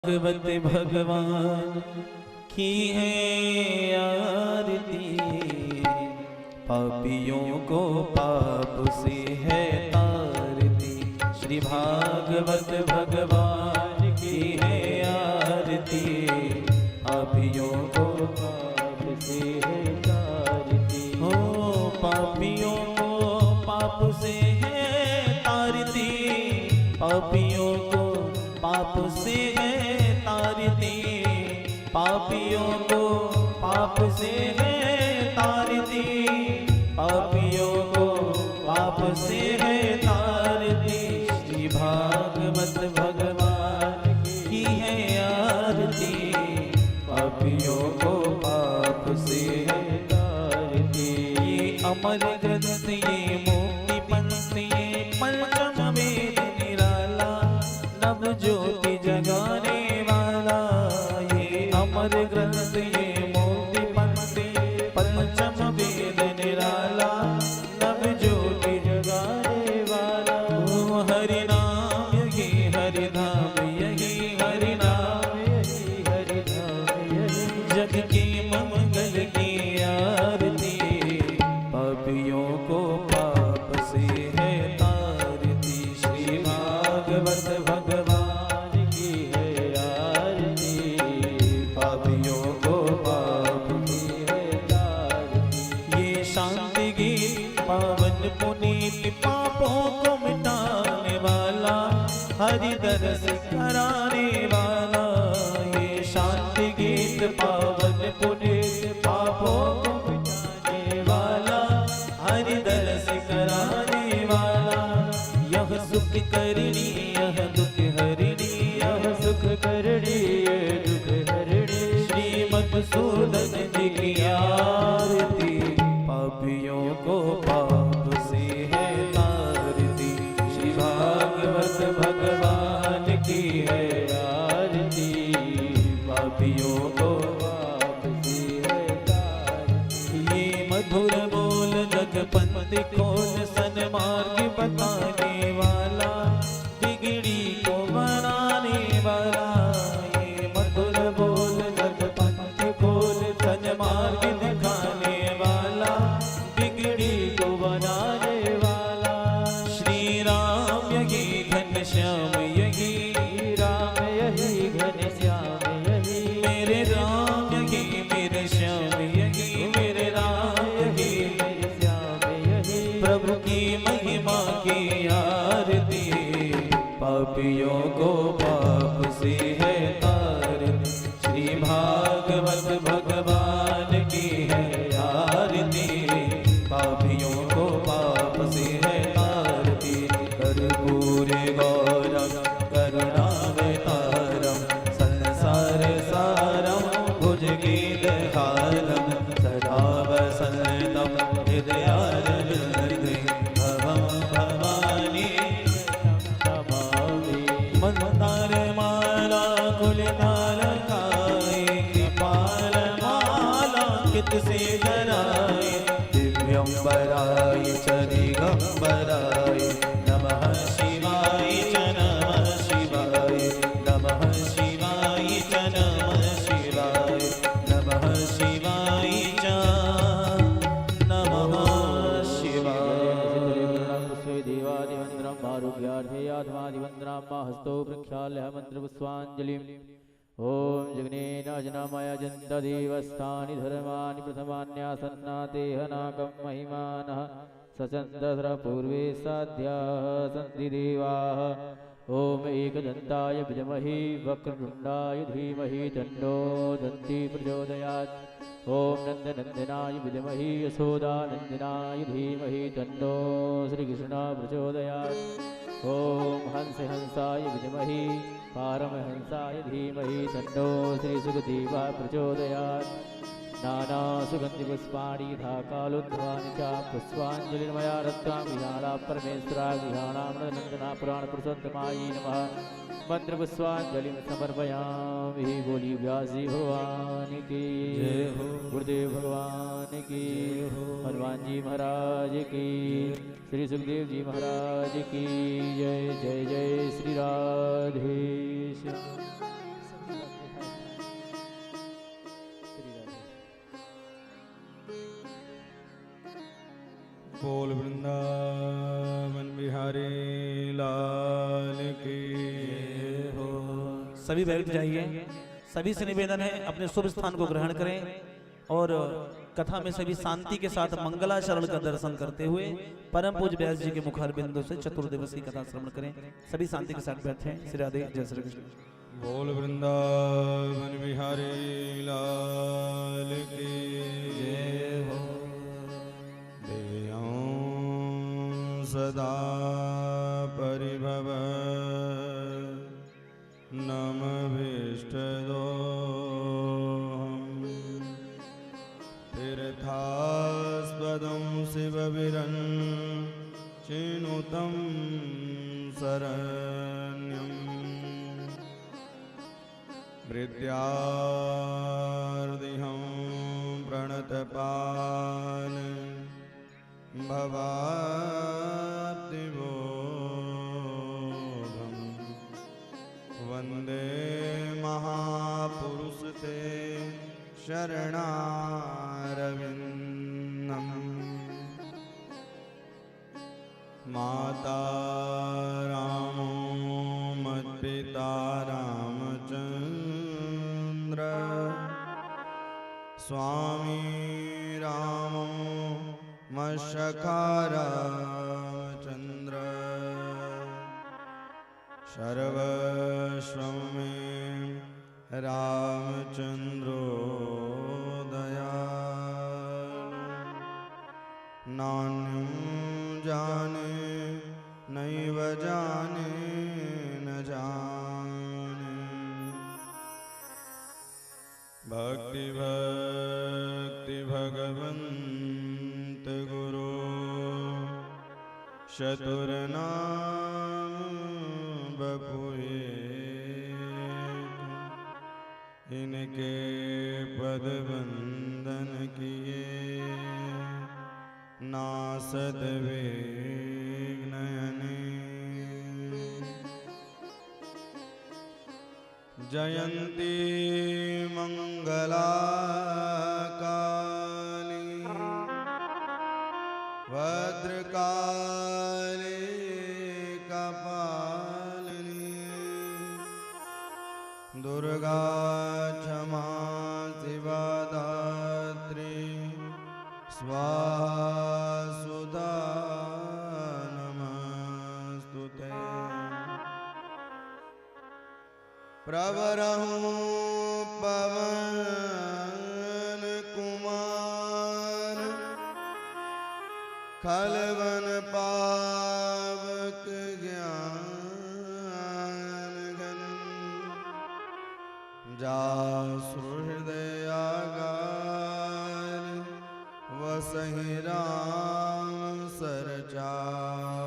भगवत भगवान की है आरती, पापियों को पाप से है तारती। श्री भागवत भगवान की है आरती, पापियों को पाप से है तारती। हो पापियों को पाप से है तारती, पापियों को पाप से है तारती, पापियों को पाप से है तारती, पापियों को पाप से है तारती। श्री भागवत भगवान की है आरती, पापियों को पाप से है तारती। ये अमर ग्रंथ ये मुक्ति पंथ ये पंचम वेद निराला, नव ज्योति जगाने वाला। ये अमर ग्रंथ ये मुक्ति पंथ पंचम वेद निराला, नव ज्योति जगाने वाला। हरि नाम यही हरि धाम यही हरि नाम यही हरि धाम यही, जग के मंगल की आरती, पापियों को पाप से है तारती। श्री भागवत भगवान की है आरती, पापियों को पाप की है तारती। ये शांति गीत पावन पुनीत पापों को मिटाने वाला, हरि दरस कराने वाला। ये शांति गीत पावन पुनीत पापों को मिटाने वाला, हरि दरस कराने वाला। यह सुख करनी यह दुख हरणी, यह सुख करनी यह दुख हरणी। श्री मधुसूदन जी की आरती, पापियों को पाप से है तारती। श्री भागवत भगवान की है आरती, पापियों को पाप से है तारती। ये मधुर बोल जगपति खोल सन्मार्ग बताने वाला, बिगड़ी को बनाने वाला। ये मधुर बोल जगपति खोल सन्मार्ग दिखाने वाला, बिगड़ी को बनाने वाला। श्री राम यही घनश्याम यही, राम यही घनश्याम यही। मेरे राम यही मेरे श्याम यही, मेरे राम यही मेरे श्याम यही। प्रभु की महिमा की आरती, पापियों को पाप से है तारती। श्री भागवत भगवान की है आरती, पापियों को पाप से है तारती। कर्पूरे गौरम करुणावतारम, संसार सारम भुजगेन्द्रहारम, सदा वसन्तं हृदयारविन्दे भवं भवानी नमामि। मंदार माला कुलताल खाए, कृपाल माला कित से धराए। दिव्यंबराय च दिगंबराय, नमः शिवाय च नमः शिवाय, नमः शिवाय च नमः शिवाय, नमः शिवाय च नमः शिवाय। देवादिवन्द्रं आरोग्यार्थे आत्मादिवन्द्रं हस्तो प्रक्षाल्य मन्त्रपुष्पाञ्जलिम्। ॐ जगनेन अजनमय जन्तदेवस्थानि धर्माणि प्रथमान्यासन्नातेह नाकं महिमानः, सचन्दस्र पूर्वे साध्याः सन्ति देवाः। ॐ एकदन्ताय विद्महे वक्रतुण्डाय धीमहि तन्नो दन्ती प्रचोदयात्। ॐ नन्दनन्दनाय विद्महे यशोदानन्दनाय धीमहि तन्नो श्रीकृष्णः प्रचोदयात्। ॐ हंसाय विद्महे पारमहंसाय धीमहि तन्नो श्रीसुखदेवः प्रचोदयात्। नानासुगन्धिपुष्पाणि ढाकालोद्भवानि च पुष्पाञ्जलिर्मया दत्तां विहारा परमेश्वरा विहाणां नन्दना पुराणपुरुषोत्तमायै नमः। मंत्रपुष्पाञ्जलिं समर्पयामि। बोली व्यास जी भगवान की जय हो, गुरुदेव भगवान की, हनुमान जी महाराज की, श्री सुखदेव जी महाराज की जय। जय जय श्री राधेश्याम। बोल वृंदावन बिहारी लाल की जय हो। सभी बैठ जाइए। सभी से निवेदन है अपने शुभ स्थान को ग्रहण करें और कथा में सभी शांति के साथ मंगलाचरण का दर्शन करते हुए परम पूज्य व्यास जी के मुखार बिंदु से चतुर्दिवसीय कथा श्रवण करें। सभी शांति के साथ बैठे। श्री राधे। जय श्री कृष्ण। बोल वृंदावन बिहारी लाल की जय हो। देयं सदा परिभव नमभिष्टदोहम् तीर्थास्पदं शिवविरन् चिनुतं शरण्यम् मृत्यार्दिहं प्रणतपाल भवाप्तिबोधम् वन्दे महापुरुष ते शरणारविन्दम् माता रामो मत्पिता रामचन्द्र स्वामी रामो मशखा रामचन्द्र सर्वस्वं मे रामचन्द्रो दयालु नान्यं जाने नैव जाने न जाने भक्ति भक्ति भगवन्त गुरु चतुर्नाम बपुए इनके पद वंदन किए नासद विघ्नयने जयंती मंगला काली भद्रकाली कपालिनी दुर्गा क्षमा शिवा दात्री स्वाहा सुधा नमस्तुते प्रवरहु पवन कुमार खलवन पावक ज्ञान घन जासु हृदयागार वसहि राम सरचापदर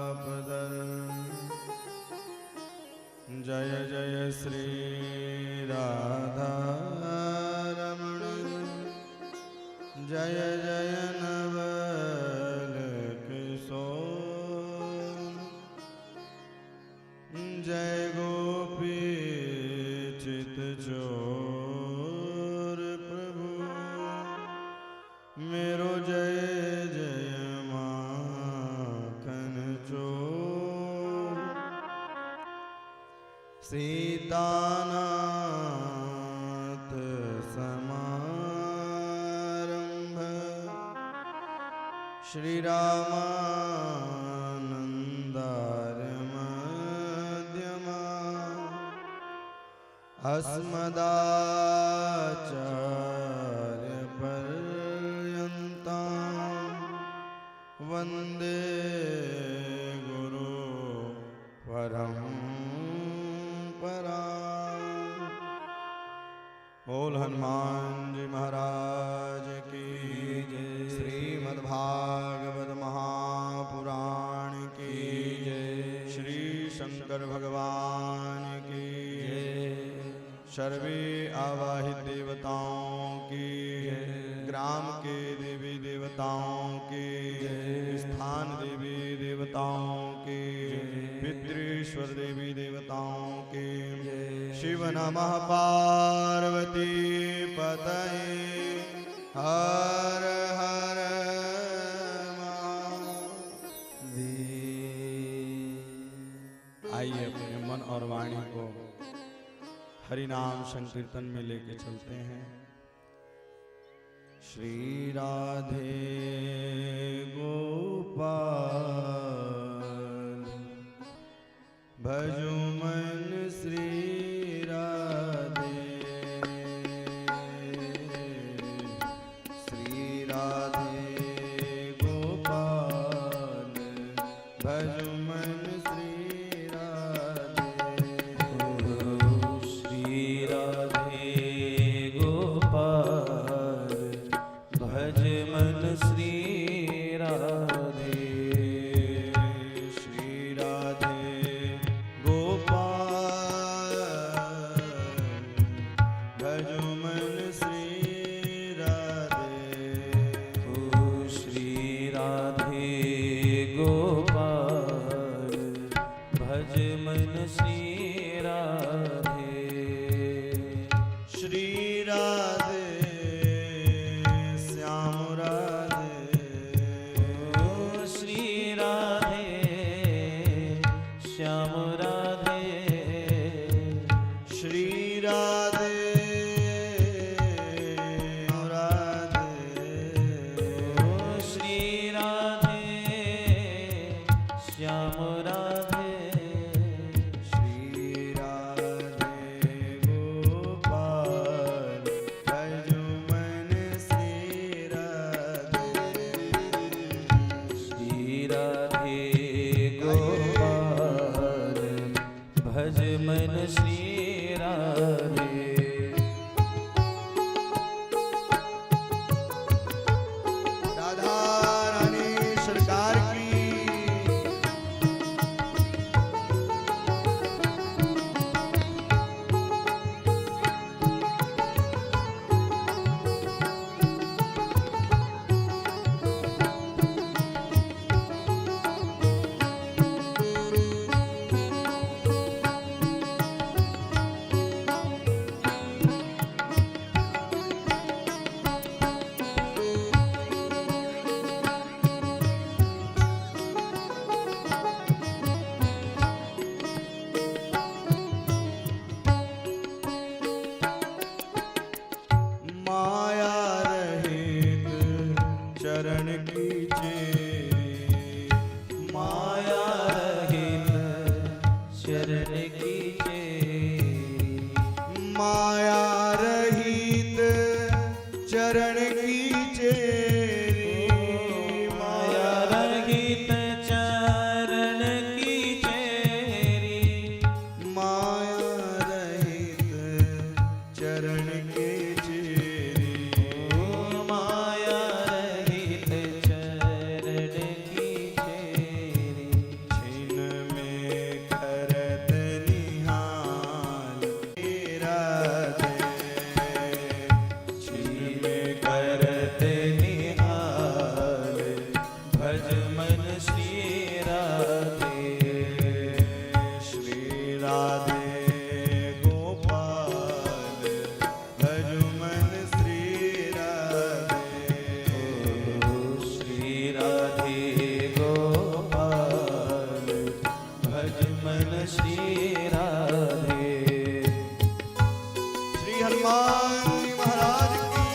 जय जय श्री राधा रमण जय जय नवल किशोर जय गोपी चित चोर प्रभु मेरो जय जय माखन चोर सीतानाथ समारंभ श्री रामानंदार्य मध्यमा अस्मदाचार्य पर्यन्तां वन्दे गुरु परम्परा। बोल हनुमान जी महाराज की जय। श्रीमद्भागवत महापुराण की जय। श्री शंकर भगवान की जय। सर्वे आवाहित देवताओं की जय। ग्राम के देवी देवताओं की जय। स्थान देवी देवताओं की जय। पितृश्वर देवी देवताओं के जय। शिव नमः पार्वती पतये हर हर महादेव। हरि नाम संकीर्तन में लेके चलते हैं। श्री राधे गोपाल भजो मन श्री राधे, श्री राधे गोपाल भजो मन श्री राधे, श्री राधे गोपाल भज मन श्री राधे, श्री राधे गोपाल भजो मन श्री राधे, श्री राधे गोपाल भज मन श्री राधे, श्री राधे श्याम राधे, श्री राधे श्याम राधे, श्री राधे राधे, श्री राधे श्याम राधे, श्री राधे गोपाल भजो मन श्री राधे, श्री राधे गोपाल भज मन श्री राधे। राधा रानी सरकार की माया रहित चरण की चेरी, माया रहित शरण की चेरी, माया रहित चरण की चेरी, माया रहित चरण की चेरी, माया रहित चरण के चेरी, माया रहित चरण की चेरी, छिन में करत निहाल राधे, छिन में करत निहाल भज मन श्री राधे, श्री राधे गोपाल भजो मन श्री राधे, श्री राधे गोपाल भज मन श्री राधे। श्री हनुमान जी महाराज की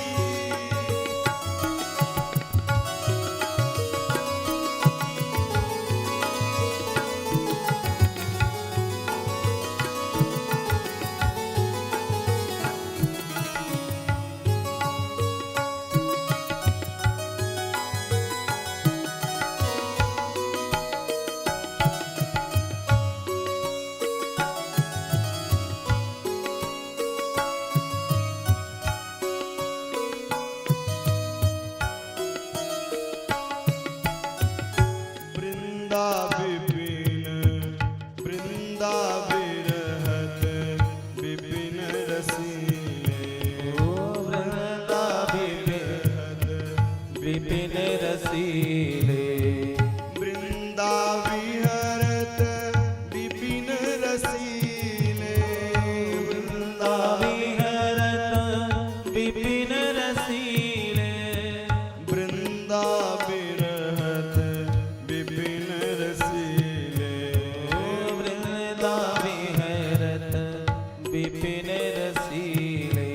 रसीले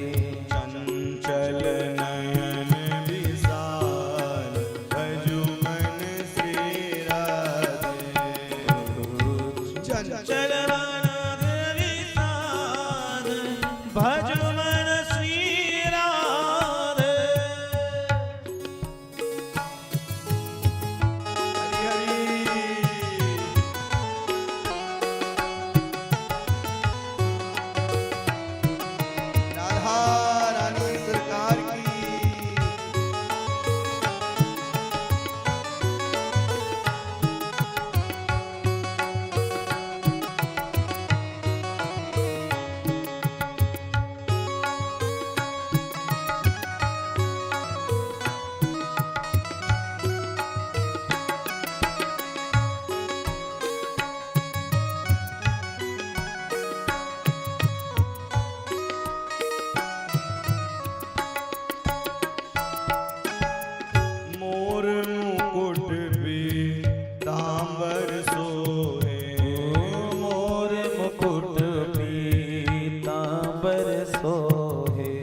चंचल नयन विशाल भजु मन श्री राधे चंचल मन विशाल भजु मन श्री राधे। हरि हरि राधा रानी सरकार की मोर मुकुट पीतांबर सोहे मोर मुकुट पीतांबर सोहे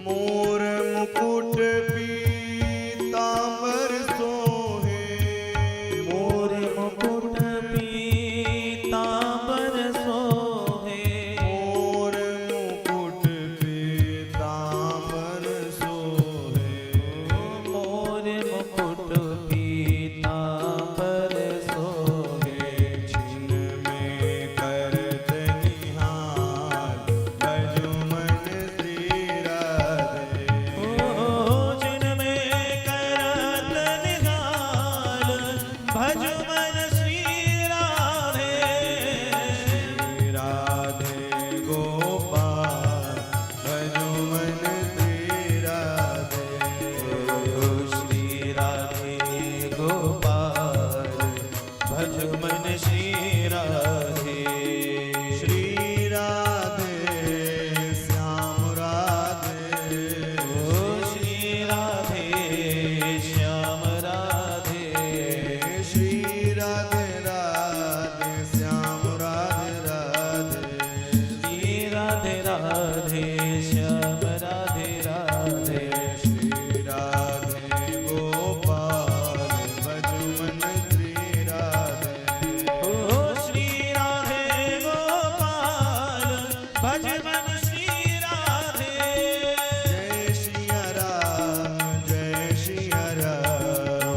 मोर मुकुट पीतांबर सोहे मोर मुकुट पीतांबर सोहे मोर मुकुट पीतांबर सोहे मोर मुकुट पीतांबर सोहे छिन में करत निहाल भजु मन श्री राधे ओ जिनमें करत निहाल भज मन श्री राधे। श्री राधे गोपाल भजु मन श्री राधे श्री राधे गोपाल भज मन श्री राधे। श्री राधे श्याम राधे ओ श्री राधे श्याम राधे श्री राधे राधे श्याम राधे राधे श्री राधे राधे श्याम राधे राधे श्री राधे गोपाल भजु मन श्री राधे ओ श्री राधे गोपाल भज मन श्री राधे। जय सिया राम जय सिया राम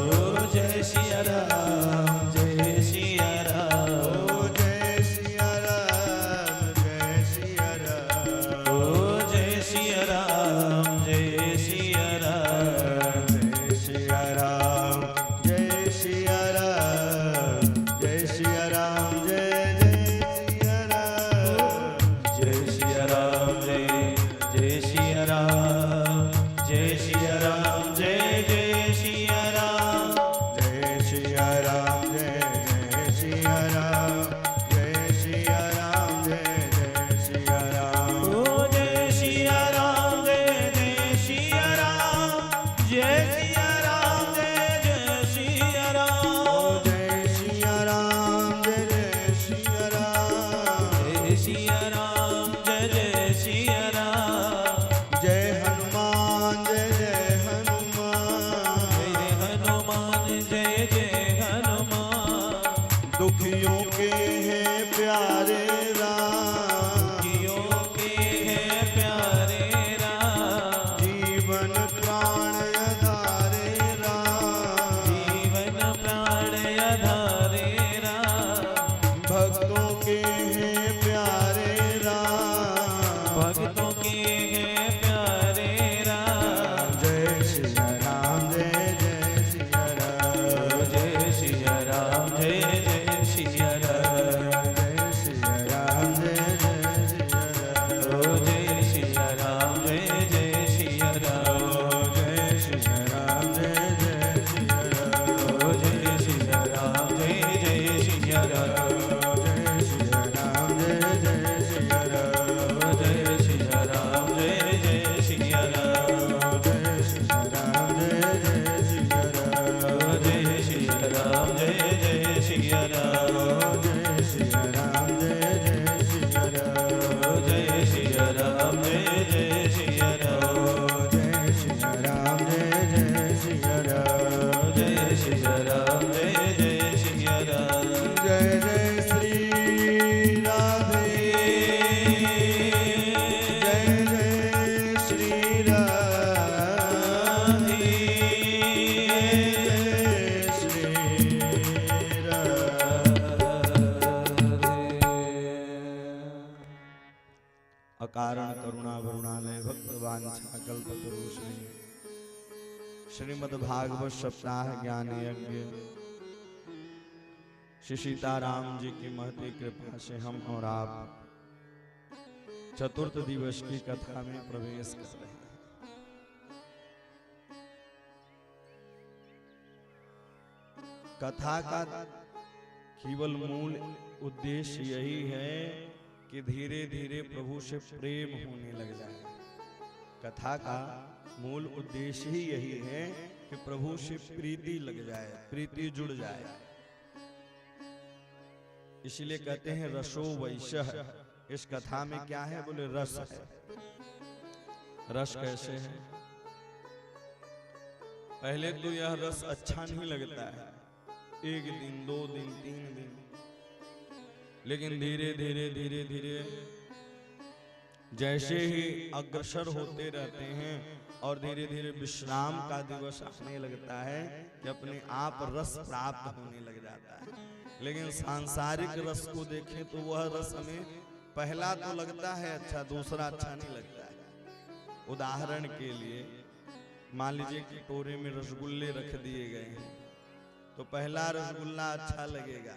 ओ जय सिया राम जय सिया राम ओ जय सिया राम जय सिया राम ओ जय सिया राम जय सिया राम जय सिया राम जय सिया राम जय सिया राम जय सिया राम जय सिया राम जय सिया राम जय सिया राम जय सिया राम जय सिया राम जय सिया राम जय सिया राम जय सिया राम ओ जय सिया राम जय सिया राम जय सिया राम जय सिया राम जय सिया राम जय सिया राम जय सिया राम जय सिया राम जय हनुमान जय हनुमान जय हनुमान जय हनुमान दुखियों के हैं प्यारे राम जियो के हैं प्यारे राम जीवन प्राण आधारे राम जीवन प्राण आधारे राम भक्तों के हैं प्यारे राम भक्तों के हैं प्यारे राम जय सिया राम जय सिया राम जय सिया राम जय सिया राम जय सिया राम जय सिया राम ओ जय सिया राम जय सिया राम जय सिया राम जय सिया राम ओ जय सिया राम जय सिया राम जय सिया राम जय सिया राम ओ जय सिया राम जय करुणालय भक्तवांछा कल्पतरुश्री श्रीमद् भागवत सप्ताह ज्ञान यज्ञ श्री सीताराम जी की महती कृपा से हम और आप चतुर्थ दिवस की कथा में प्रवेश कर रहे हैं। कथा का केवल मूल उद्देश्य यही है कि धीरे धीरे प्रभु से प्रेम होने लग जाए। कथा का मूल उद्देश्य ही यही है कि प्रभु से प्रीति लग जाए, प्रीति जुड़ जाए। इसलिए कहते हैं रसो वैशः। इस कथा में क्या है? बोले रस है। रस कैसे है? पहले तो यह रस अच्छा नहीं लगता है, एक दिन, दो दिन, तीन दिन, लेकिन धीरे धीरे धीरे धीरे जैसे ही अग्रसर होते रहते हैं और धीरे धीरे विश्राम का दिवस आने लगता है कि अपने आप रस प्राप्त होने लग जाता है। लेकिन सांसारिक रस को देखें तो वह रस हमें पहला तो लगता है अच्छा, दूसरा अच्छा नहीं लगता है। उदाहरण के लिए मान लीजिए कि कटोरे में रसगुल्ले रख दिए गए हैं, तो पहला रसगुल्ला अच्छा लगेगा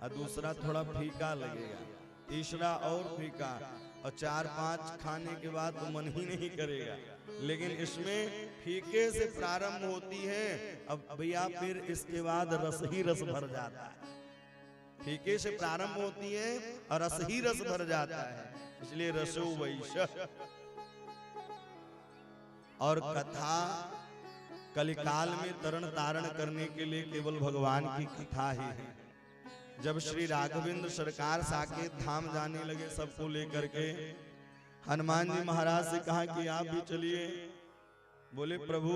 और दूसरा थोड़ा फीका लगेगा, तीसरा और फीका, और 4-5 खाने के बाद तो मन ही नहीं करेगा। लेकिन इसमें फीके से प्रारंभ होती है, अब भैया फिर इसके बाद रस ही रस भर जाता है। फीके से प्रारंभ होती है और रस ही रस भर जाता है, इसलिए रसो वैशः। और कथा कलिकाल में तरण तारण करने के लिए केवल भगवान की कथा ही है। जब श्री राघवेंद्र सरकार साकेत धाम जाने लगे सबको लेकर के, हनुमान जी महाराज से कहा कि आप भी चलिए। बोले प्रभु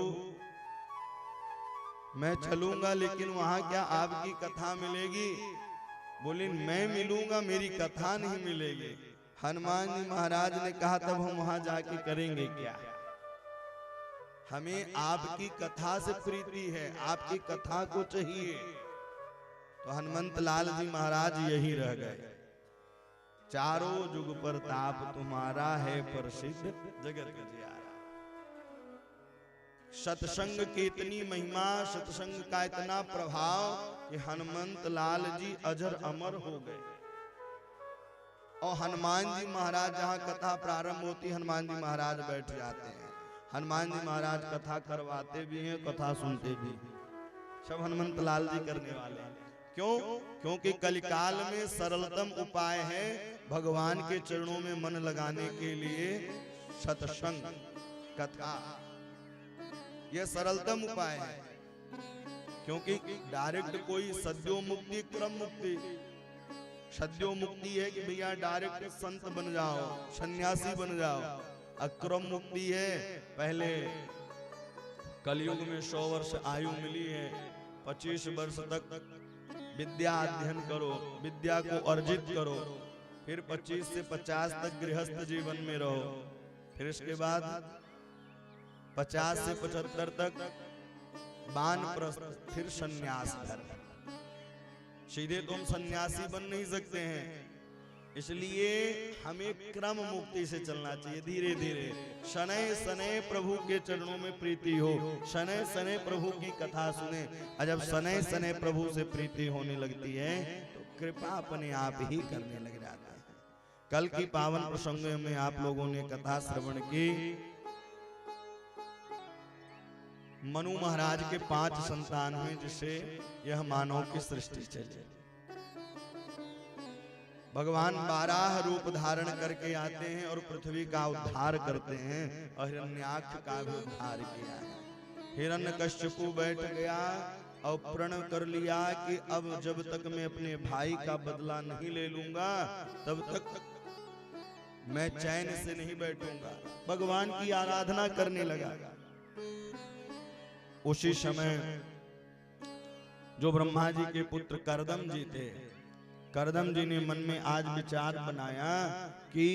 मैं चलूंगा, लेकिन वहां क्या आपकी कथा मिलेगी? बोले मैं मिलूंगा, मेरी कथा नहीं मिलेगी। हनुमान जी महाराज ने कहा तब हम वहां जाके करेंगे क्या? हमें आपकी कथा से प्रीति है, आपकी कथा को चाहिए। तो हनुमंत लाल जी महाराज यही रह गए। चारों जुग पर ताप तुम्हारा है प्रसिद्ध जगत जियारा। सत्संग की इतनी महिमा, सत्संग का इतना प्रभाव कि हनुमंत लाल जी अजर अमर हो गए। और हनुमान जी महाराज जहां कथा प्रारंभ होती, हनुमान जी महाराज बैठ जाते हैं। हनुमान जी महाराज कथा करवाते भी हैं, कथा सुनते भी हैं। सब हनुमंत लाल जी करने वाले हैं। क्यों? क्योंकि कलिकाल में सरलतम उपाय है भगवान के चरणों में मन लगाने के लिए सत्संग, कथा। यह सरलतम उपाय है, क्योंकि डायरेक्ट कोई सद्यो मुक्ति, क्रम मुक्ति। सद्यो मुक्ति है कि भैया डायरेक्ट संत बन जाओ, सन्यासी बन जाओ। अक्रम मुक्ति है, पहले कलयुग में 100 वर्ष आयु मिली है, 25 वर्ष तक विद्या अध्ययन करो, विद्या को अर्जित करो, फिर 25 से 50 तक गृहस्थ जीवन में रहो, फिर इसके बाद 50 से 75 तक वानप्रस्थ, फिर सन्यास धर्म। सीधे तुम सन्यासी बन नहीं सकते हैं, इसलिए हमें क्रम मुक्ति से चलना चाहिए। धीरे धीरे शनय सनय प्रभु के चरणों में प्रीति हो, शनय सनय प्रभु की कथा सुने। और जब शनय सनय प्रभु से प्रीति होने लगती है तो कृपा अपने आप ही करने लग जाता है। कल की पावन प्रसंग में आप लोगों ने कथा श्रवण की। मनु महाराज के 5 संतान हुए, जिससे यह मानव की सृष्टि चली। भगवान 12 रूप धारण करके आते हैं और पृथ्वी का उद्धार करते हैं, और हिरण्याक्ष का भी उद्धार किया है। हिरण्यकश्यपु बैठ गया और प्रण कर लिया कि अब जब तक मैं अपने भाई का बदला नहीं ले लूंगा तब तक मैं चैन से नहीं बैठूंगा। भगवान की आराधना करने लगा। उसी समय जो ब्रह्मा जी के पुत्र करदम जी थे, करदम जी ने मन में आज विचार बनाया कि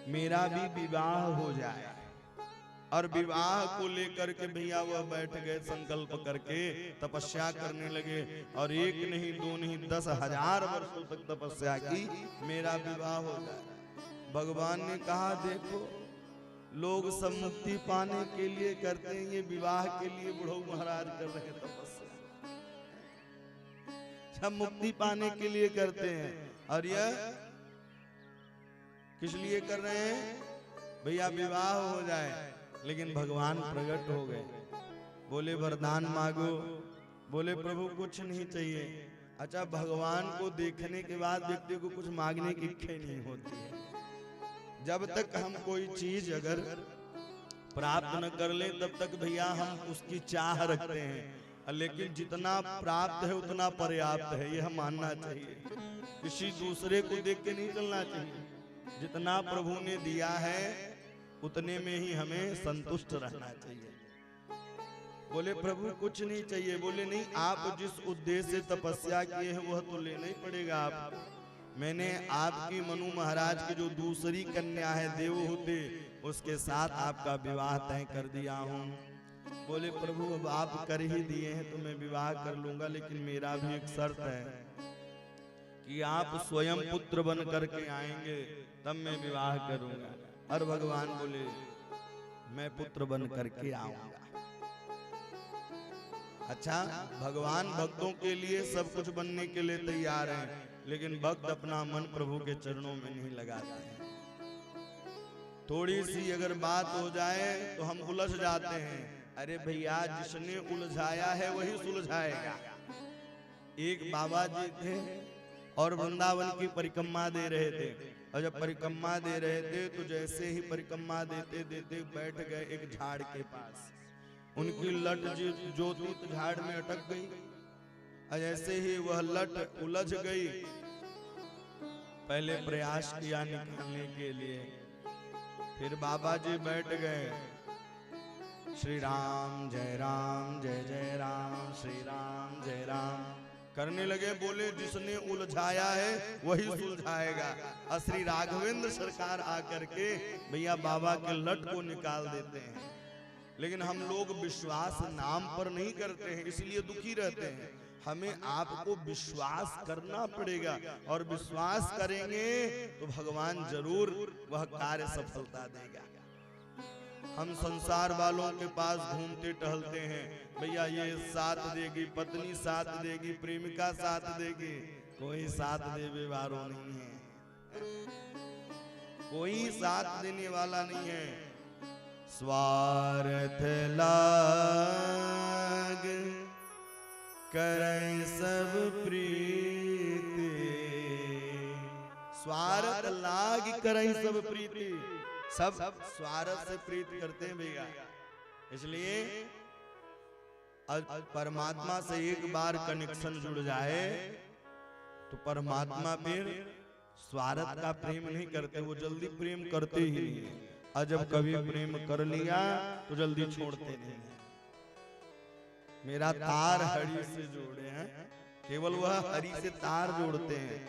मेरा भी विवाह हो जाए। और विवाह को लेकर के भैया वह बैठ गए संकल्प करके, तपस्या करने लगे। और 1 नहीं 2 नहीं 10,000 वर्षों तक तपस्या की, मेरा विवाह हो जाए। भगवान ने कहा देखो लोग सब मुक्ति पाने के लिए करते हैं, ये विवाह के लिए बुढ़ऊ महाराज कर रहे हैं तपस्या, सब मुक्ति पाने के लिए करते हैं। और यह किस लिए कर रहे हैं? भैया विवाह हो जाए। लेकिन भगवान प्रकट हो गए, बोले वरदान मांगो। बोले प्रभु कुछ नहीं चाहिए। अच्छा, भगवान को देखने के बाद व्यक्ति को कुछ मांगने की इच्छा नहीं होती है। जब तक हम कोई चीज अगर प्राप्त न कर ले तब तक भैया हम उसकी चाह रखते हैं, लेकिन जितना प्राप्त है उतना पर्याप्त है, यह मानना चाहिए। किसी दूसरे को देख के नहीं चलना चाहिए। जितना प्रभु ने दिया है उतने में ही हमें संतुष्ट रहना चाहिए। बोले प्रभु कुछ नहीं चाहिए। बोले नहीं, आप जिस उद्देश्य से तपस्या किए हैं वह तो लेना ही पड़ेगा आपको। मैंने आपकी मनु महाराज की जो दूसरी कन्या है देवहूति, उसके साथ आपका विवाह तय कर दिया हूँ। बोले प्रभु अब आप कर ही दिए हैं तो मैं विवाह कर लूंगा, लेकिन मेरा भी एक शर्त है कि आप स्वयं पुत्र बन करके आएंगे तब मैं विवाह करूंगा। और भगवान बोले मैं पुत्र बन करके आऊंगा। अच्छा, भगवान भक्तों के लिए सब कुछ बनने के लिए तैयार हैं, लेकिन भक्त अपना मन प्रभु के चरणों में नहीं लगाते हैं। थोड़ी सी अगर बात हो जाए तो हम उलझ जाते हैं। अरे भैया, जिसने उलझाया है वही सुलझाएगा। एक बाबा जी थे और वृंदावन की परिक्रमा दे रहे थे, और जब परिक्रमा दे रहे थे तो जैसे ही परिक्रमा देते देते बैठ गए एक झाड़ के पास। उनकी लट जो थी झाड़ में अटक गई, और जैसे ही वह लट उलझ गई, पहले प्रयास किया निकालने के लिए, फिर बाबा जी बैठ गए। श्री राम जय राम जय जय राम, श्री राम जय राम करने लगे। बोले जिसने उलझाया है वही सुलझाएगा। और श्री राघवेंद्र सरकार आकर के भैया बाबा के लट को निकाल देते हैं। लेकिन हम लोग विश्वास नाम पर नहीं करते हैं, इसलिए दुखी रहते हैं। हमें आपको विश्वास करना पड़ेगा, और विश्वास करेंगे तो भगवान जरूर वह कार्य सफलता देगा। हम संसार वालों के पास घूमते टहलते हैं, भैया ये साथ देगी, पत्नी साथ देगी, प्रेमिका साथ देगी, कोई साथ देने वाला नहीं है, कोई साथ देने वाला नहीं है। स्वार्थ लाग करें सब प्रीति, स्वार्थ लाग करें सब प्रीति। सब स्वार्थ से प्रीति करते हैं भैया। इसलिए परमात्मा से एक बार कनेक्शन जुड़ जाए तो परमात्मा फिर स्वार्थ का प्रेम नहीं करते, वो जल्दी प्रेम करते ही नहीं। और जब कभी प्रेम कर लिया तो जल्दी छोड़ते नहीं। मेरा तार हरि से जोड़े हैं, केवल वह हरि से तार जोड़ते हैं।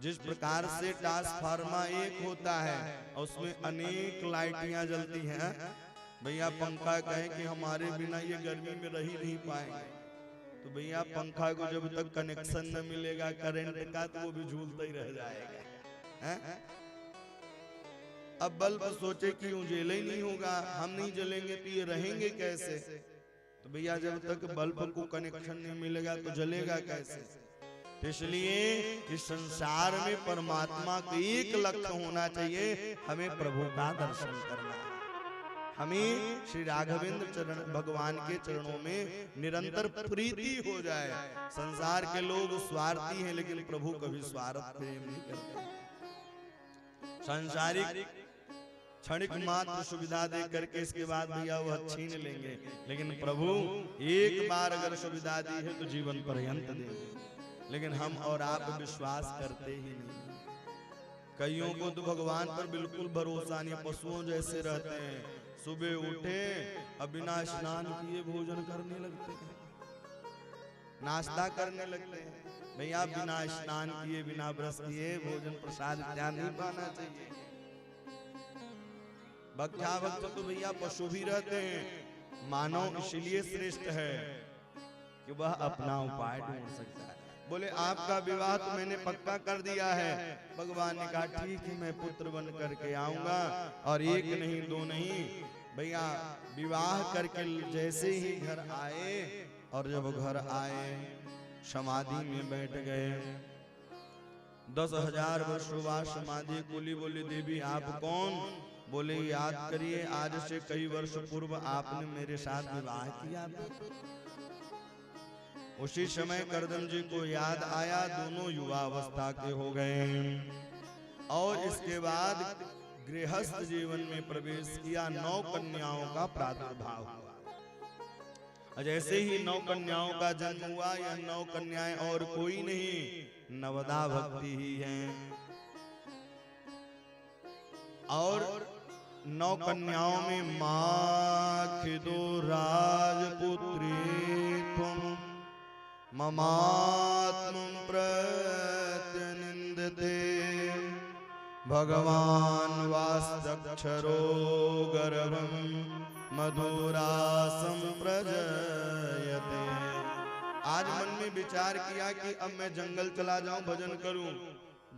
जिस प्रकार से ट्रांसफार्मर एक होता है और उसमें अनेक लाइटियां जलती हैं, भैया पंखा कहे कि हमारे बिना ये गर्मी में रह ही नहीं पाएंगे, तो भैया पंखा को जब तक कनेक्शन न मिलेगा करंट का तो वो भी झूलता ही रह जाएगा है? अब बल्ब सोचे कि उजेला ही नहीं होगा, हम नहीं जलेंगे तो ये रहेंगे कैसे? तो भैया जब तक बल्ब को कनेक्शन नहीं मिलेगा तो जलेगा कैसे? इसलिए इस संसार में परमात्मा का एक लक्ष्य होना चाहिए, हमें प्रभु का दर्शन करना है। हमें श्री राघवेंद्र चरण भगवान के चरणों में निरंतर प्रीति हो जाए। संसार के लोग स्वार्थी हैं, लेकिन प्रभु कभी स्वार्थ प्रेम नहीं करते। सांसारिक क्षणिक मात्र सुविधा दे करके इसके बाद भैया वह छीन लेंगे, लेकिन प्रभु एक बार अगर सुविधा दी है तो जीवन पर्यंत देंगे। लेकिन हम और आप विश्वास करते ही नहीं। कईयों को तो भगवान पर बिल्कुल भरोसा नहीं, पशुओं जैसे रहते हैं। सुबह उठे अब बिना स्नान किए भोजन करने लगते हैं, नाश्ता करने लगते हैं। भैया बिना स्नान किए बिना ब्रश किए भोजन प्रसाद क्या नहीं पाना चाहिए। भक्ता भक्त तो भैया पशु भी रहते हैं। मानव इसलिए श्रेष्ठ है कि वह अपना उपाय ढूंढ सकता है। बोले आपका विवाह तो मैंने पक्का कर दिया है। भगवान ने कहा ठीक है, मैं पुत्र बन करके आऊंगा। और एक नहीं दो नहीं भैया, विवाह करके जैसे ही घर आए, और जब घर आए समाधि में बैठ गए। 10,000 वर्षों बाद समाधि खुली। बोले देवी आप कौन? बोले याद करिए, आज से कई वर्ष पूर्व आपने मेरे साथ विवाह किया था। उसी समय करदम जी को याद आया, दोनों युवा अवस्था के हो गए। और इसके बाद गृहस्थ जीवन में प्रवेश किया। 9 कन्याओं का प्रादुर्भाव हुआ। जैसे ही 9 कन्याओं का जन्म हुआ, यह 9 कन्याएं और कोई नहीं, नवदा भक्ति ही हैं। और 9 कन्याओं में माखिदो राजपुत्री तुम ममात्मं प्रत्यनिंदते भगवान वास्तक्षरो गर्भं मधुरासं प्रजयते। आज मन में विचार किया कि अब मैं जंगल चला जाऊं, भजन करूं।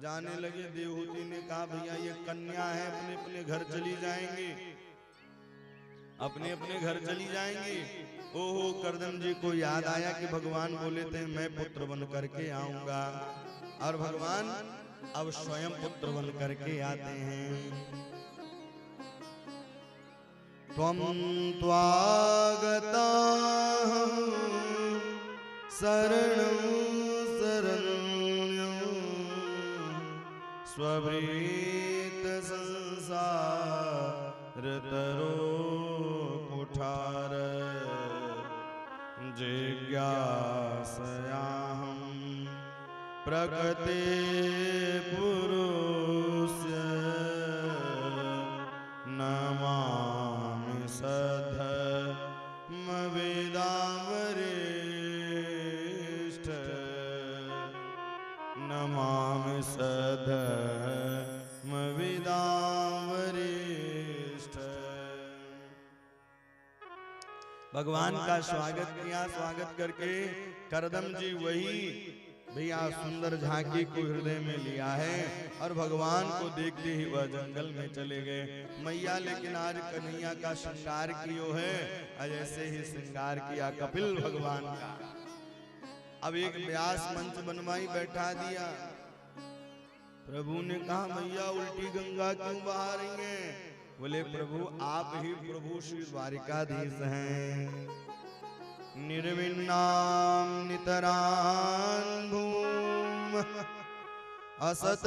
जाने लगे, देवहूति ने कहा भैया ये कन्या है, अपने अपने घर चली जाएंगी, अपने अपने घर चली जाएंगी। ओहो, करदम जी को याद आया कि भगवान बोले थे मैं पुत्र बन करके आऊंगा, और भगवान अब स्वयं पुत्र बन करके आते हैं। त्वं त्वागता शरणं शरण्यं स्वभृत संसार तरो कुठार जिज्ञासयाहं प्रकृते पुरुष नमामि सधर्मवेदां वरिष्ठ नमामि सधर्मवेदां वरिष्ठ। भगवान का स्वागत किया। स्वागत करके करदम जी वही भैया सुंदर झांकी को हृदय में लिया है, और भगवान को देखते ही वह जंगल में चले गए। मैया लेकिन आज कन्हैया का श्रृंगार कियो है, ऐसे ही श्रृंगार किया कपिल भगवान का। अब एक व्यास मंच बनवाई बैठा दिया। प्रभु ने कहा मैया उल्टी गंगा क्यों बहा रही हैं? बोले प्रभु आप ही प्रभु श्री द्वारिकाधीश हैं। निर्विन्नाम नितरान भूम असत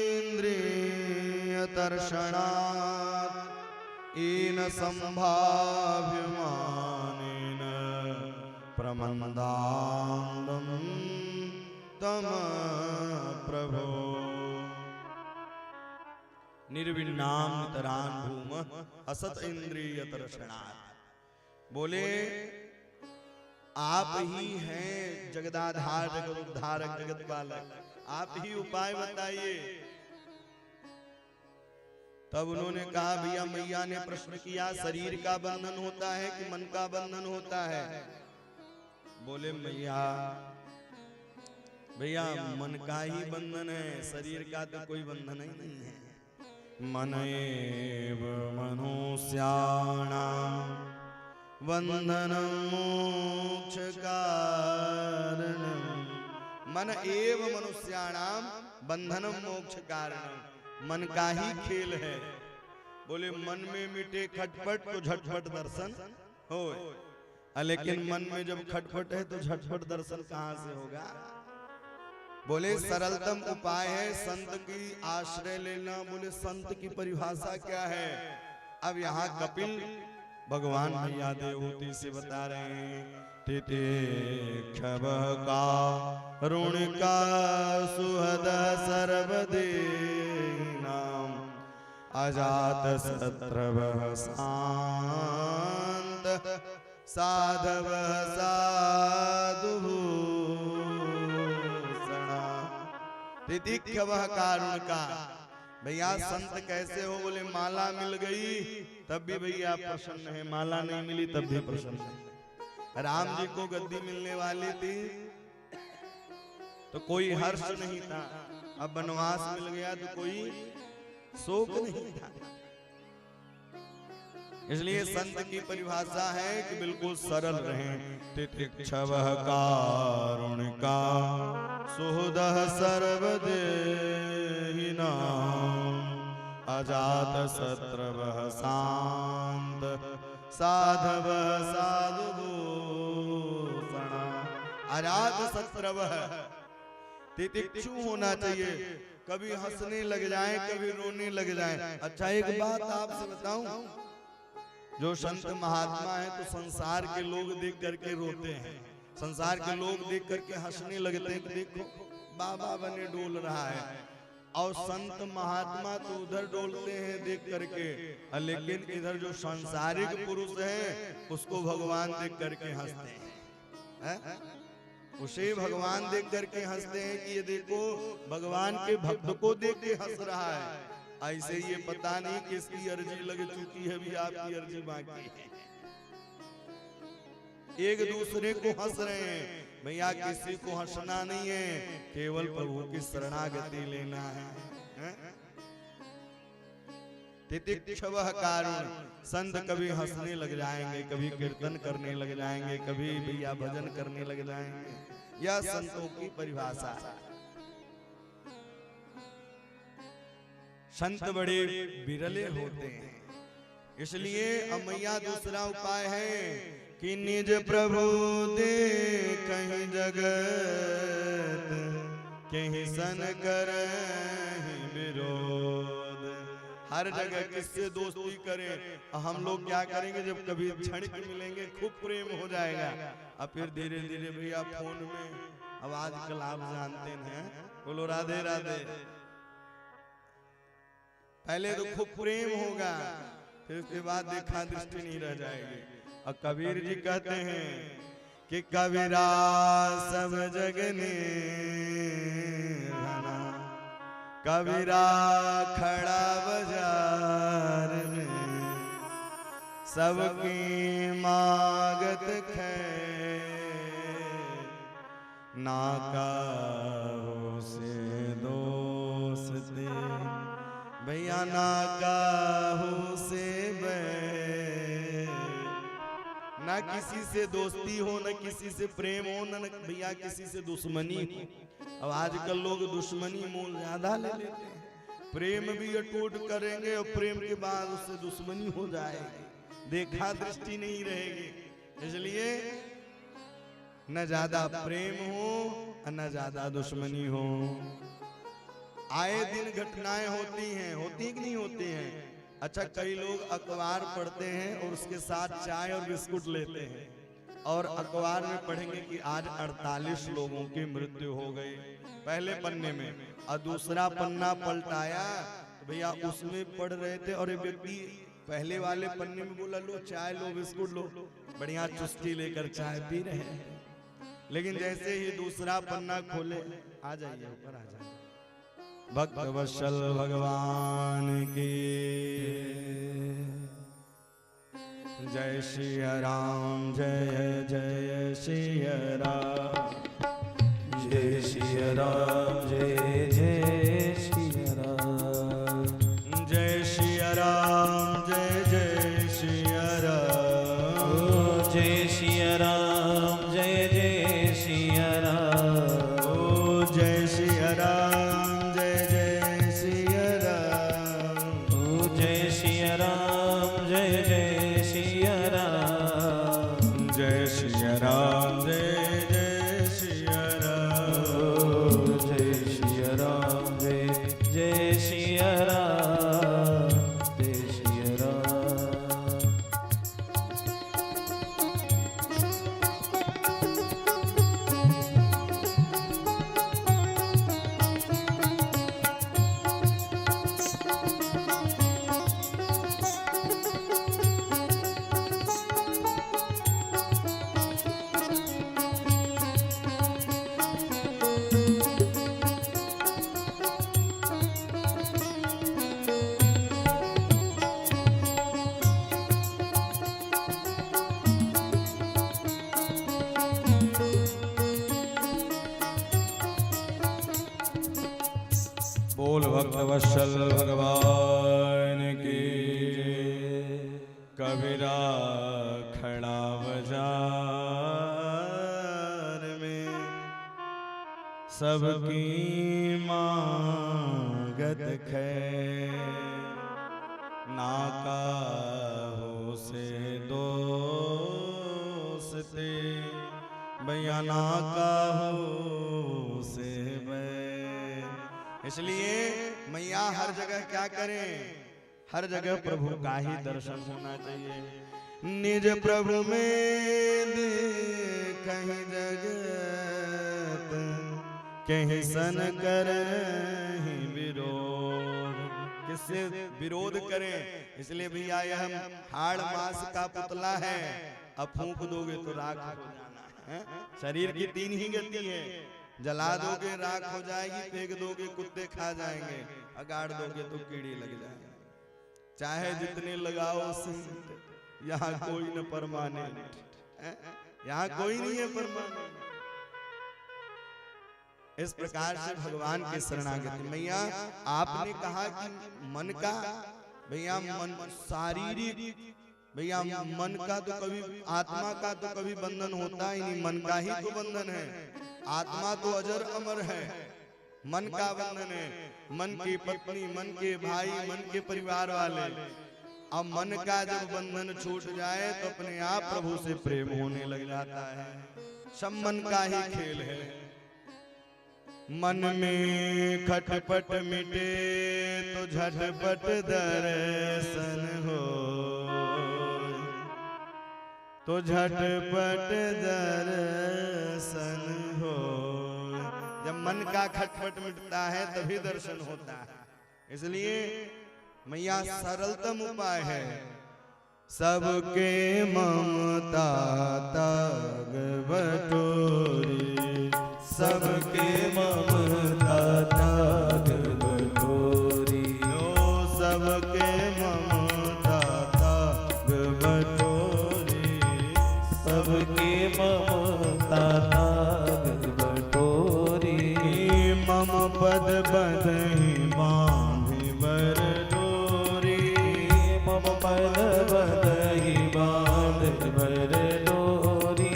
इंद्रिय दर्शनात् येन संभाव्यमानेन प्रमन्दान्दं तम प्रभो। निर्विन्नाम नितरान भूम असत इंद्रिय दर्शनात्। बोले आप ही हैं जगदाधार, जगत उद्धारक, जगत पालक, आप ही उपाय बताइए। तब उन्होंने कहा भैया, मैया ने प्रश्न किया शरीर का बंधन होता है कि मन का बंधन होता है? बोले मैया भैया मन का ही बंधन है, शरीर का तो कोई बंधन ही नहीं है। मन एव मनुष्याणां बंधनं मोक्ष कारणं। मन एव मनुष्याणां बंधनं मोक्ष कारणं। मन का ही खेल है। बोले मन में मिटे खटपट तो झटपट दर्शन हो, लेकिन मन में जब खटपट है तो झटपट दर्शन कहां से होगा? बोले सरलतम उपाय है संत की आश्रय लेना। बोले संत की परिभाषा क्या है? अब यहाँ कपिल भगवान मैया देवहूति से बता रहे हैं। तितिक्षव का ऋण का सुहद सर्वदेहिनां अजात शत्रवः शांत साधव साधुभूषणा। तितिक्षव कारुण का भैया संत कैसे हो? बोले माला मिल गई तब भी भैया प्रसन्न है, माला नहीं मिली तब भी प्रसन्न है। राम जी को गद्दी मिलने वाली थी, तो कोई हर्ष नहीं था, अब वनवास मिल गया तो कोई शोक नहीं था। इसलिए संत की परिभाषा है कि बिल्कुल सरल रहें। तितिक्षवः कारुणिका सुहृदः सर्वदेहिनां अजात शत्रवः शांत साधवः साधुभूषणा। अजात शत्रवः तितिक्षु होना चाहिए, कभी हंसने लग जाए कभी रोने लग जाए। अच्छा एक बात आपसे बताऊं, जो संत महात्मा है तो संसार के लोग देख करके रोते हैं, संसार के लोग देख करके हंसने लगते हैं कि देखो बाबा बने डोल रहा है, और संत महात्मा तो उधर डोलते हैं देख करके, लेकिन इधर जो सांसारिक पुरुष है उसको भगवान देख करके हंसते हैं, उसे भगवान देख करके हंसते हैं कि ये देखो भगवान के भक्त को देख के हंस रहा है। ऐसे ये पता नहीं किसकी अर्जी लग चुकी है, भी आपकी अर्जी बाकी है। एक दूसरे को हंस रहे हैं, भैया किसी को हंसना नहीं है, केवल प्रभु की शरणागति लेना है। तितिक्षवः कारुण, संत कभी हंसने लग जाएंगे, कभी कीर्तन करने लग जाएंगे, कभी भैया भजन करने लग जाएंगे। यह संतों की परिभाषा है। संत बड़े विरले होते हैं, इसलिए अमैया दूसरा उपाय है कि निज प्रभु दे कहीं जगत कहीं सन कर विरोध। हर जगह किससे दोस्ती करें, हम लोग क्या करेंगे जब कभी क्षणिक मिलेंगे खूब प्रेम हो जाएगा, और फिर धीरे धीरे भैया फोन में, अब आजकल आप जानते हैं, बोलो राधे राधे, पहले तो खूब प्रेम होगा, फिर उसके बाद देखा दृष्टि नहीं रह जाएगी। और कबीर जी कहते हैं कि कबीरा सब जग निर्धना, कबीरा खड़ा बाजार में, सबकी मागत खैर, ना काहू से दोस्ती, भैया ना काहू से बैर, ना किसी से दोस्ती हो, ना किसी से प्रेम हो, ना भैया किसी से दुश्मनी हो। अब आजकल लोग दुश्मनी मोल ज्यादा ले लेते हैं, प्रेम भी अटूट करेंगे और प्रेम के बाद उससे दुश्मनी हो जाएगी, देखा दृष्टि नहीं रहेगी। इसलिए न ज्यादा प्रेम हो और न ज्यादा दुश्मनी हो। आए दिन घटनाएं होती हैं, होती कि नहीं होती हैं। अच्छा कई लोग अखबार पढ़ते हैं और उसके साथ चाय और बिस्कुट लेते हैं, और अखबार में पढ़ेंगे कि आज 48 लोगों की मृत्यु हो गई पहले पन्ने में, और दूसरा पन्ना पलटाया तो भैया उसमें पढ़ रहे थे और एक व्यक्ति पहले वाले पन्ने में बोला लो चाय लो बिस्कुट लो, बढ़िया चुस्की लेकर चाय पी रहे हैं। लेकिन जैसे ही दूसरा पन्ना खोले, आ जाइए ऊपर आ जाइए, भक्त वत्सल भगवान की जय श्री राम, जय जय श्री राम, जय श्री राम, जय जय श्री राम, जय श्री राम, जय जय श्री राम, जय श्री राम, जय जय श्री राम, जय श्री राम, जय जय श्री राम, जय श्री राम, जय जय श्री राम, जय श्री राम, जय जय श्री राम, जय श्री राम, जय जय श्री राम, जय श्री राम। बोल भक्त वत्सल भगवान की। कबीरा खड़ा बाजार में सबकी मांगत खैर, नाका हो से दोस्ते भैया नाका हो से बैर। इसलिए मैया हर जगह क्या करें, हर जगह प्रभु का ही दर्शन होना चाहिए। निज प्रभु में कहीं जगत कहीं सन करहीं विरोध। किससे विरोध करें? इसलिए भैया यह हाड़ मास का पुतला है, अब फूंक दोगे तो राख हो जाना है। शरीर की तीन ही गति है, जला दोगे राख हो जाएगी, फेंक दोगे कुत्ते खा जाएंगे, अगाड़ दोगे तो कीड़ी लग जाएगी। चाहे जितने लगाओ सेंट, यहाँ कोई न परमानेंट, यहाँ कोई नहीं है परमानेंट। इस प्रकार से भगवान के शरणागति। मैया आपने कहा कि मन का, भैया मन शारीरिक, भैया मन का तो कभी, आत्मा का तो कभी बंधन होता ही नहीं, मन का ही तो बंधन है। आत्मा तो अजर अमर है, मन का बंधन है। मन की पत्नी, मन के भाई, मन के परिवार वाले। अब मन का जब बंधन छूट जाए तो अपने आप प्रभु से प्रेम होने लग जाता है। सब मन का ही खेल है। मन में खटपट मिटे तो झटपट दर्शन हो, तो झटपट दर्शन हो। जब मन का खटपट मिटता है तभी दर्शन होता है। इसलिए मैया सरलतम उपाय है। सबके ममता तग बटोरी, सबके ममता तग बटोरी, सबके ममता तग बटोरी, सबके ममता तग बटोरी। मम पद बदहि बांधि बर डोरी, मम पद बदहि बांध बर डोरी,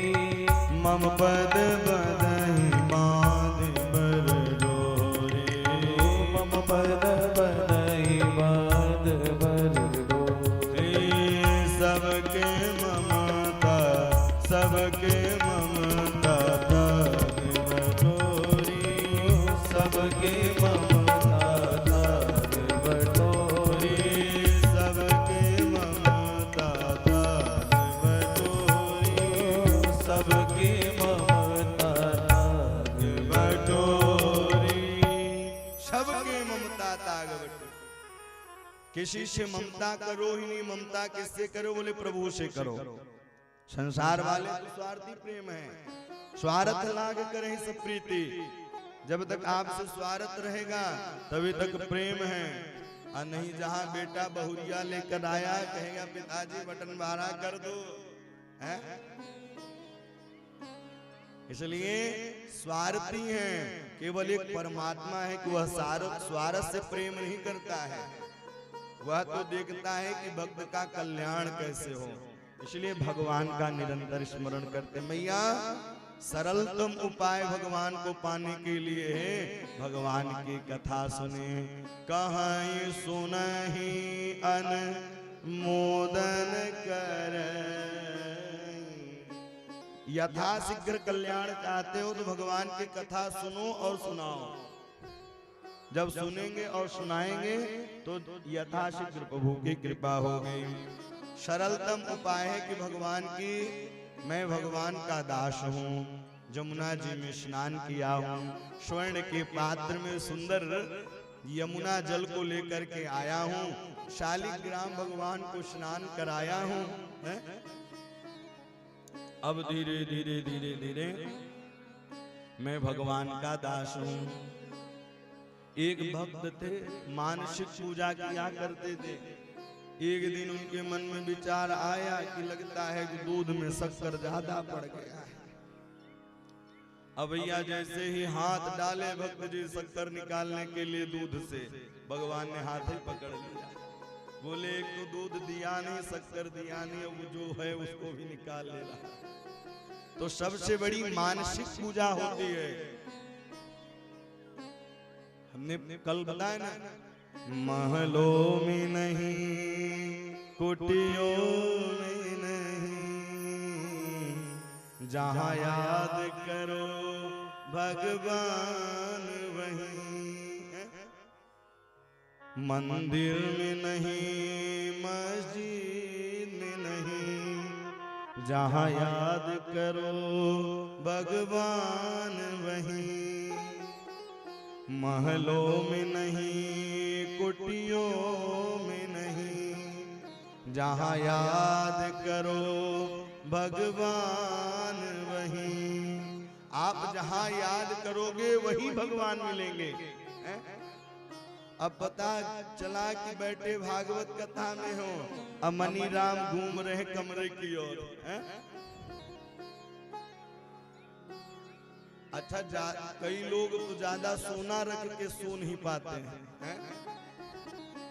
मम पद बदहि बांध बर डोरी, मम पद बदहि बांध बर डोरी। सबके ममता, सबके ममता तग बटोरी, सबके ममता तग बटोरी, सबके ममता तग बटोरी, सबके ममता तग बटोरी, सबके ममता ताग बटोरी। किसी से ममता करो ही नहीं, ममता किससे करो? बोले प्रभु से करो। संसार वाले तो स्वार्थी प्रेम है, स्वार्थ लाग करें सब प्रीति। जब तक आपसे स्वार्थ रहेगा तभी तक प्रेम है। और नहीं, जहां बेटा बहुरिया लेकर आया कहेगा पिताजी बटन बारा कर दो, है? इसलिए स्वार्थी है। केवल एक परमात्मा है कि वह स्वार्थ से प्रेम नहीं करता है, वह तो देखता है कि भक्त का कल्याण कैसे हो। इसलिए भगवान का निरंतर स्मरण करते। मैया सरलतम उपाय भगवान को पाने के लिए है, भगवान की कथा सुने। कहीं सुनहि अनुमोदन कर, यथाशीघ्र कल्याण चाहते हो तो भगवान की कथा सुनो और सुनाओ। जब सुनेंगे और सुनाएंगे तो यथाशीघ्र प्रभु की कृपा होगी। सरलतम उपाय है कि भगवान की, मैं भगवान का दास हूँ, जमुना जी में स्नान किया हूँ, स्वर्ण के पात्र में सुंदर यमुना जल को लेकर के आया हूँ, शालिग्राम भगवान को स्नान कराया हूँ। अब धीरे धीरे धीरे धीरे मैं भगवान का दास हूँ। एक भक्त थे, मानसिक पूजा किया करते थे। एक दिन उनके मन में विचार आया कि लगता है कि दूध में शक्कर ज्यादा पड़ गया है। अब भैया जैसे ही हाथ डाले भक्त जी शक्कर निकालने के लिए दूध से, भगवान ने हाथ ही पकड़ लिया। बोले एक तो दूध दिया नहीं, शक्कर दिया नहीं, अब जो है उसको भी निकाल ले रहा। तो सबसे बड़ी मानसिक पूजा होती है। हमने कल बताया ना, महलों में नहीं, कुटियों में नहीं, जहां याद करो भगवान वहीं। मंदिर में नहीं, मस्जिद में नहीं, जहां याद करो भगवान वहीं। महलों में नहीं, कुटियों में नहीं, जहां याद करो भगवान वहीं। आप जहां याद करोगे वही भगवान मिलेंगे। अब पता चला कि बैठे भागवत कथा में हो, अब मनी राम घूम रहे कमरे की ओर। अच्छा कई लोग तो ज्यादा सोना रख के सो नहीं पाते हैं।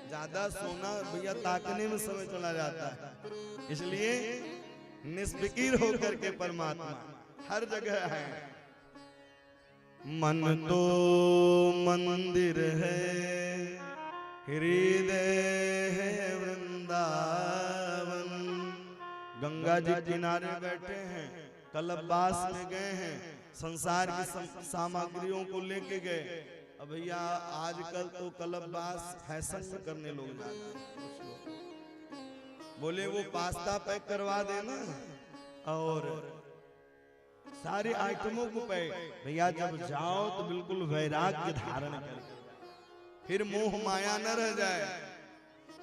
ज्यादा सोना भैया ताकने में समय चला जाता है। इसलिए निष्फिकिर होकर के परमात्मा हर जगह है। मन तो मंदिर है, हृदय है वृंदावन। गंगा जी किनारे बैठे हैं, कलबास में गए हैं, संसार की सामग्रियों को लेके गए। अब भैया आजकल तो कलबास फैशन में करने लोग जाते हैं। बोले वो पास्ता पैक करवा देना और सारे आइटमों को पैक। भैया जब जाओ तो बिल्कुल वैराग्य धारण कर, फिर मोह माया न रह जाए।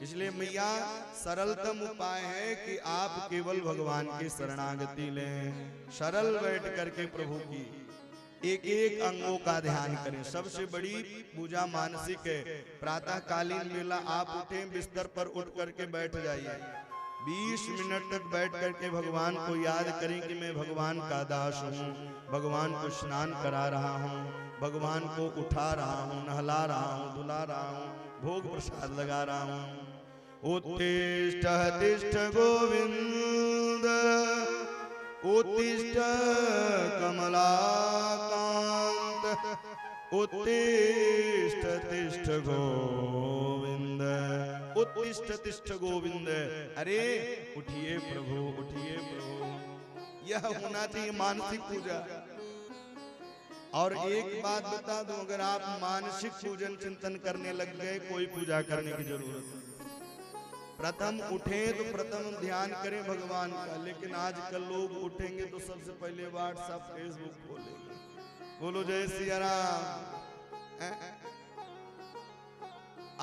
इसलिए मैया सरलतम उपाय है कि आप केवल भगवान की शरणागति लें। सरल बैठ करके प्रभु की एक एक अंगों का ध्यान करें। सबसे बड़ी पूजा मानसिक है। प्रातः कालीन वेला आप उठे, बिस्तर पर उठ करके बैठ जाइए। 20 मिनट तक बैठ करके भगवान को याद करें कि मैं भगवान का दास हूँ, भगवान को स्नान करा रहा हूँ, भगवान को उठा रहा हूँ, नहला रहा हूँ, धुला रहा हूँ, भोग प्रसाद लगा रहा हूँ। उत्तिष्ठ तिष्ठ गोविंद, उत्तिष्ठ कमलाकांत, उत्तिष्ठ तिष्ठ गोविंद, उत्तिष्ठ तिष्ठ गोविंद। अरे उठिए प्रभु, उठिए प्रभु। यह होना चाहिए मानसिक पूजा। और एक बात बता दूं, अगर आप मानसिक पूजन चिंतन करने लग गए, कोई पूजा करने की जरूरत नहीं। प्रथम उठे तो प्रथम ध्यान करें भगवान का। लेकिन आजकल लोग उठेंगे तो सबसे पहले व्हाट्सएप फेसबुक खोलेंगे। बोलो जय सिया राम।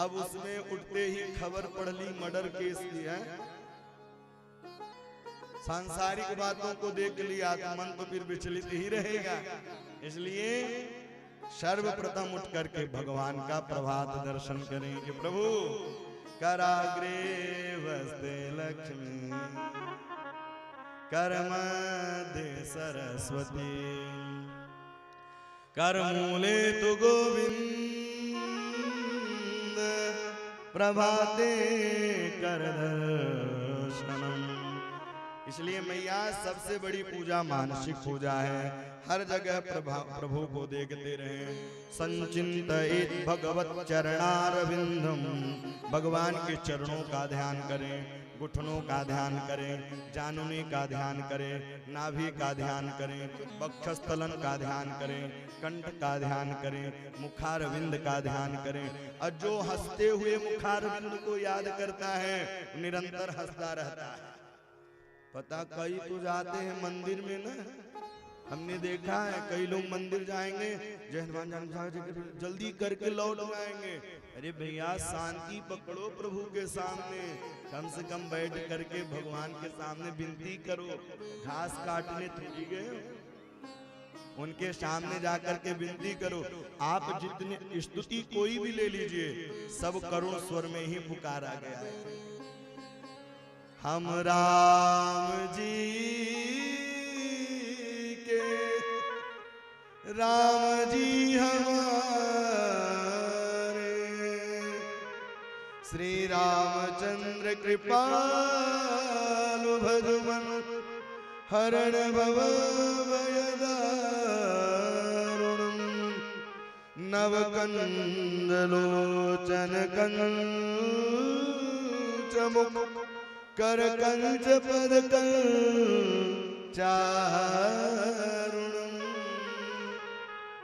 अब उसमें उठते ही खबर पढ़ ली मर्डर केस की है, सांसारिक बातों को देख लिया तो मन तो फिर विचलित ही रहेगा। इसलिए सर्वप्रथम उठ करके भगवान का प्रभात दर्शन करें कि प्रभु कराग्रे वस्ते लक्ष्मी, कर मध्य सरस्वती, कर मूले तु गोविंद, प्रभाते कर दर्शनम। इसलिए मैया सबसे बड़ी पूजा मानसिक पूजा है। हर जगह प्रभु को देखते रहे। संचिंतित भगवत चरणारविंदम, भगवान के चरणों का ध्यान करें, घुटनों का ध्यान करें, जानुनी का ध्यान करें, नाभि का ध्यान करें, वक्षस्थलन का ध्यान करें, कंठ का ध्यान करें, मुखारविंद का ध्यान करें। और जो हंसते हुए मुखारविंद को याद करता है निरंतर हंसता रहता है। पता कई तो जाते हैं मंदिर में ना, हमने देखा है कई लोग मंदिर जाएंगे, जय हनुमान जल्दी करके लौट जाएंगे। अरे भैया शांति पकड़ो, प्रभु के सामने कम से कम बैठ करके भगवान के सामने विनती करो। घास काटने थोड़ी गए, उनके सामने जाकर के विनती करो। आप जितने स्तुति कोई भी ले लीजिए, सब करुण स्वर में ही पुकारा गया है। हम राम जी के राम जी हमारे श्री रामचंद्र कृपालु भजमन हरण भव भयदारुणं नवकंदलोचन कंचमुख कर कंच पद कंचारुणं।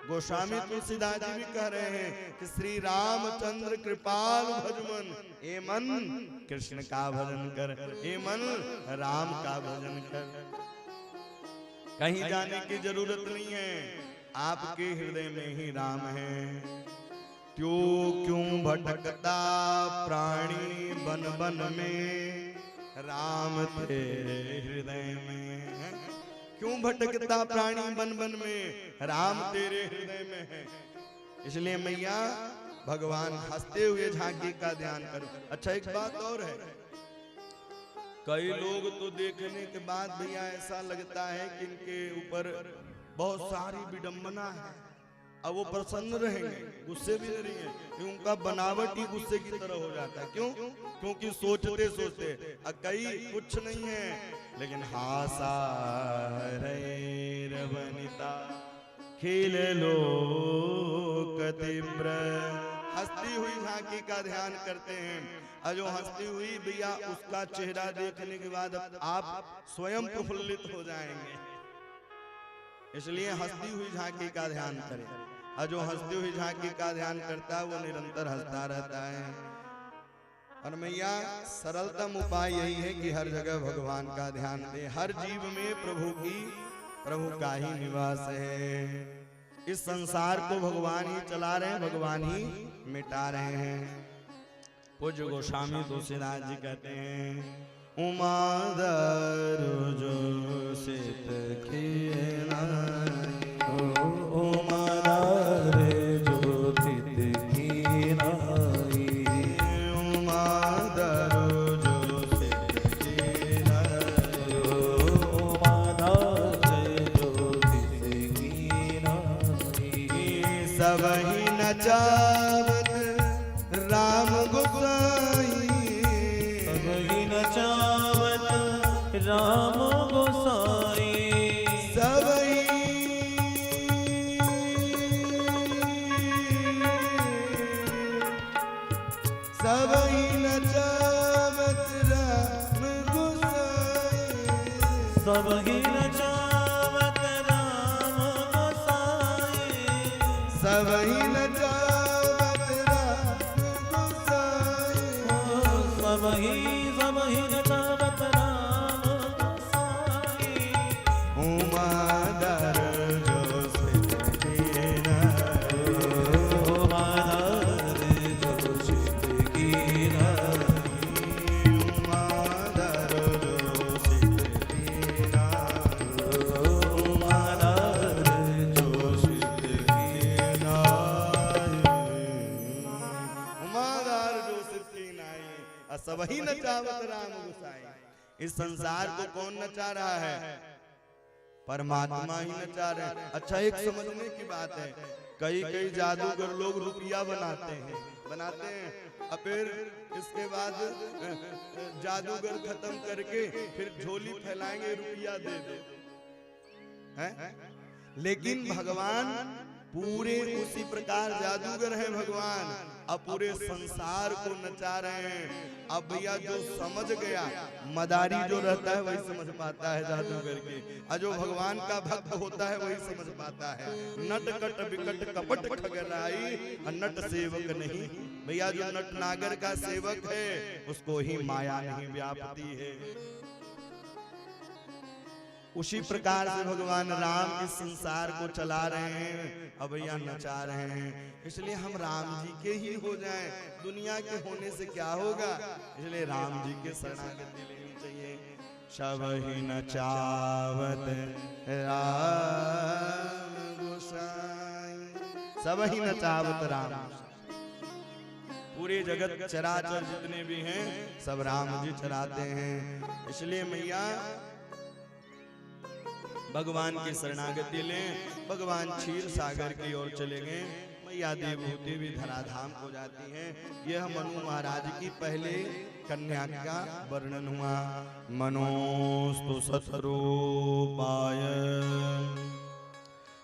गोस्वामी तुलसीदास जी भी कह रहे हैं कि श्री रामचंद्र कृपाल भजमन, ए मन कृष्ण का भजन कर, ए मन राम का भजन कर। कहीं जाने की जरूरत नहीं है, आपके हृदय में ही राम है। त्यों क्यों भटकता प्राणी बन बन में, राम तेरे हृदय में है। क्यों भटकता प्राणी बन बन में, राम तेरे हृदय में है। इसलिए मैया भगवान हंसते हुए झांकी का ध्यान करो। अच्छा एक बात और है, कई लोग तो देखने के बाद भैया ऐसा लगता है कि इनके ऊपर बहुत सारी विडंबना है, अब वो प्रसन्न रहेंगे, गुस्से भी नहीं है, उनका बनावट ही गुस्से की तरह हो जाता है। क्यों? क्योंकि सोचते सोचते कई कुछ नहीं है, लेकिन हासा वनिता खेल लोक तीव्र, हंसती हुई झांकी का ध्यान करते हैं। और जो हंसती हुई भैया उसका चेहरा देखने के बाद आप स्वयं प्रफुल्लित हो जाएंगे। इसलिए हंसती हुई झांकी का ध्यान करें, और जो हंसती हुई झांकी का ध्यान करता है वो निरंतर हंसता रहता है। और मैया सरलतम उपाय यही है कि हर जगह भगवान का ध्यान दे। हर जीव में प्रभु का ही निवास है। इस संसार को भगवान ही चला रहे हैं, भगवान ही मिटा रहे हैं। पूज्य गोस्वामी तुलसीदास जी कहते हैं, उमादर जो सित खीना, उमादर जो सित खीनाई, उमादर जो सित खीनाई, उमादर जो सित खीनाई। सब ही नचावत राम गोसाई, सब ही नचावत राम गोसाई, सब ही नचावत राम गोसाई, सब ही नचावत राम गोसाई, सब ही नचावत राम गोसाई। सब ही नचावत राम गोसाई। उमादर जो सित खीनाई, उमादर जो सित खीनाई, उमादर जो सित खीनाई, उमादर जो सित खीनाई। उमादार जो सित खीनाई, सब ही नचावत राम गोसाई। इस संसार को कौन नचा रहा है? परमात्मा ही नचा रहे हैं। अच्छा एक समझने की बात है, कई जादूगर लोग रुपया बनाते हैं और फिर इसके बाद जादूगर खत्म करके फिर झोली फैलाएंगे, रुपया दे दो हैं? लेकिन भगवान पूरे उसी प्रकार जादूगर है भगवान, अब पूरे संसार को नचा रहे हैं। अब भैया जो समझ गया, मदारी जो रहता है वही समझ पाता है जादूगर के, और जो भगवान का भक्त होता है वही समझ पाता है। नट कट विकट कपट खगराई, नट सेवक नहीं। भैया जो नट नागर का सेवक है उसको ही माया नहीं व्यापती है। उसी प्रकार से भगवान राम इस संसार को चला रहे हैं, अब भैया नचा रहे हैं। इसलिए हम राम जी के ही हो जाएं, दुनिया के होने से क्या होगा। इसलिए राम जी के शरणागति लेनी चाहिए। सब ही नचावत राम गोसाई, सब ही नचावत राम। पूरे जगत चराचर जितने भी हैं सब राम जी चलाते हैं। इसलिए मैया भगवान की शरणागति लें। भगवान क्षीर सागर की ओर चले गए। मैया देवहूति भी धराधाम हो जाती हैं। यह मनु महाराज की पहले कन्या का वर्णन हुआ। मनोस्तु सतरूपाय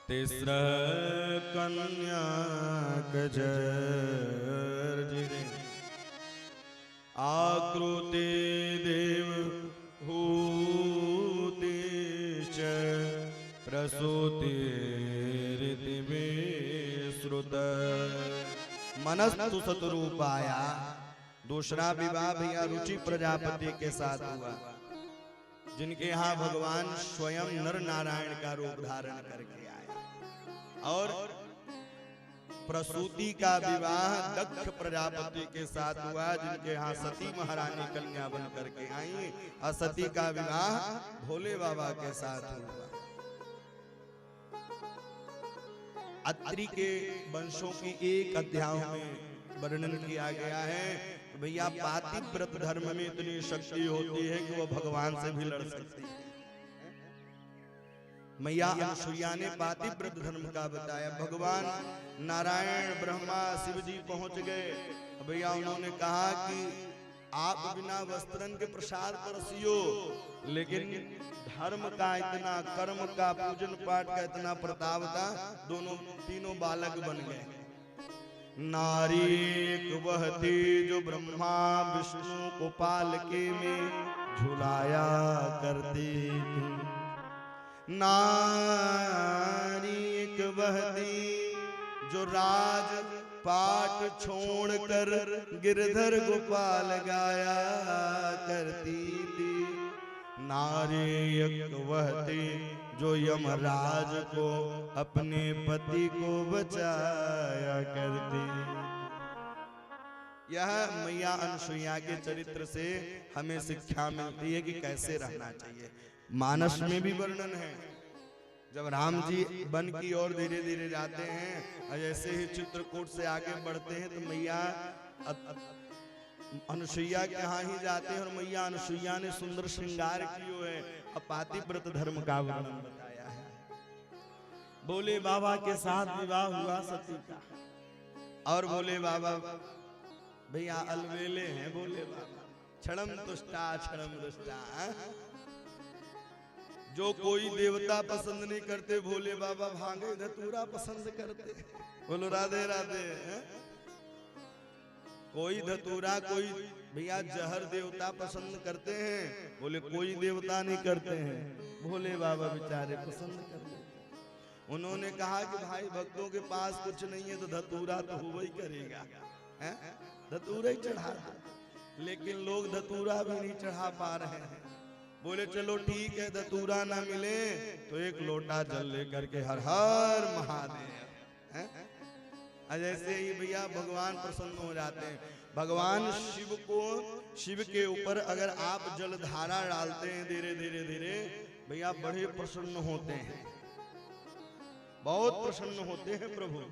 तिस्र कन्या कजर्जिरे आकृति देव हूतिश्च प्रसूतिरिति मे श्रुत। मनस्तु सतरूपाया दूसरा विवाह भैया रुचि प्रजापति के साथ हुआ, जिनके यहाँ भगवान स्वयं नर नारायण का रूप धारण करके आए। और प्रसूति का विवाह दक्ष प्रजापति के साथ हुआ, जिनके यहाँ सती महारानी कन्या बन करके आई। और सती का विवाह भोले बाबा के साथ हुआ। अत्रि के वंशों की एक अध्याय में वर्णन किया गया है। भैया पातिव्रत धर्म में इतनी शक्ति होती है कि वो भगवान से भी लड़ सकती है। मैया अनसुईया ने पातिव्रत धर्म का बताया। भगवान नारायण ब्रह्मा शिव जी पहुंच गए। भैया उन्होंने कहा कि आप बिना वस्त्रन के प्रसाद परसियो, लेकिन धर्म का इतना, कर्म का, पूजन पाठ का इतना प्रताप था, दोनों तीनों बालक बन गए। नारी एक वह थी जो ब्रह्मा विष्णु को पालके में झुलाया करती थी। नारी एक वह थी जो राज पाट छोड़कर गिरधर गोपाल गाया करती थी। नारी एक वह थी जो यमराज को अपने पति को बचाया करती। यह मैया अनसुईया के चरित्र से हमें शिक्षा मिलती है कि कैसे रहना चाहिए। मानस में भी वर्णन है। जब राम जी वन की ओर धीरे धीरे जाते हैं और जैसे ही चित्रकूट से आगे बढ़ते हैं तो मैया अनसुईया के यहाँ ही जाते हैं। और मैया अनसुईया ने सुंदर श्रृंगार किए है और पातिव्रत धर्म का वर्णन बताया है। भोले बाबा के साथ विवाह हुआ सती का। और भोले बाबा भैया अलवेले हैं। भोले बाबा क्षणम तुष्टा क्षणम दुष्टा। जो कोई देवता पसंद नहीं करते भोले बाबा भागे धतूरा पसंद करते। बोलो राधे राधे। कोई धतूरा, कोई भैया जहर देवता पसंद करते हैं, बोले कोई देवता नहीं करते हैं। भोले बाबा बेचारे पसंद करते। उन्होंने कहा कि भाई भक्तों के पास कुछ नहीं है तो धतूरा तो हुआ ही करेगा, धतूरा ही चढ़ा दो। लेकिन लोग धतूरा भी नहीं चढ़ा पा रहे हैं। बोले चलो ठीक है, धतूरा ना मिले तो एक लोटा जल लेकर के हर हर महादेव। जैसे ही भैया भगवान प्रसन्न हो जाते हैं। भगवान शिव को, शिव के ऊपर अगर आप जलधारा डालते हैं धीरे धीरे धीरे, भैया बड़े प्रसन्न होते हैं, बहुत प्रसन्न होते हैं प्रभु।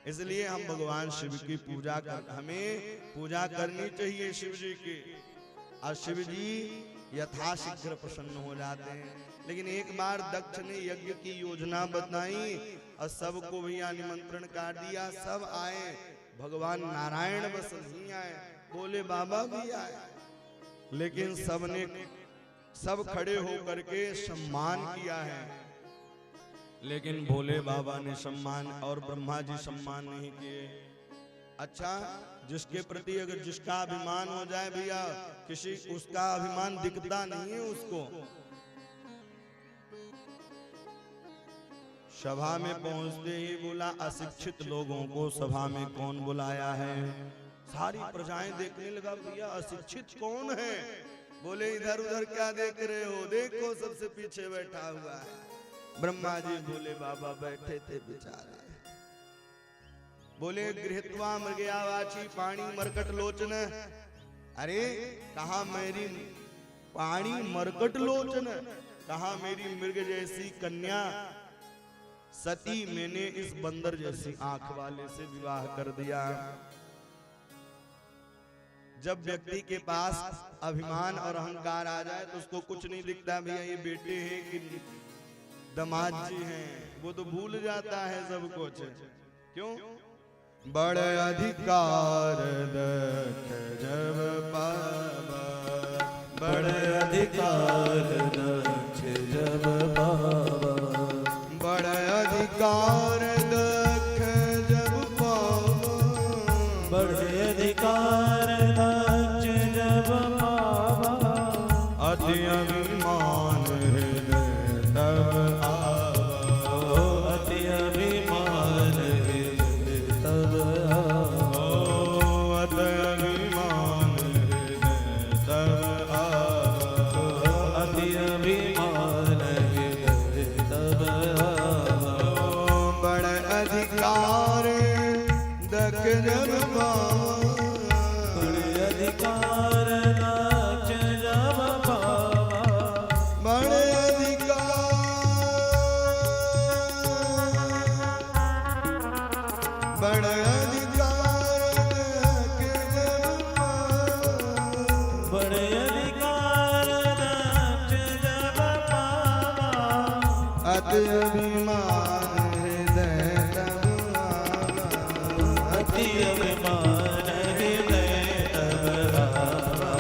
इसलिए हम भगवान शिव की पूजा हमें पूजा करनी चाहिए शिव जी की। और शिव जी यथाशीघ्र प्रसन्न हो जाते हैं। लेकिन एक बार दक्ष ने यज्ञ की योजना बताई और सबको भैया निमंत्रण काट दिया। सब आए, भगवान नारायण बस नहीं आए, भोले बाबा भी आए। लेकिन सब खड़े होकर के सम्मान किया है। लेकिन भोले बाबा ने सम्मान और ब्रह्मा जी सम्मान नहीं किए। अच्छा, जिसके प्रति अगर जिसका अभिमान हो जाए भैया, किसी उसका अभिमान दिखता नहीं है उसको। सभा में पहुंचते ही बोला अशिक्षित लोगों को सभा में कौन बुलाया है। सारी प्रजाएं देखने लगा भैया अशिक्षित कौन है। बोले इधर उधर क्या देख रहे हो, देखो सबसे पीछे बैठा हुआ है ब्रह्मा जी। भोले बाबा बैठे थे बेचारे। बोले गृहत्वा मृगया वाची पाणी मरकट लोचन। अरे कहा मेरी पाणी मरकट लोचन, कहा मेरी मृग जैसी कन्या सती, मैंने इस बंदर जैसी आंख वाले से विवाह कर दिया। जब व्यक्ति के पास अभिमान और अहंकार आ जाए तो उसको कुछ नहीं दिखता भैया ये बेटे हैं कि दामाद जी हैं, वो तो भूल जाता है सब कुछ। क्यों? बड़े अधिकार दक्ष जब पावा, बड़े अधिकार दक्ष जब पावा, बड़े अधिकार दक्ष जब पावा, बड़े अधिकार दक्ष जब पावा, अति अभिमान हृदय तब आवा, अति अभिमान हृदय तब आवा, अति अभिमान हृदय तब आवा, अति अभिमान हृदय तब आवा, बड़े अधिकार दक्ष जब पावा, बड़े अधिकार दक्ष जब पावा, बड़े अधिकार, बड़े अधिकार दक्ष जब पावा, बड़े अधिकार दक्ष जब पावा, अति अभिमान हृदय तब आवा, अति अभिमान हृदय तब आवा,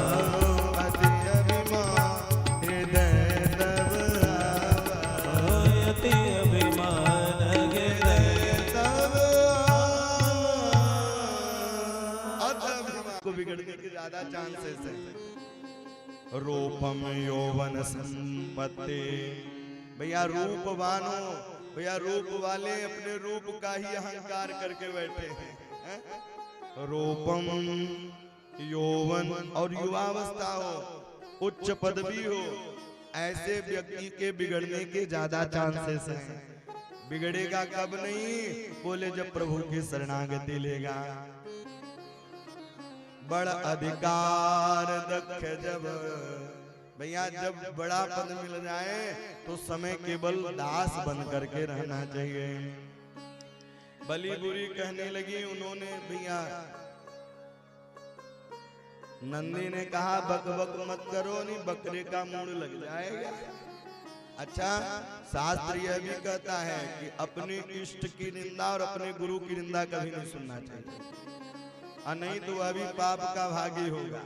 अति अभिमान हृदय तब आवा, अति अभिमान हृदय तब आवा। को बिगड़ने के ज्यादा चांसेस है। रूपम यौवन संपत्ति, भैया रूपवान हो, भैया रूप वाले अपने रूप का ही अहंकार करके बैठे हैं। रूपम यौवन और युवावस्था हो, उच्च पदवी हो, ऐसे व्यक्ति के बिगड़ने के ज्यादा चांसेस हैं। बिगड़ेगा कब नहीं? बोले जब प्रभु की शरणागति लेगा। बड़ अधिकार दक्ष जब, भैया जब बड़ा पद मिल जाए तो समय केवल दास बन करके रहना चाहिए। बली बुरी कहने लगी उन्होंने, भैया नंदी ने कहा बक बक मत करो, नहीं बकरे का मूड लग जाएगा। अच्छा, शास्त्र यह भी कहता है कि अपने इष्ट की निंदा और अपने गुरु की निंदा कभी नहीं सुनना चाहिए, और नहीं तो अभी पाप का भागी होगा।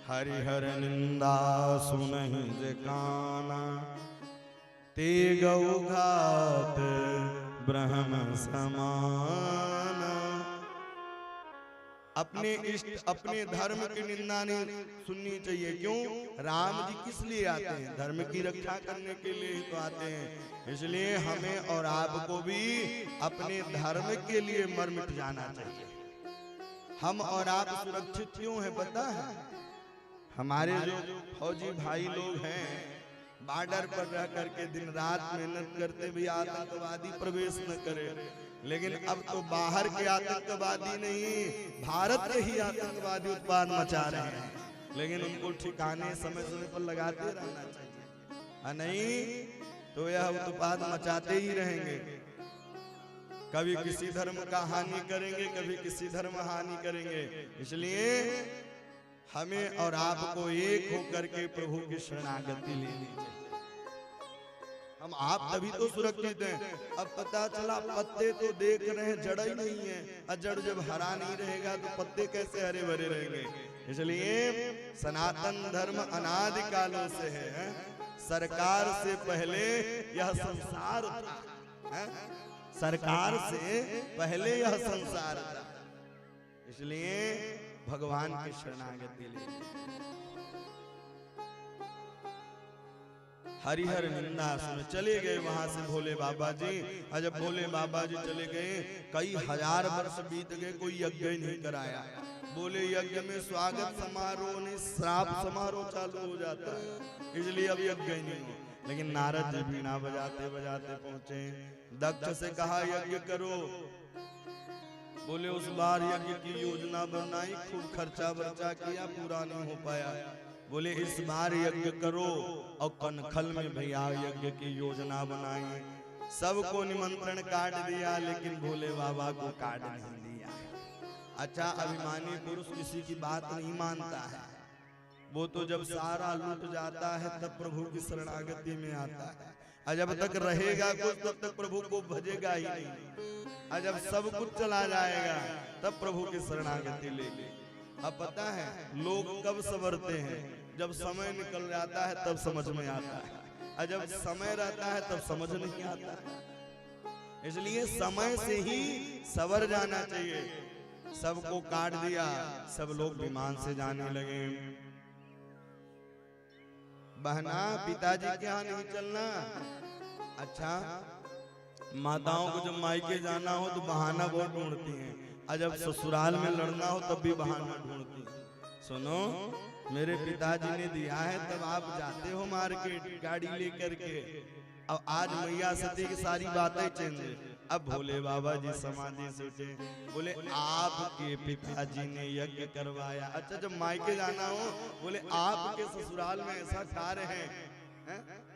हरिहर निंदा सुनहि जे काना, ते गौ घात ब्रह्म समान। अपने इष्ट अपने धर्म की निंदा नहीं सुननी चाहिए। क्यों? राम जी किस लिए आते हैं? धर्म की रक्षा करने के लिए ही तो आते हैं। इसलिए हमें और आपको भी अपने धर्म के लिए मर मिट जाना चाहिए। हम और आप सुरक्षित क्यों है पता है? हमारे जो फौजी भाई लोग हैं बॉर्डर पर रह करके दिन रात मेहनत करते भी आतंकवादी प्रवेश न करे, लेकिन अब तो बाहर के आतंकवादी नहीं, भारत के ही आतंकवादी उत्पाद मचा रहे हैं। लेकिन उनको ठिकाने समय समय पर लगाते रहना चाहिए, नहीं तो यह उत्पाद मचाते ही रहेंगे। कभी किसी धर्म का हानि करेंगे, कभी किसी धर्म हानि करेंगे। इसलिए हमें और आपको एक होकर के प्रभु की शरणागति लेनी चाहिए। हम आप तभी तो सुरक्षित हैं। अब पता चला पत्ते तो देख रहे हैं, जड़ ही नहीं है, और जड़ जब हरा नहीं रहेगा तो पत्ते कैसे हरे भरे रहेंगे। इसलिए सनातन धर्म अनादि कालों से है। सरकार से पहले यह संसार था, सरकार से पहले यह संसार था। इसलिए भगवान की शरणागति ले। हरिहर निंदा सुन चले गए वहां से भोले बाबा जी। और जब भोले बाबा जी चले गए, कई हजार वर्ष बीत गए, कोई यज्ञ नहीं कराया। बोले यज्ञ में स्वागत समारोह नहीं, श्राप समारोह चालू हो जाता है, इसलिए अब यज्ञ ही नहीं हो। लेकिन नारद जी बीना बजाते बजाते पहुंचे। दक्ष से कहा यज्ञ करो। बोले उस बार यज्ञ की योजना बनाई, खूब खर्चा वर्चा किया, पूरा नहीं हो पाया। बोले इस बार यज्ञ करो। और कनखल में भैया यज्ञ की योजना बनाई, सबको निमंत्रण काट दिया, लेकिन भोले बाबा को काट नहीं दिया। अच्छा, अभिमानी पुरुष किसी की बात नहीं मानता है, वो तो जब सारा लूट जाता है तब प्रभु की शरणागति में आता है। और जब तक रहेगा कुछ तब तक प्रभु को भजेगा ही नहीं, और जब सब कुछ चला जाएगा तब प्रभु की शरणागति लेगी। अब पता है लोग कब संवरते हैं, जब समय निकल जाता है तब समझ में आता है, और जब समय रहता है तब समझ नहीं आता है। इसलिए समय से ही सवर जाना चाहिए। सबको काट दिया, सब लोग विमान से जाने लगे। बहना पिताजी के यहाँ नहीं चलना। अच्छा, माताओं को जब मायके जाना हो तो बहाना बहुत ढूंढती हैं, और जब ससुराल में लड़ना हो तब भी बहाना ढूंढती हैं। सुनो, मेरे पिताजी ने दिया है तब आप जाते हो मार्केट गाड़ी लेकर के। अब आज मैया सती की सारी बातें चेंज। अब भोले बाबा जी समाधि से उठे, बोले आपके पिताजी ने यज्ञ करवाया। अच्छा, जब मायके जाना हो बोले आपके ससुराल में ऐसा कार्य है,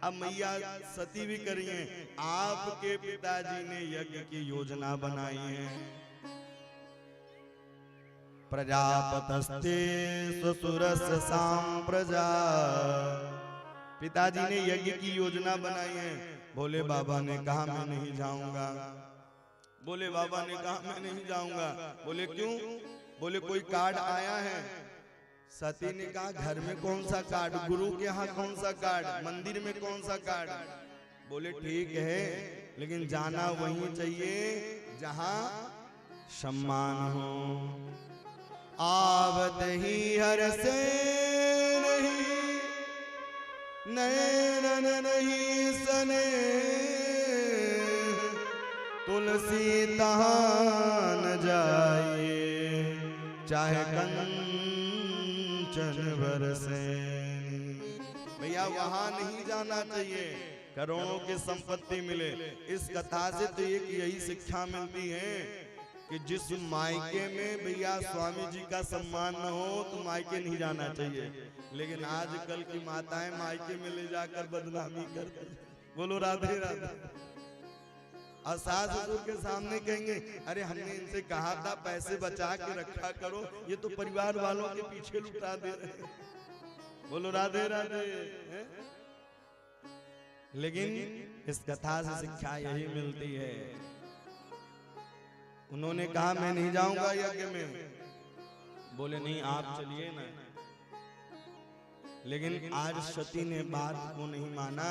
अब मैया सती भी करिए, आपके पिताजी ने यज्ञ की योजना बनाई है। प्रजापतस्ते ससुरस्य सांप्रजा, पिताजी ने यज्ञ की योजना बनाई है। भोले बाबा ने कहा मैं नहीं जाऊंगा। भोले बाबा ने कहा मैं नहीं जाऊंगा। बोले क्यों? बोले कोई कार्ड आया है। सती ने कहा घर में कौन सा कार्ड, गुरु के यहाँ कौन सा कार्ड, मंदिर में कौन सा कार्ड। बोले ठीक है, लेकिन जाना वहीं चाहिए जहां सम्मान हो। आवत ही हर से नहीं, नैनन नहीं सने, तुलसी तहां न जाए, चाहे कंचन बरसे। भैया वहां नहीं जाना चाहिए, करोड़ों की संपत्ति मिले। इस कथा से तो एक यही शिक्षा मिलती है कि जिस मायके में भैया स्वामी जी का सम्मान न हो तो मायके नहीं जाना चाहिए। लेकिन आजकल की माताएं मायके में ले जाकर बदनामी करती। बोलो राधे राधे। और सास ससुर के सामने कहेंगे अरे हमने इनसे कहा था पैसे बचा के रखा करो, ये तो परिवार वालों के पीछे लुटा दे रहे। बोलो राधे राधे। लेकिन इस कथा से शिक्षा यही मिलती है। उन्होंने कहा मैं नहीं जाऊंगा यज्ञ में। बोले नहीं आप चलिए ना। लेकिन आज सती ने बात को नहीं माना,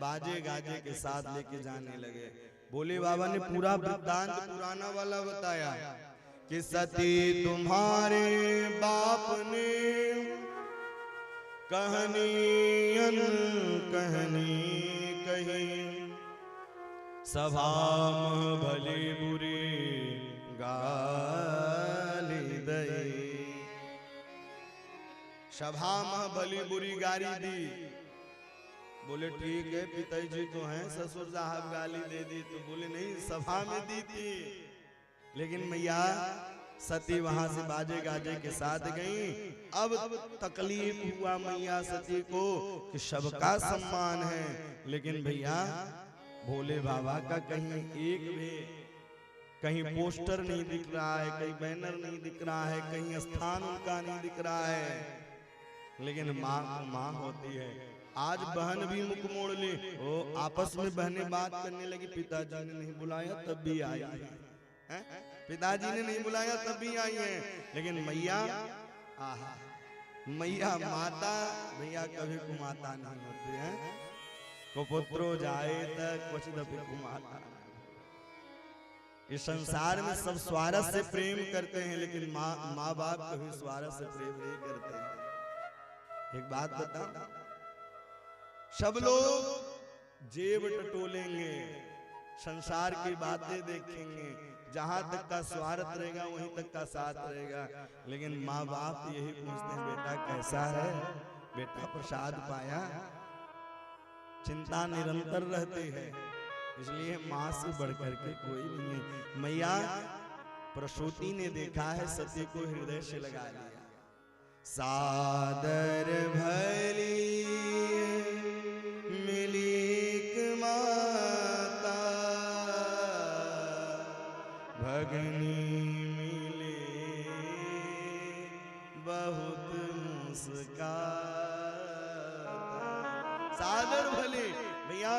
बाजे गाजे के साथ लेके जाने लगे। भोले बाबा ने पूरा वृत्तांत पुराना वाला बताया कि सती तुम्हारे बाप ने कहनी कहनी कही, सभा में भली बुरी गाली दई। सभा में भली बुरी गाली दी। बोले ठीक है पिताजी तो हैं, ससुर साहब गाली दे दी। तो बोले नहीं सभा में दी थी। लेकिन मैया सती वहां से बाजे गाजे के साथ गई। अब तकलीफ हुआ मैया सती को कि सबका सम्मान है, लेकिन भैया भोले बाबा का कहीं एक भी कहीं पोस्टर नहीं दिख रहा है, कहीं बैनर नहीं दिख रहा है, कहीं स्थान उनका नहीं दिख रहा है। लेकिन माँ को माँ होती है। आज बहन भी मुख मोड़ ली। ओ आपस में बहनें बात करने लगी, पिताजी ने नहीं बुलाया तब भी आई है, पिताजी ने नहीं बुलाया तब भी आई है। लेकिन मैया आहा, मैया माता भैया कभी कुमाता नहीं होती है। को पुत्रो जाए तक कुछ दफे कुमाता। इस संसार में सब स्वार्थ से प्रेम करते हैं, लेकिन माँ बाप कभी स्वार्थ से प्रेम नहीं करते हैं। एक बात बता, सब लोग जेब टटोलेंगे, संसार की बातें देखेंगे, जहां तक का स्वार्थ रहेगा वहीं तक का साथ रहेगा। लेकिन माँ बाप यही पूछते हैं बेटा कैसा है, बेटा प्रसाद पाया। चिंता निरंतर रहती है, इसलिए माँ से बढ़कर के कोई नहीं है। मैया प्रसूति ने देखा है सती को हृदय से लगा लिया। सादर भली मिलीक माता, भगनी मिले बहुत मुस्काता। सादर भली भैया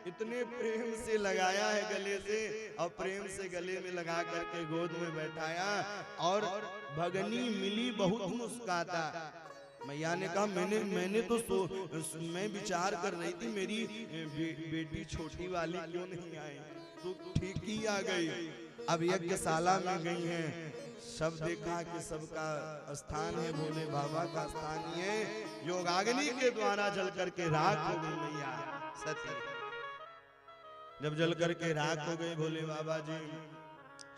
इतने प्रेम से लगाया है गले से, और प्रेम से गले में लगा करके गोद में बैठाया। और भगनी मिली बहुत मुस्काता। मैया ने कहा मैंने तो मैं विचार कर रही थी मेरी बेटी छोटी वाली क्यों नहीं आई, तो ठीक ही आ गई। अब यज्ञशाला में गई हैं, सब देखा कि सबका स्थान है भोले बाबा का स्थान ही है। योगाग्नि के द्वारा जल करके राख हो गई मैया सती। जब जल करके राख हो गए भोले बाबा जी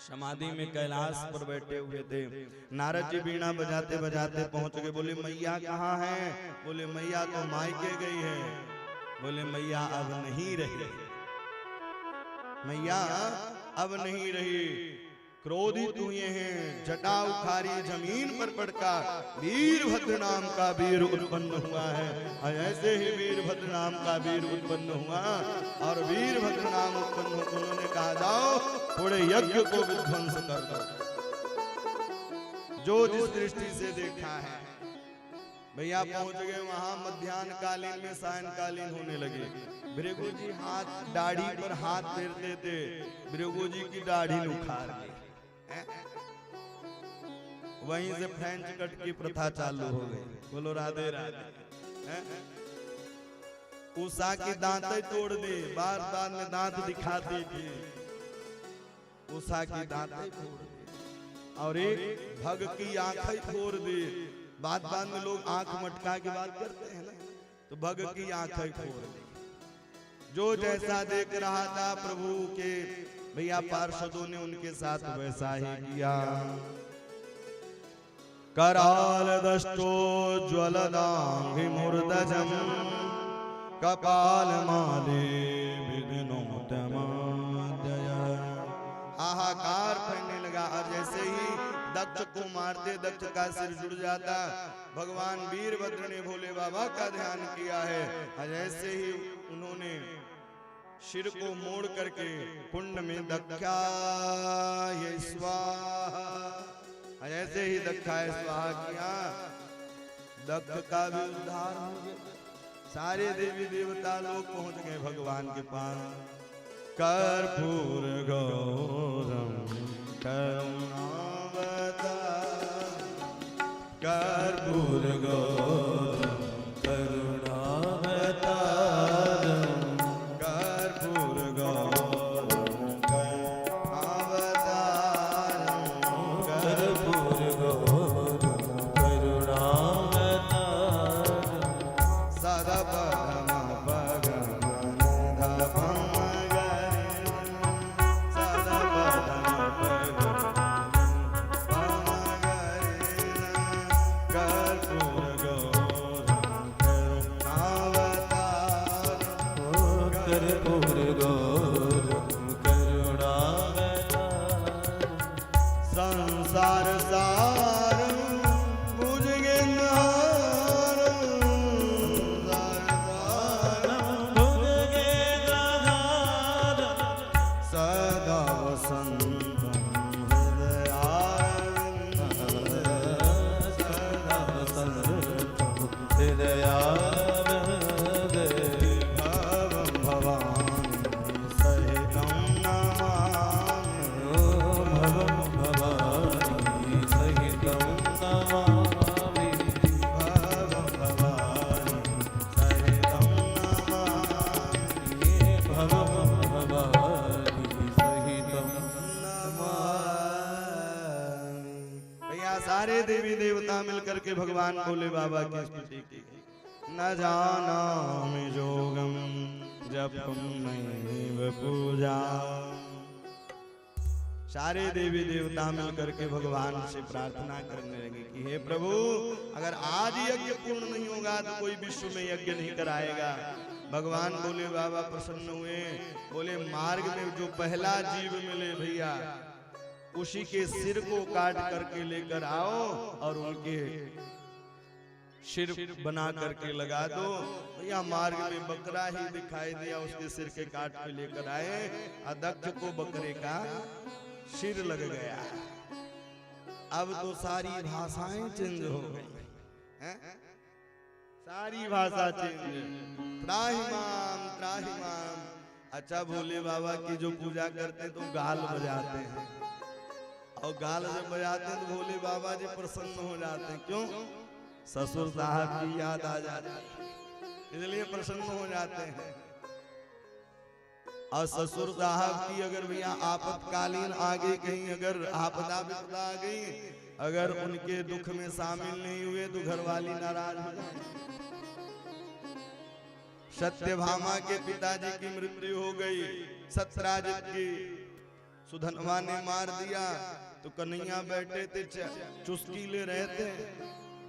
समाधि में कैलाश पर बैठे हुए थे। नारद जी बीणा बजाते बजाते पहुंच गए। बोले मैया कहाँ है? बोले मैया तो मायके गई है। बोले मैया अब नहीं रही, मैया अब नहीं रही। क्रोधित हुए हैं, जटा उखारी जमीन पर पड़का वीरभद्र नाम का वीर उत्पन्न हुआ है। और ऐसे ही वीरभद्र नाम का वीर उत्पन्न हुआ, और वीरभद्र नाम उत्पन्न हो उन्होंने कहा जाओ थोड़े यज्ञ को विध्वंस कर दो। जो जिस दृष्टि से देखा है भैया पहुंच गए वहां। मध्याह्न कालीन में सायंकालीन होने लगे। भृगु जी हाथ दाढ़ी पर हाथ फेरते थे, भृगु जी की दाढ़ी उखाड़ ली। वहीं से फ्रेंच कट की प्रथा चालू हो गई। बोलो राधे राधे। उषा की दांतें तोड़ दी, बार बार में दांत दिखाती थी। उषा की दांतें तोड़ दी और एक भग की आंखें फोड़ दी। बात बात में लोग आंख मटका के बात करते हैं ना, तो भग की आंखें फोड़ दी। जो जैसा देख रहा था प्रभु के भैया पार्षदों ने उनके साथ वैसा ही किया। कराल दष्टो ज्वलदांघि मूर्धजम कपाल माले विघ्नोत्तमादय। हाहाकार फैलने लगा। और जैसे ही दक्ष को मारते दक्ष का सिर जुड़ जाता, भगवान वीरभद्र ने भोले बाबा का ध्यान किया है। और जैसे ही उन्होंने सिर को मोड़ करके कुंड में दक्षाय स्वाहा, ऐसे ही दक्षाय स्वाहा किया, दक्ष का भी उद्धार हो गया। सारे देवी देवता लोग पहुंच गए भगवान के पास। कर्पूर गौरम करुणावतार, कर्पूर गौरम करुणावतार, कर्पूर गौरम करुणावतार, कर्पूर गौरम करुणावतार। सदा पदम पगम धपम गरे, सदा पदम पगम पम गरे, कर्पूर गौरम करुणावतार, कर्पूर गौरम करुणावतार। संसार सारम भुजगेन्द्रहारम, संसार भुजगेन्द्रहारम, सदा वसंतम हृदयारविंदे, सदा वसंतम हृदयारविंदे। भवं भवानी सहितं नमामि, भवं भवानी सहितं नमामि, भवं भवानी सहितं नमामि, भवं भवानी सहितं नमामि। भैया सारे देवी देवता मिलकर के भगवान भोले बाबा की स्तुति की। न जानामि जोगम जपम नैव पूजा। सारे देवी देवता मिलकर के भगवान से प्रार्थना करने लगे कि हे प्रभु, अगर आज यज्ञ पूर्ण नहीं होगा तो कोई विश्व में यज्ञ नहीं कराएगा। भगवान भोले बाबा प्रसन्न हुए। बोले मार्ग में जो पहला जीव मिले भैया, उसी के सिर को काट करके लेकर आओ और उनके सिर बना करके लगा दो। भैया मार्ग में बकरा ही दिखाई दिया, उसके सिर के काट के लेकर आए। अदक्ष को बकरे का सिर लग गया। अब तो सारी भाषाएं चेंज हो गई हैं? सारी भाषा चेंज। त्राहिमाम त्राहिमाम, अच्छा भोले बाबा की जो पूजा करते हैं तो गाल बजाते हैं, और गाल जब बजाते हैं तो भोले बाबा जी प्रसन्न हो जाते हैं। क्यों? ससुर साहब की याद आ जाती है, इसलिए प्रसन्न हो जाते हैं। और ससुर साहब की अगर भैया आपातकालीन आ गई, कहीं अगर आपदा विपदा आ गई, अगर उनके दुख में शामिल नहीं हुए तो घरवाली नाराज हो जाए। सत्यभामा के पिताजी की मृत्यु हो गई, सत्यराजित की सुधनवा ने मार दिया, तो कन्हैया बैठे थे चुस्की ले रहे थे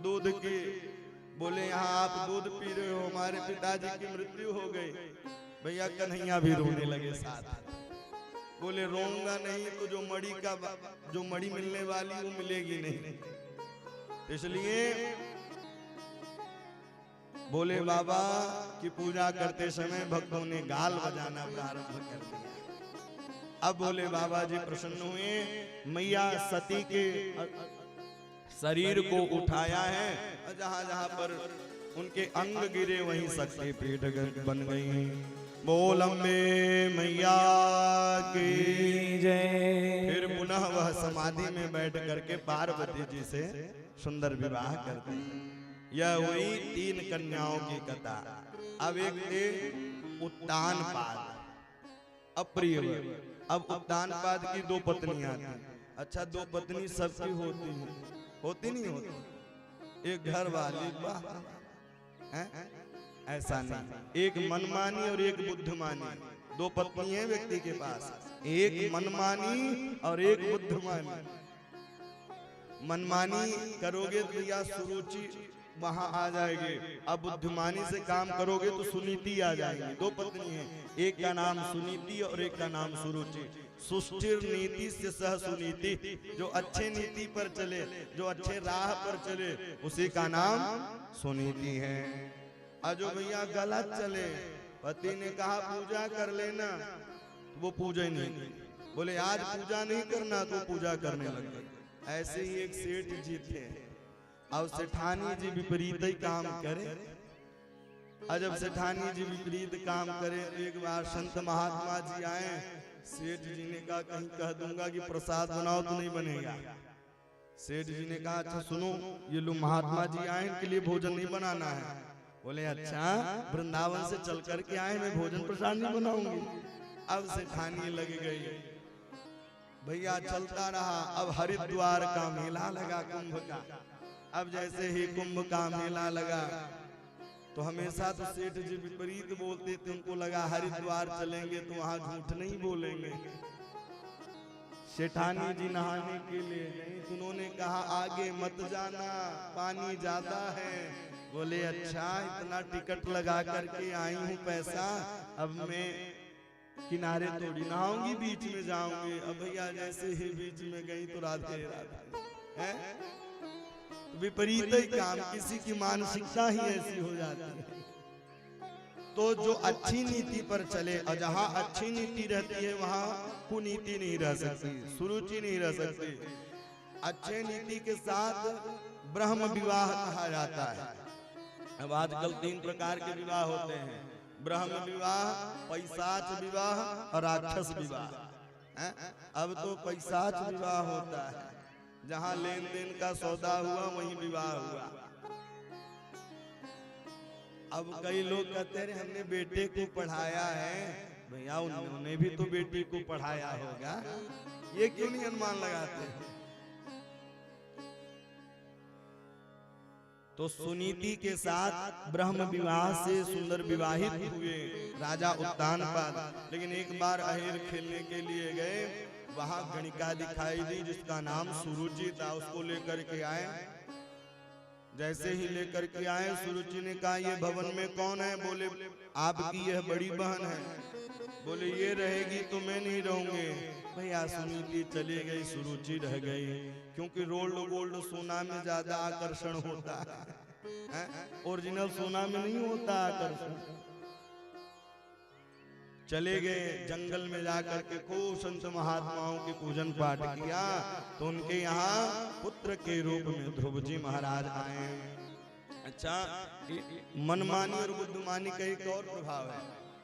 दूध की। बोले यहाँ आप दूध पी रहे हो, हमारे पिताजी की मृत्यु हो गई। भैया कन्हैया भी रोने लगे साथ। बोले रोऊंगा नहीं तो जो मड़ी मिलने वाली वो मिलेगी नहीं। इसलिए भोले बाबा की पूजा करते समय भक्तों ने गाल बजाना प्रारंभ कर दिया। अब भोले बाबा जी प्रसन्न हुए, मैया सती के शरीर को उठाया है, जहां जहां पर उनके अंग गिरे वहीं शक्ति पीठ बन गई। बोल अम्बे मैया की जय। फिर पुनः वह समाधि में बैठ करके पार्वती जी से सुंदर विवाह करते हैं। यह हुई 3 कन्याओं की कथा। अब एक थे उत्तानपाद, अप्रिय। अब उत्तानपाद की 2 पत्नियां थी। अच्छा 2 पत्नी सबकी होती नहीं होती? एक घर वाली ऐसा नहीं, एक मनमानी और एक बुद्धिमानी। 2 पत्नी है व्यक्ति के पास, एक मनमानी और एक बुद्धिमानी। मनमानी करोगे तो भैया सुरुचि वहां आ जाएगी, अब बुद्धिमानी से काम करोगे तो सुनीति आ जाएगी। 2 पत्नी हैं, एक का नाम सुनीति और एक का नाम सुरुचि। सुष्ठिर नीति से सह सुनीति, जो अच्छे नीति पर चले, जो अच्छे राह पर चले, उसी का नाम सुनीति है। और जो भैया गलत चले, पति ने कहा पूजा कर लेना, वो पूजा ही नहीं। बोले आज पूजा नहीं करना, तो पूजा करने लग गए। ऐसे ही एक सेठ जी थे, अब सेठानी जी विपरीत ही काम करे। और जब सेठानी जी विपरीत काम करे तो एक बार संत महात्मा जी आए। सेठ जी ने कहा कहीं कह दूंगा कि प्रसाद बनाओ तो नहीं बनेगा। सेठ जी ने कहा अच्छा सुनो, ये लोग महात्मा जी आए, इनके लिए भोजन नहीं बनाना है। बोले अच्छा, वृंदावन से चल करके आए, मैं भोजन प्रसाद नहीं बनाऊंगी। अब सेठानी लग गई, भैया चलता रहा। अब हरिद्वार का मेला लगा, कुंभ का। अब जैसे ही कुंभ का मेला लगा तो हमेशा तो सेठ जी विपरीत बोलते थे, उनको लगा हरिद्वार चलेंगे तो वहां झूठ नहीं बोलेंगे। सेठानी जी नहाने के लिए गई, उन्होंने कहा आगे मत जाना, पानी ज्यादा है। बोले अच्छा, इतना टिकट लगा करके आई हूँ पैसा, अब मैं किनारे थोड़ी नहाऊंगी, बीच में जाऊंगी। अब भैया जैसे ही बीच में गई तो राधे राधे है। विपरीत ही काम, किसी की मानसिकता ही ऐसी हो जाती है। तो जो अच्छी नीति पर चले, और जहां अच्छी नीति रहती है वहां कुनीति नहीं रह सकती, सुरुचि नहीं रह सकती। अच्छे नीति के साथ ब्रह्म विवाह कहा जाता है। अब आजकल 3 प्रकार के विवाह होते हैं, ब्रह्म विवाह, पैशाच विवाह और राक्षस विवाह। अब तो पैशाच विवाह होता है, जहां लेन देन का सौदा हुआ वहीं विवाह हुआ। अब कई लोग कहते हैं हमने बेटे को पढ़ाया है। भैया उन्होंने भी तो बेटी को पढ़ाया होगा, ये क्यों नहीं अनुमान लगाते? तो सुनीति के साथ ब्रह्म विवाह से सुंदर विवाहित हुए राजा उत्तानपाद। लेकिन एक बार अहेर खेलने के लिए गए, वहां गणिका दिखाई दी जिसका नाम सुरुचि था, उसको लेकर के आए। जैसे ही लेकर के आए, सुरुचि ने कहा ये भवन में कौन है? बोले आपकी यह बड़ी बहन है। बोले ये रहेगी तो मैं नहीं रहूंगी। भैया सुनीति चली गई, सुरुचि रह गई, क्योंकि रोल्ड गोल्ड सोना में ज्यादा आकर्षण होता है, ओरिजिनल सोना में नहीं होता आकर्षण। चले गए जंगल में जाकर के खूब संत महात्माओं के पूजन पाठ किया, तो उनके यहाँ पुत्र के रूप में ध्रुव जी महाराज आए। अच्छा, मनमानी और बुद्धिमानी का एक और प्रभाव है।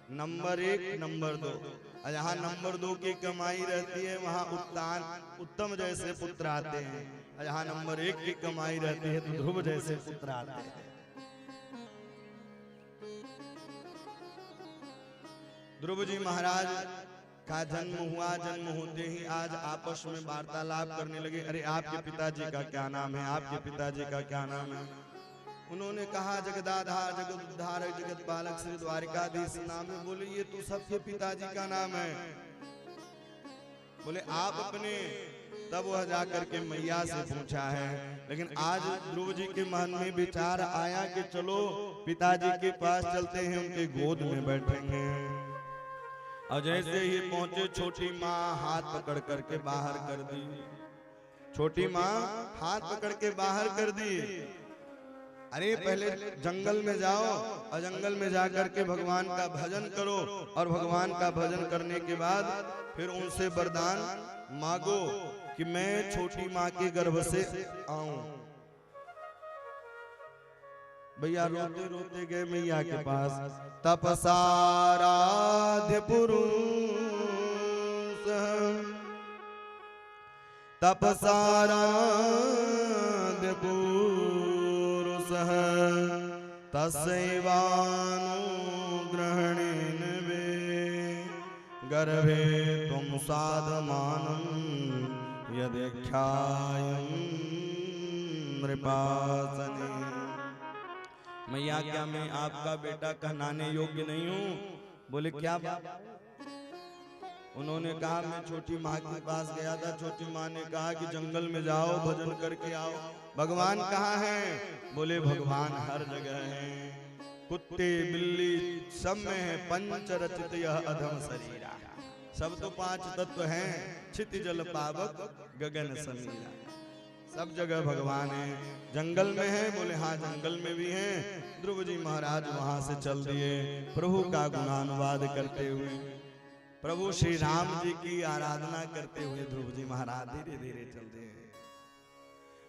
नंबर 1 नंबर 2, और जहाँ नंबर 2 की कमाई रहती है वहाँ उत्तम जैसे पुत्र आते हैं, और जहाँ नंबर 1 की कमाई रहती है तो ध्रुव जैसे पुत्र आते हैं। ध्रुव जी महाराज का जन्म हुआ, जन्म होते ही आज आपस में वार्तालाप करने लगे। अरे आपके पिताजी का क्या नाम है, आपके पिताजी का क्या नाम है? उन्होंने कहा जगदाधार जगत उद्धारक जगत पालक श्री द्वारिकाधीश नाम है। बोले ये तो सबके पिताजी का नाम है। बोले आप अपने, तब वह जाकर के मैया से पूछा है। लेकिन आज ध्रुव जी के मन में विचार आया कि चलो पिताजी के पास चलते हैं, उनके गोद में बैठेंगे। और जैसे ही पहुंचे छोटी माँ हाथ पकड़ करके बाहर कर दी। छोटी माँ हाथ पकड़ के बाहर कर दी। अरे पहले जंगल में जाओ और जंगल में जाकर के भगवान का भजन करो, और भगवान का भजन करने के बाद फिर उनसे वरदान मांगो कि मैं छोटी माँ के गर्भ से आऊं। भैया रोते रोते गए मैया के पास। तपसाराध्य पुरुष, तपसाराध्य पुरुष, तस्यैवानुग्रहेण वे गर्भे तुम साधमानं यदेख्यायं नृपासने। मैया क्या मैं आपका बेटा कहलाने योग्य नहीं हूँ? बोले क्या बात? उन्होंने कहा मैं छोटी माँ के पास गया था, छोटी माँ ने कहा कि जंगल में जाओ भजन करके आओ। भगवान कहाँ हैं? बोले भगवान हर जगह हैं, कुत्ते बिल्ली सब में है। पंच रचित यह अधम शरीरा, सब तो 5 तत्व हैं, क्षिति जल पावक गगन समीरा। सब जगह भगवान है। जंगल में है? बोले हाँ जंगल में भी हैं। ध्रुव जी महाराज वहां से चल दिए प्रभु का गुणानुवाद करते हुए, प्रभु श्री राम जी की आराधना करते हुए ध्रुव जी महाराज धीरे धीरे चल दिए।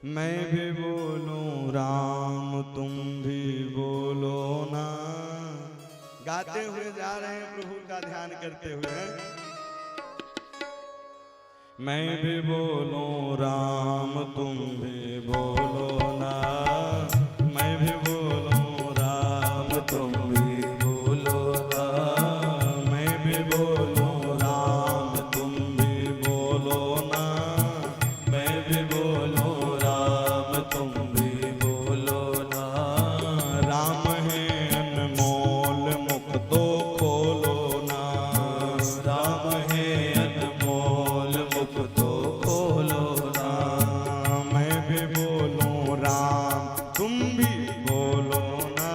मैं भी बोलूं राम तुम भी बोलो ना, गाते हुए जा रहे हैं प्रभु का ध्यान करते हुए। मैं भी बोलूं राम तुम भी बोलो ना, मैं भी बोलूं राम तुम भी बोलो ना, मैं भी बोलूं राम तुम भी बोलो ना, मैं भी बोलूं राम तुम भी बोलो ना। राम है अनमोल मुख तो खोलो ना, राम है अनमोल मुख तो खोलो ना। मैं भी बोलूं राम तुम भी बोलो ना,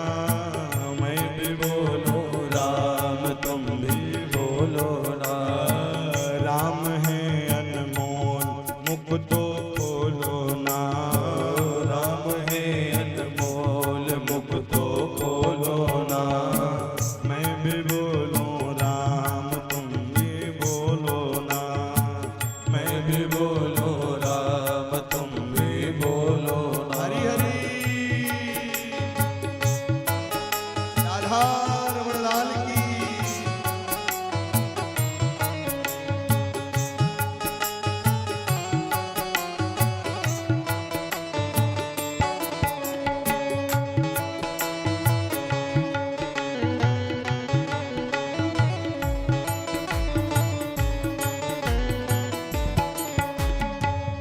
मैं भी बोलूं राम तुम भी बोलो ना। राम है अनमोल मुख तो खोलो ना, राम है अनमोल मुख तो खोलो ना। मैं भी बोलूं राम तुम भी बोलो ना, मैं भी बोलूं राम तुम भी बोलो ना। हरि हरि राधा रमण लाल की।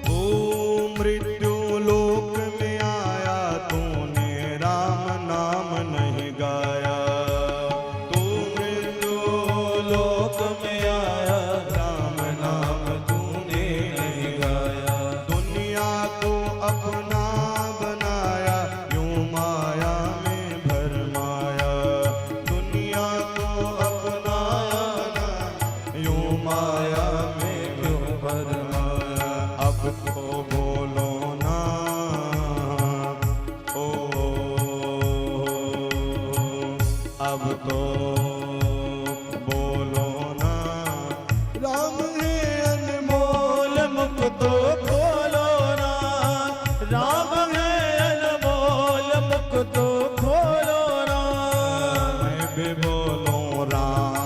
तू मृत्यु लोक में आया, तूने राम नाम नहीं गाया। तू मृत्यु लोक में आया, राम नाम तूने नहीं गाया। दुनिया को अपना बनाया, यूं माया में भरमाया। दुनिया को अपना बनाया, यूं माया में क्यों भरमाया। अब तो बोलो ना ओ, अब तो बोलो ना। राम है अनमोल मुख तो खोलो ना, राम है अनमोल मुख तो खोलो ना। मैं भी बोलूं राम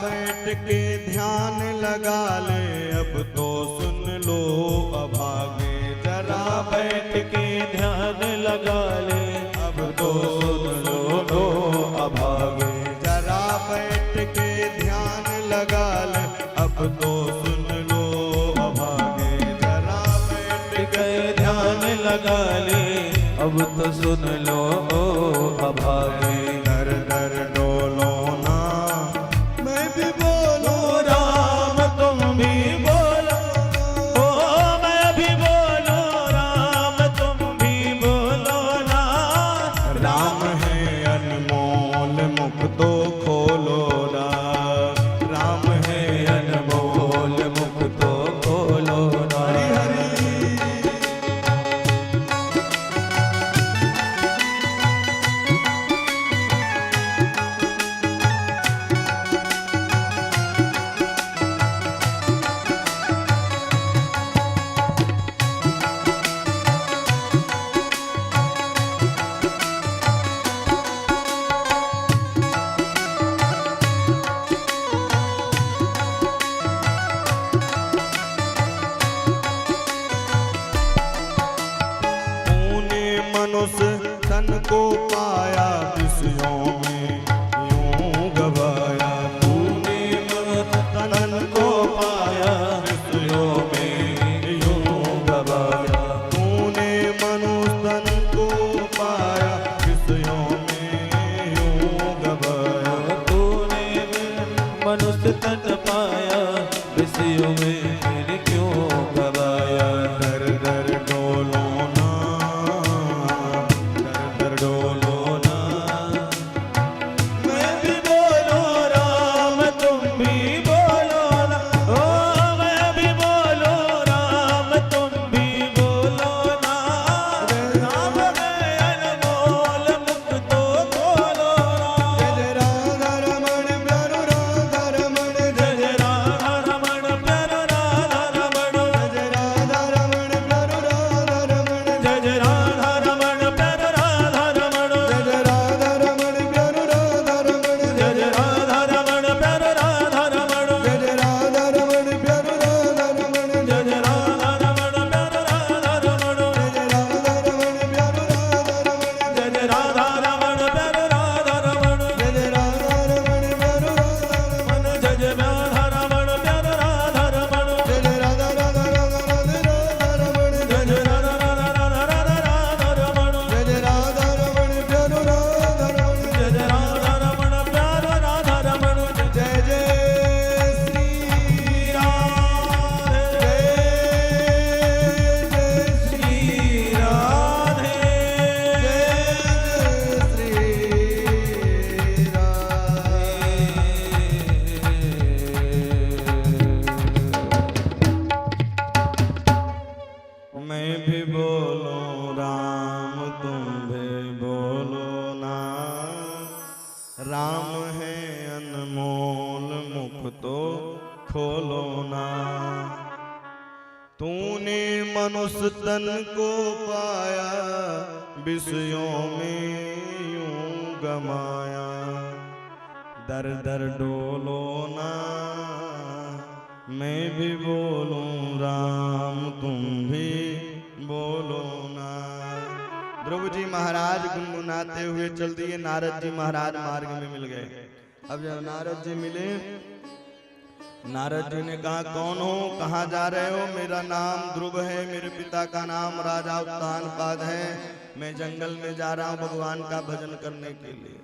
बैठ के ध्यान लगा ले, अब तो सुन लो अभागे। जरा बैठ के ध्यान लगा ले, अब तो सुन लो अभागे। जरा बैठ के ध्यान लगा ले, अब तो सुन लो अभागे। जरा बैठ के ध्यान लगा ले, अब तो सुन लो अभागे। दर दर डोलो ना, मैं भी बोलो राम तुम भी बोलो, ओ मैं भी बोलो राम तुम भी बोलो ना। राम है अनमोल मुख तो खोलो ना। राम है अनमोल मुख तो खोलो ना। तूने मनुष्य तन को पाया, विषयों में यूं गवाया। तूने मनुष्य तन को पाया, विषयों में यूं गवाया। तूने मनुष्य तन को पाया, विषयों में यूं गवाया। तूने मनुष्य तन पाया, विषयों में फिर क्यों गवाया। दर दर डोलो ना, दर दर डोलो ना, मैं भी बोलो राम तुम भी बोलो ना। ओ मैं भी बोलो राम तुम भी बोलो ना। राम है अनमोल मुख तो खोलो ना। जय राधा रमण प्यारो राधा रमण, जय राधा रमण प्यारो राधा रमण, जय राधा रमण प्यारो राधा रमण, जय राधा रमण प्यारो राधा रमण, जय राधा रमण प्यारो राधा रमण, जय राधा रमण प्यारो राधा रमण, जय राधा रमण प्यारो राधा रमण, जय राधा रमण प्यारो राधा रमण, जय राधा रमण प्यारो राधा रमण, जय राधा रमण प्यारो राधा रमण, जय राधा रमण प्यारो राधा रमण, जय राधा रमण प्यारो राधा रमण, जय राधा राधा राधा राधा रमण, जय राधा राधा राधा राधा रमण, जय राधा रमण प्यारो राधा रमण, जय राधा रमण प्यारो राधा रमण। जय जय श्री राम, जय श्री राधे, श्री राम। मैं भी बोलो राम तुम भी बोलो ना। राम है अनमोल मुख तो खोलो ना। तूने मनुष्य तन को पाया, विषयों में यूं गमाया। दर दर डोलो ना, मैं भी बोलूं राम तुम भी बोलो ना। ध्रुव जी महाराज गुनगुनाते हुए चल दिए। नारद जी महाराज मार्ग में मिल गए। अब जब नारद जी मिले, नारद जी ने कहा कौन हो, कहाँ जा रहे हो? मेरा नाम ध्रुव है, मेरे पिता का नाम राजा उत्तानपाद है। मैं जंगल में जा रहा हूँ भगवान का भजन करने के लिए।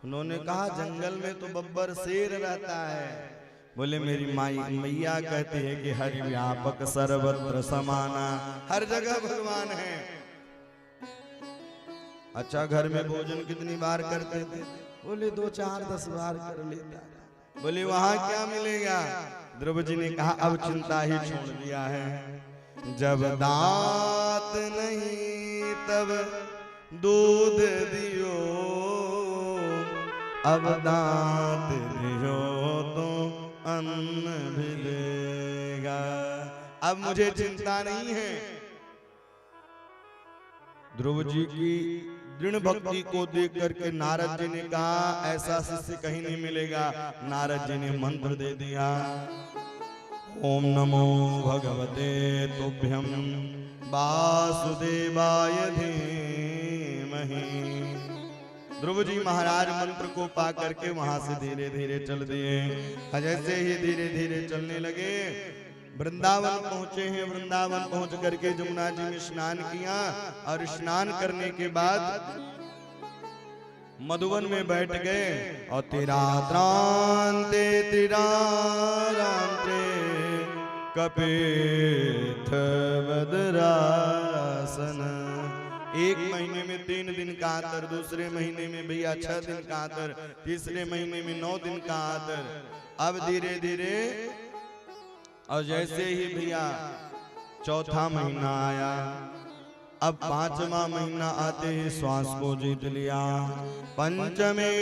उन्होंने कहा जंगल में तो बब्बर शेर रहता है। बोले मेरी मैया कहती है कि हरि व्यापक सर्वत्र समाना, हर जगह भगवान है। अच्छा घर में भोजन कितनी बार करते थे? बोले 2, 4, 10 बार कर लेता। बोले वहां क्या मिलेगा? ध्रुव जी ने कहा अब चिंता ही छोड़ दिया है। जब दांत नहीं तब दूध दियो, अब दांत दियो तो अन्न भी देगा। अब मुझे चिंता नहीं है। ध्रुव जी की दृढ़ भक्ति को देख करके नारद जी ने कहा ऐसा शिष्य कहीं नहीं मिलेगा। नारद जी ने मंत्र दे दिया, ओम नमो भगवते तुभ्यं वासुदेवाय धीमहि। ध्रुव जी महाराज मंत्र को पा करके वहां से धीरे धीरे चल दिए। जैसे ही धीरे धीरे चलने लगे वृंदावन पहुंचे हैं। वृंदावन पहुंच करके जमुना जी में स्नान किया और स्नान करने के बाद मधुवन में बैठ गए और तीरात्रांते तीरारांते कपिथ वदरासन। एक महीने में 3 दिन का आतर, दूसरे महीने में भैया 6 दिन का आतर, तीसरे महीने में 9 दिन का आतर। अब धीरे धीरे और जैसे ही भैया चौथा महीना आया, अब 5वां महीना आते ही श्वास को जीत लिया। पंचमे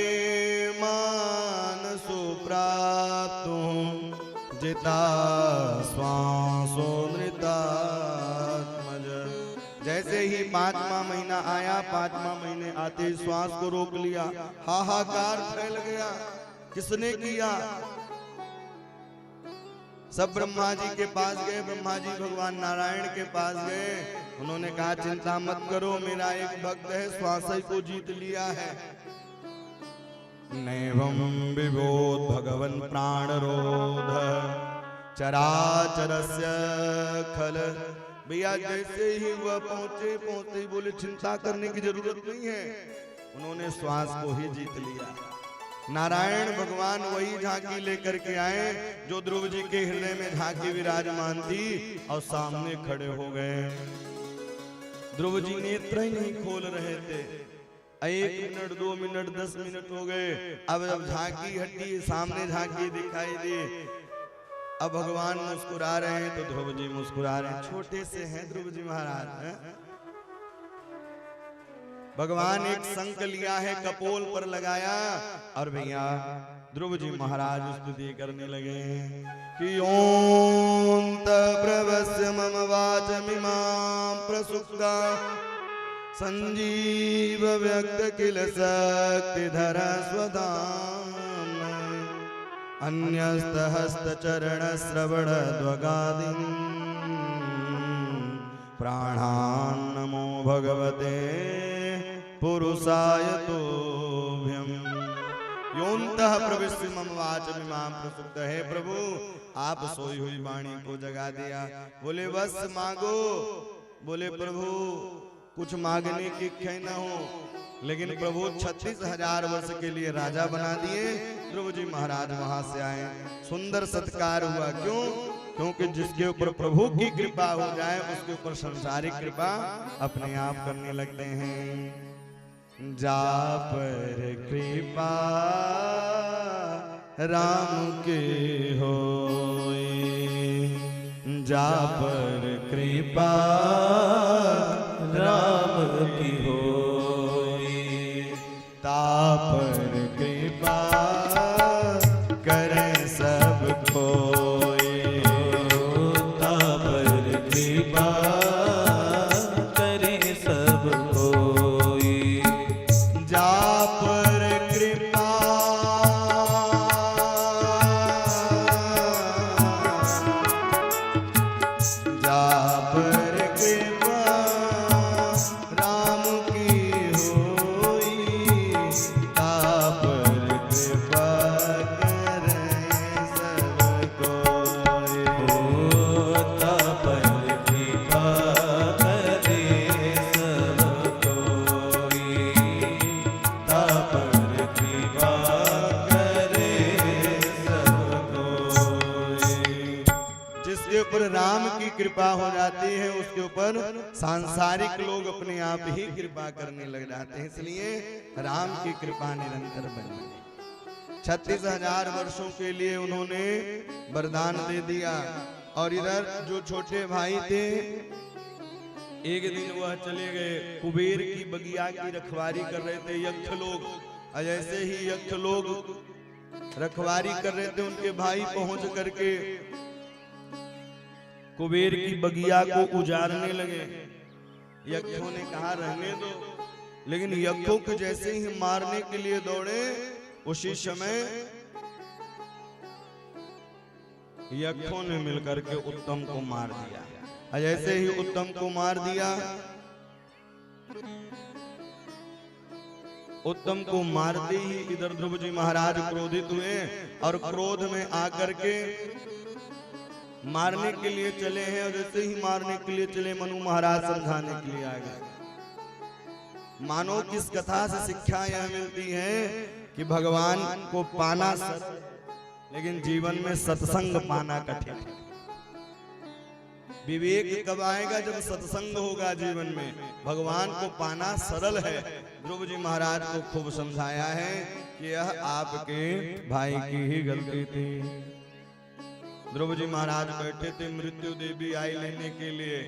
मानसो प्राप्तु जिता श्वासो नृतात्मज। जैसे ही 5वां महीना आया, 5वां महीने आते ही श्वास को रोक लिया। हाहाकार फैल गया। किसने किया? सब ब्रह्मा जी के पास गए। ब्रह्मा जी भगवान नारायण के पास गए। उन्होंने कहा चिंता मत करो, मेरा एक भक्त है, श्वास को जीत लिया है। नैवं विबोध भगवन् प्राणरोध चराचरस्य खल। भैया जैसे ही वह पहुंचे बोले चिंता करने की जरूरत नहीं है। उन्होंने श्वास को ही जीत लिया। नारायण भगवान वही झांकी लेकर के आए जो ध्रुव जी के हृदय में झांकी विराजमान थी और सामने खड़े हो गए। ध्रुव जी नेत्र ही नहीं खोल रहे थे। 1 मिनट 2 मिनट 10 मिनट हो गए। अब जब झांकी हटी, सामने झांकी दिखाई दी। अब भगवान मुस्कुरा रहे हैं तो ध्रुव जी मुस्कुरा रहे हैं। छोटे से हैं ध्रुव जी महाराज। भगवान एक शंख लिया है, कपोल पर लगाया और भैया ध्रुव जी महाराज स्तुति करने लगे कि ओंत प्रवस्य मम वाचमिमां प्रसुप्ता संजीव व्यक्त किल शक्तिधर स्वधाम अन्यस्त हस्त चरण श्रवण द्वगादिं प्राणान् नमो भगवते पुरुषाय तोभ्यं। योऽन्तः प्रविश्य मम वाचमिमां प्रसुप्त। है प्रभु आप सोई हुई वाणी को जगा दिया। बोले बस मांगो। बोले प्रभु कुछ मांगने की इच्छा न हो, लेकिन प्रभु 36,000 वर्ष के लिए राजा बना दिए। ध्रुव जी महाराज वहां से आए, सुंदर सत्कार हुआ। क्यों? क्योंकि जिसके ऊपर प्रभु की कृपा हो जाए उसके ऊपर संसारिक कृपा अपने आप करने लगते हैं। जा पर कृपा राम के होए, जा पर कृपा राम की होए, ता पर कृपा करें सब कोई, ता पर कृपा करे सब कोई, जा पर कृपा जा पर कृपा राम की होई, ता पर कृपा करें सब कोई। ता पर कृपा करे सब कोई, ता पर कृपा करे सब कोई। जिसके ऊपर राम की कृपा हो जाती है उसके ऊपर सांसारिक लोग अपने आप ही कृपा करने लग जाते हैं। इसलिए राम की कृपा निरंतर बनी। 36,000 वर्षों के लिए उन्होंने वरदान दे दिया। और इधर जो छोटे भाई थे, एक दिन वह चले गए, कुबेर की बगिया की रखवारी कर रहे थे यक्ष लोग। और जैसे ही यक्ष लोग रखवारी कर रहे थे, उनके भाई पहुंच करके कुबेर की बगिया को उजाड़ने लगे। यक्षों ने कहा रहने दो, लेकिन यज्ञों को जैसे ही मारने के लिए दौड़े, उसी समय यज्ञों ने मिलकर के उत्तम को मार दिया। और जैसे ही उत्तम को मार दिया, उत्तम को मारते ही इधर ध्रुव जी महाराज क्रोधित हुए और क्रोध में आकर के मारने के लिए चले हैं। और जैसे ही मारने के लिए चले, मनु महाराज समझाने के लिए आ गए। मानो किस कथा से शिक्षा यह मिलती है कि भगवान को पाना सरल, लेकिन जीवन में सत्संग पाना कठिन। विवेक कब आएगा? जब सत्संग होगा जीवन में। भगवान को पाना सरल है। ध्रुव जी महाराज को खूब समझाया है कि यह आपके भाई की ही गलती थी। ध्रुव जी महाराज बैठे थे, मृत्यु देवी आई लेने के लिए,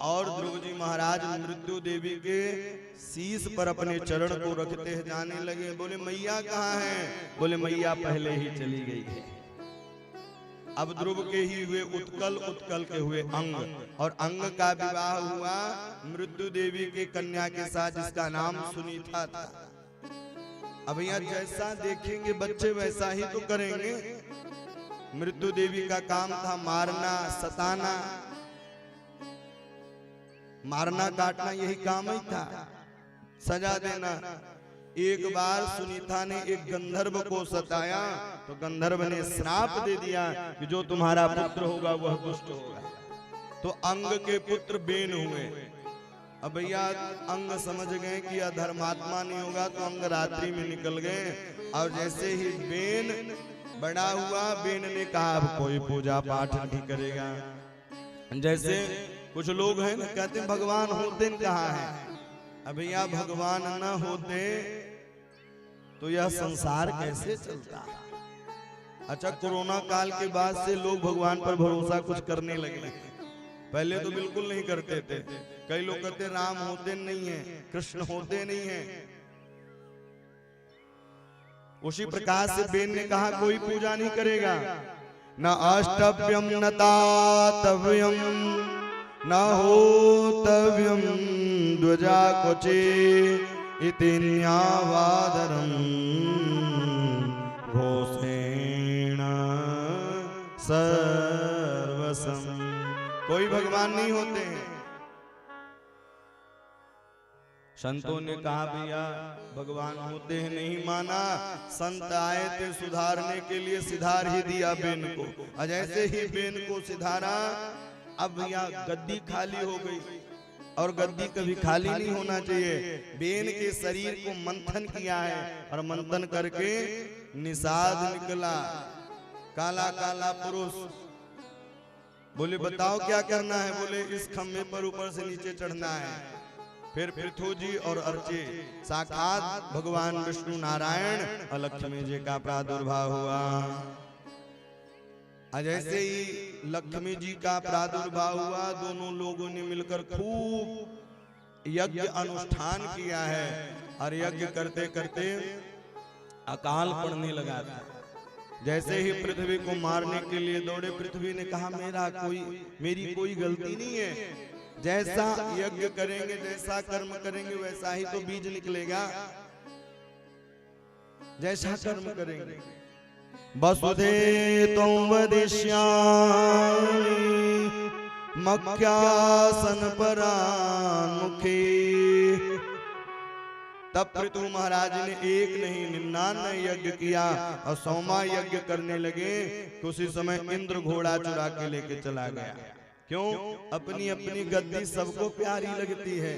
और ध्रुव जी महाराज मृत्यु देवी के शीश पर अपने चरण को रखते जाने लगे। बोले मैया कहाँ हैं? बोले मैया पहले ही चली गई है। अब ध्रुव के ही हुए उत्कल, उत्कल के हुए अंग, और अंग का विवाह हुआ मृत्यु देवी के कन्या के साथ, जिसका नाम सुनीता था। अब यहाँ जैसा देखेंगे बच्चे वैसा ही तो करेंगे। मृत्यु देवी का काम था मारना, सताना, मारना काटना, यही काम ही था, सजा देना। एक बार सुनीता ने एक गंधर्व को सताया तो गंधर्व ने श्राप दे दिया कि जो तुम्हारा पुत्र होगा वह दुष्ट होगा। तो अंग के पुत्र बेन हुए। अब भैया अंग समझ गए कि यह धर्मात्मा नहीं होगा, तो अंग रात्रि में निकल गए। और जैसे ही बेन बड़ा हुआ, बेन ने कहा अब कोई पूजा पाठ नहीं करेगा। जैसे कुछ लोग हैं ना, कहते हैं भगवान होते कहाँ है? अब भैया भगवान न होते तो यह संसार कैसे चलता? अच्छा, कोरोना काल के बाद से लोग भगवान पर भरोसा कुछ करने लगे। पहले तो बिल्कुल नहीं करते थे। कई लोग कहते राम होते नहीं है, कृष्ण होते नहीं है। उसी प्रकार से बेन ने कहा कोई पूजा नहीं करेगा। न अष्टव्यम न तातव्यम न होतव्यम ध्वजा कोचे इति न्यावादरम घोषेण सर्वसम। कोई भगवान नहीं होते हैं। संतों ने कहा भैया भगवान होते हैं, नहीं माना। संत आए थे सुधारने के लिए, सिधार ही दिया बेन को। और जैसे ही बेन को सिधारा, अब भैया गद्दी खाली हो गई। और गद्दी कभी खाली नहीं होना चाहिए। बेन के शरीर को मंथन किया है, और मंथन करके निषाद निकला, काला काला पुरुष। बोले बताओ क्या करना है? बोले इस खम्भे पर ऊपर से नीचे चढ़ना है। फिर पृथु जी और अर्चे, साक्षात भगवान विष्णु नारायण और लक्ष्मी जी का प्रादुर्भाव हुआ। जैसे ही लक्ष्मी जी का प्रादुर्भाव हुआ, दोनों लोगों ने मिलकर खूब यज्ञ अनुष्ठान किया है। और यज्ञ करते करते अकाल पड़ने लगा था। जैसे ही पृथ्वी को मारने के लिए दौड़े, पृथ्वी ने कहा मेरी कोई गलती नहीं है। जैसा यज्ञ करेंगे, जैसा कर्म करेंगे, वैसा ही तो बीज निकलेगा। जैसा कर्म करेंगे। वसुधे त्वं वदिष्यामि मख्यासन परान्मुखे। तब पृथु महाराज ने एक नहीं 99 यज्ञ किया और 100वां यज्ञ करने लगे। तो उसी समय इंद्र घोड़ा चुरा के लेके चला गया। क्यों? अपनी अपनी गद्दी सबको प्यारी लगती है,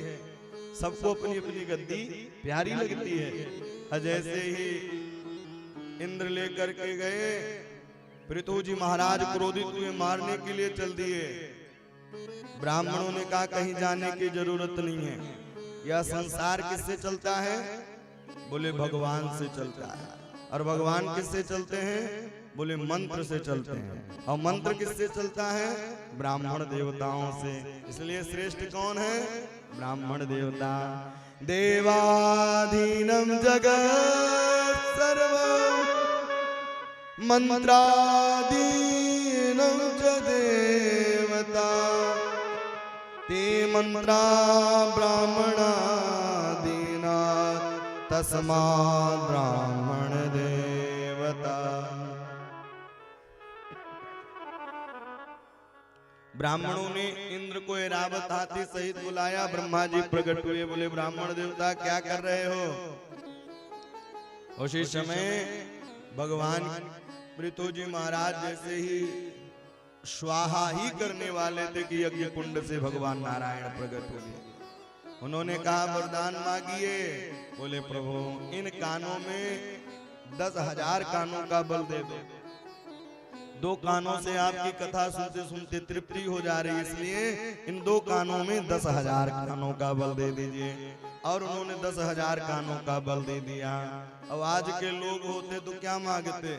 सबको अपनी अपनी गद्दी प्यारी लगती है। और जैसे ही इंद्र लेकर के गए, पृथु जी महाराज क्रोधित हुए, मारने के लिए चल दिए। ब्राह्मणों ने कहा कहीं जाने की जरूरत नहीं है। यह संसार किससे चलता है? बोले भगवान से चलता है। और भगवान किससे चलते हैं? बोले मंत्र से चलते हैं। और मंत्र किससे चलता है? ब्राह्मण देवताओं से। इसलिए श्रेष्ठ कौन है? ब्राह्मण देवता। देवाधीनम जगत सर्वं मंत्राधीनम च देवता। ते मंत्रा ब्राह्मणादीना तस्मात् ब्राह्मण देवता। ब्राह्मणों ने इंद्र को ऐरावत हाथी सहित बुलाया। ब्रह्मा जी प्रकट हुए, बोले ब्राह्मण देवता क्या कर रहे हो? उसी समय भगवान पृथु जी महाराज जैसे ही स्वाहा ही करने वाले थे कि यज्ञ कुंड से भगवान नारायण प्रकट हुए। उन्होंने कहा वरदान मांगिए। बोले प्रभु इन कानों में 10,000 कानों का बल दे दो। 2 कानों से आपकी कथा सुनते सुनते तृप्ति हो जा रही, इसलिए इन 2 कानों में 10,000 कानों का बल दे दीजिए। और उन्होंने 10,000 कानों का बल दे दिया। अब आज के लोग होते तो क्या मांगते?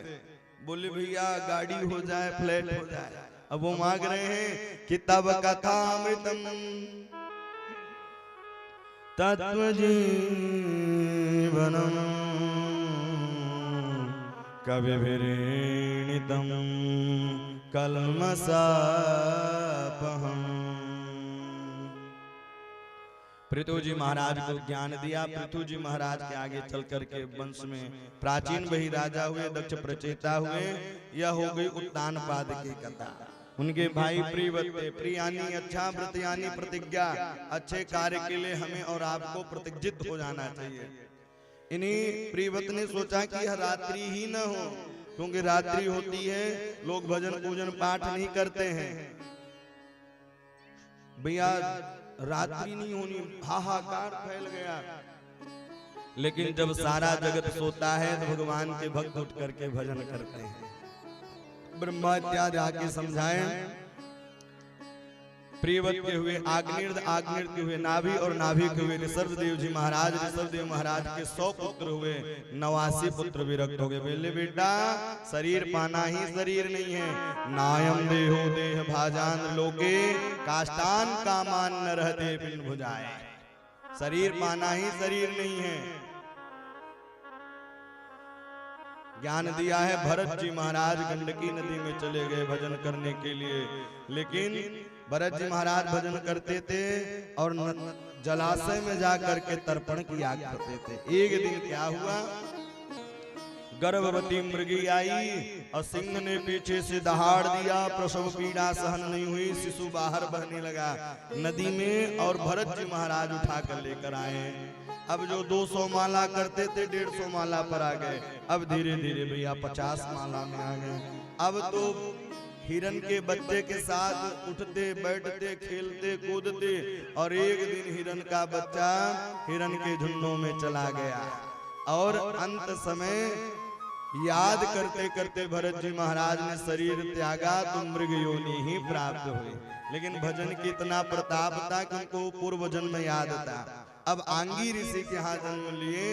बोले भैया गाड़ी हो जाए, फ्लैट हो जाए। अब वो मांग रहे हैं कि तब कथा अमृतम तत्व जीवनम कविभिरीणितम कल्मषापहम्। पृथु जी महाराज को ज्ञान दिया। पृथु जी महाराज के आगे चल करके वंश में प्राचीन वही राजा हुए, दक्ष प्रचेता हुए। यह हो गई उत्तानपाद की कथा। उनके भाई प्रियव्रत थे। प्रियानी अच्छा, व्रतयानी प्रतिज्ञा। अच्छे कार्य के लिए हमें और आपको प्रतिज्ञित हो जाना चाहिए। इन्हीं प्रियव्रत ने सोचा कि यह रात्रि ही न हो, क्योंकि रात्रि होती है लोग भजन पूजन पाठ नहीं करते हैं। भैया रात्रि नहीं होनी, हाहाकार फैल गया। लेकिन जब सारा जगत सोता है तो भगवान के भक्त उठ करके भजन करते हैं। ब्रह्मा इत्यादि आके समझाए। प्रियव्रत के हुए आग्नेय, आग्नेय के हुए नाभि, और नाभि के हुए ऋषभदेव जी महाराज। ऋषभदेव महाराज के 100 पुत्र हुए, 89 पुत्र विरक्त हो गए। बोले बेटा शरीर पाना ही शरीर नहीं है। नायम देहो देह भाजान लोके काष्टान कामान न रहते बिन भुजाए। शरीर पाना ही शरीर नहीं है। ज्ञान दिया है। भरत जी महाराज गंडकी नदी में चले गए भजन करने के लिए। लेकिन भरत जी महाराज भजन करते थे और जलाशय में जाकर के तर्पण किया करते थे। एक दिन क्या हुआ, गर्भवती मृगी आई और सिंह ने पीछे से दहाड़ दिया। प्रसव पीड़ा सहन नहीं हुई, शिशु बाहर बहने लगा नदी में, और भरत जी महाराज उठा कर लेकर आए। अब जो 200 माला करते थे 150 माला पर आ गए। अब धीरे धीरे भैया 50 माला में आ गए। अब तो हिरन के बच्चे के साथ उठते बैठते खेलते कूदते, और एक दिन हिरन का बच्चा हिरन के झुंडों में चला गया। और अंत समय याद करते करते भरत जी महाराज ने शरीर त्यागा तो मृग योनि ही प्राप्त हुई। लेकिन भजन की इतना प्रताप था कि उनको पूर्व जन्म याद था। अब आंगी ऋषि के यहाँ जन्म लिए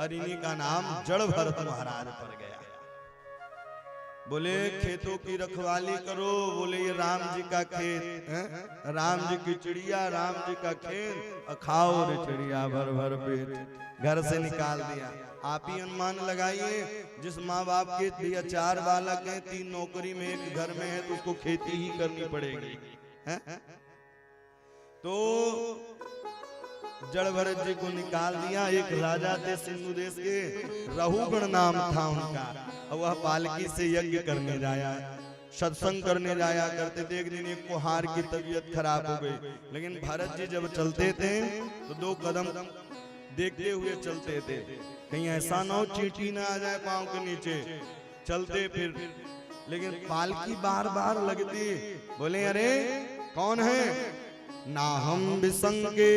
और इन्हीं का नाम जड़ भरत महाराज पड़ गया। बोले खेतों की रखवाली करो। बोले ये राम जी का खेत है, राम जी की चिड़िया, राम जी का खेत, खाओ रे चिड़िया भर भर पेट। घर से निकाल दिया। आप ही अनुमान लगाइए, जिस माँ बाप के दिया 4 बालक हैं, 3 नौकरी में, 1 घर में है, तो उसको खेती ही करनी पड़ेगी। तो जड़ भरत जी को निकाल दिया। एक राजा थे सिंधु देश के, रहुगण नाम था उनका, और वह पालकी से यज्ञ करने जाया, सत्संग करने जाया करते थे। एक दिन एक कुहार की तबीयत खराब हो गई। लेकिन भरत जी जब चलते थे तो 2 कदम देखते हुए चलते थे, कहीं ऐसा ना हो चींटी ना आ जाए पांव के नीचे। चलते फिर, लेकिन पालकी बार बार लगती। बोले अरे कौन है? ना हम विसंगे,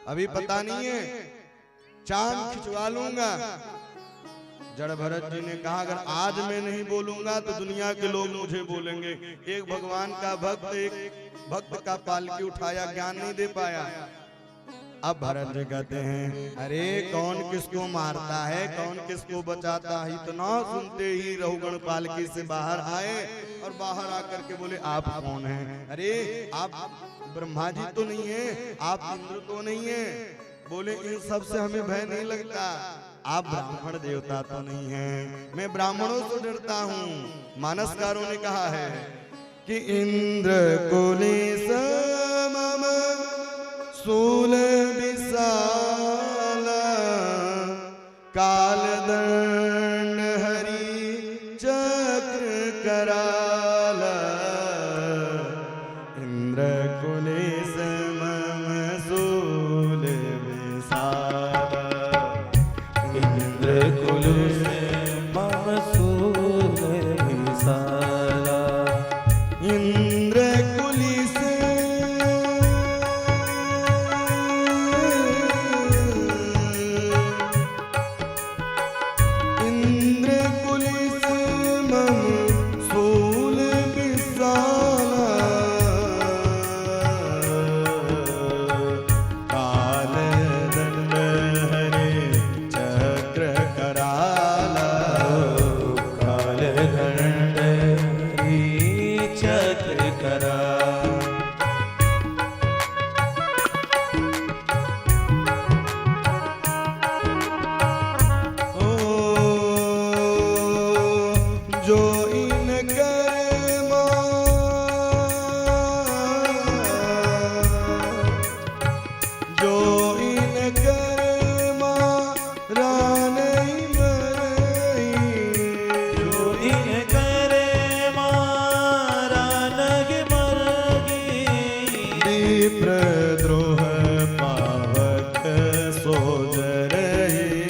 अभी पता नहीं है, चांद खिंचवा लूंगा। जड़ भरत जी ने कहा अगर आज मैं नहीं बोलूंगा तो दुनिया के लोग मुझे बोलेंगे। एक भगवान का भक्त एक भक्त का पालकी उठाया, ज्ञान नहीं दे पाया। अब भरत जी कहते हैं अरे कौन किसको मारता है, कौन किसको बचाता है। इतना सुनते ही रहुगण पालकी से बाहर आए और बाहर आकर के बोले आप कौन हैं? अरे आप ब्रह्मा जी तो नहीं है, आप इंद्र तो नहीं है। बोले इन सब से हमें भय नहीं लगता। आप ब्राह्मण देवता तो नहीं हैं, मैं ब्राह्मणों से डरता हूँ। मानसकारों ने कहा है कि इंद्र कुले समम शूल विशाला कराला इंद्र कुलिस मम सूल विसारा इंद्र कुलुस मम सूल विसारा इंद्र कुलिस इंद्र कुलिस मम सूल विसारा काल दंड हरे चक्र कराला काल दंड चक्र करा ओ जो इन कर्मा जो इन कर्मा रान मरई जो इन करे मारा नग मरगी विप्रद्रोह पावक सोजरई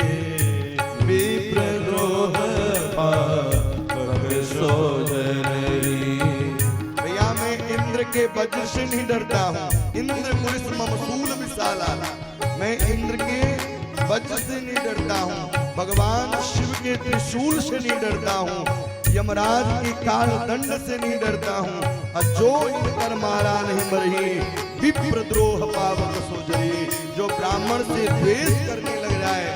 विप्रद्रोह पावक सोजरई भैया मैं इंद्र के वज्र से नहीं डरता हूँ इंद्र कुलिस ममसूल विशाला मैं इंद्र के वज्र से नहीं डरता हूँ भगवान शिव के त्रिशूल से नहीं डरता हूँ यमराज के काल दंड से नहीं डरता हूँ और जो इनकर मारा नहीं मरही विप्रद्रोह पावक सोजरी जो ब्राह्मण से द्वेष करने लग जाए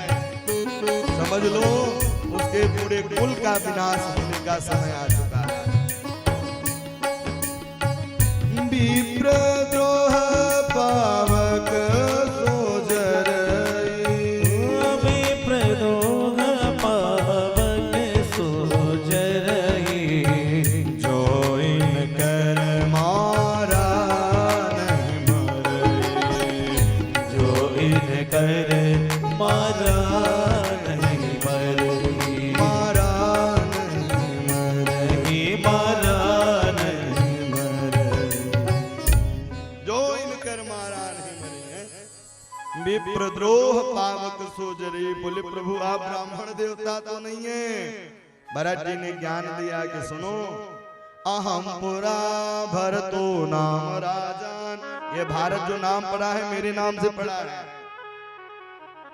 समझ लो उसके पूरे कुल का विनाश होने का समय आ चुका है विप्रद्रोह पावक सोजरई विप्रद्रोह पावक सोजरई जो इनकर मारा नहीं मरई जो इन करे मारा नहीं मरगी मारा नहीं मरई मारा नहीं जो इनकर मारा नहीं मरी है विप्रद्रोह पावक सोजरी बोले प्रभु आप ब्राह्मण देवता तो नहीं है भरत जी ने ज्ञान दिया कि सुनो अहम पुरा भरतो नाम राजान ये भारत जो नाम पड़ा है मेरे नाम से पड़ा है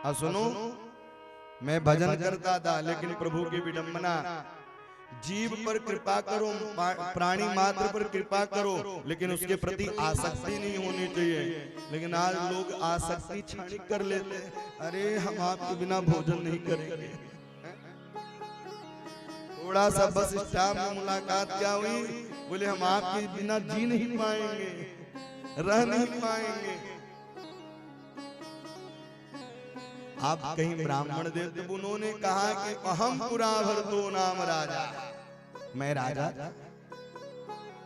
अब सुनो मैं भजन करता था लेकिन प्रभु की विडंबना जीव पर कृपा करो प्राणी मात्र पर कृपा करो लेकिन उसके प्रति आसक्ति नहीं होनी चाहिए लेकिन आज लोग आसक्ति क्षणिक कर लेते हैं अरे हम आपके बिना भोजन नहीं करेंगे थोड़ा सा बस स्टाफ में मुलाकात क्या हुई बोले हम आपके बिना जी नहीं पाएंगे रह नहीं पाएंगे आप कहीं ब्राह्मण देव उन्होंने कहा कि अहम पुरा भरतो नाम राजा मैं राजा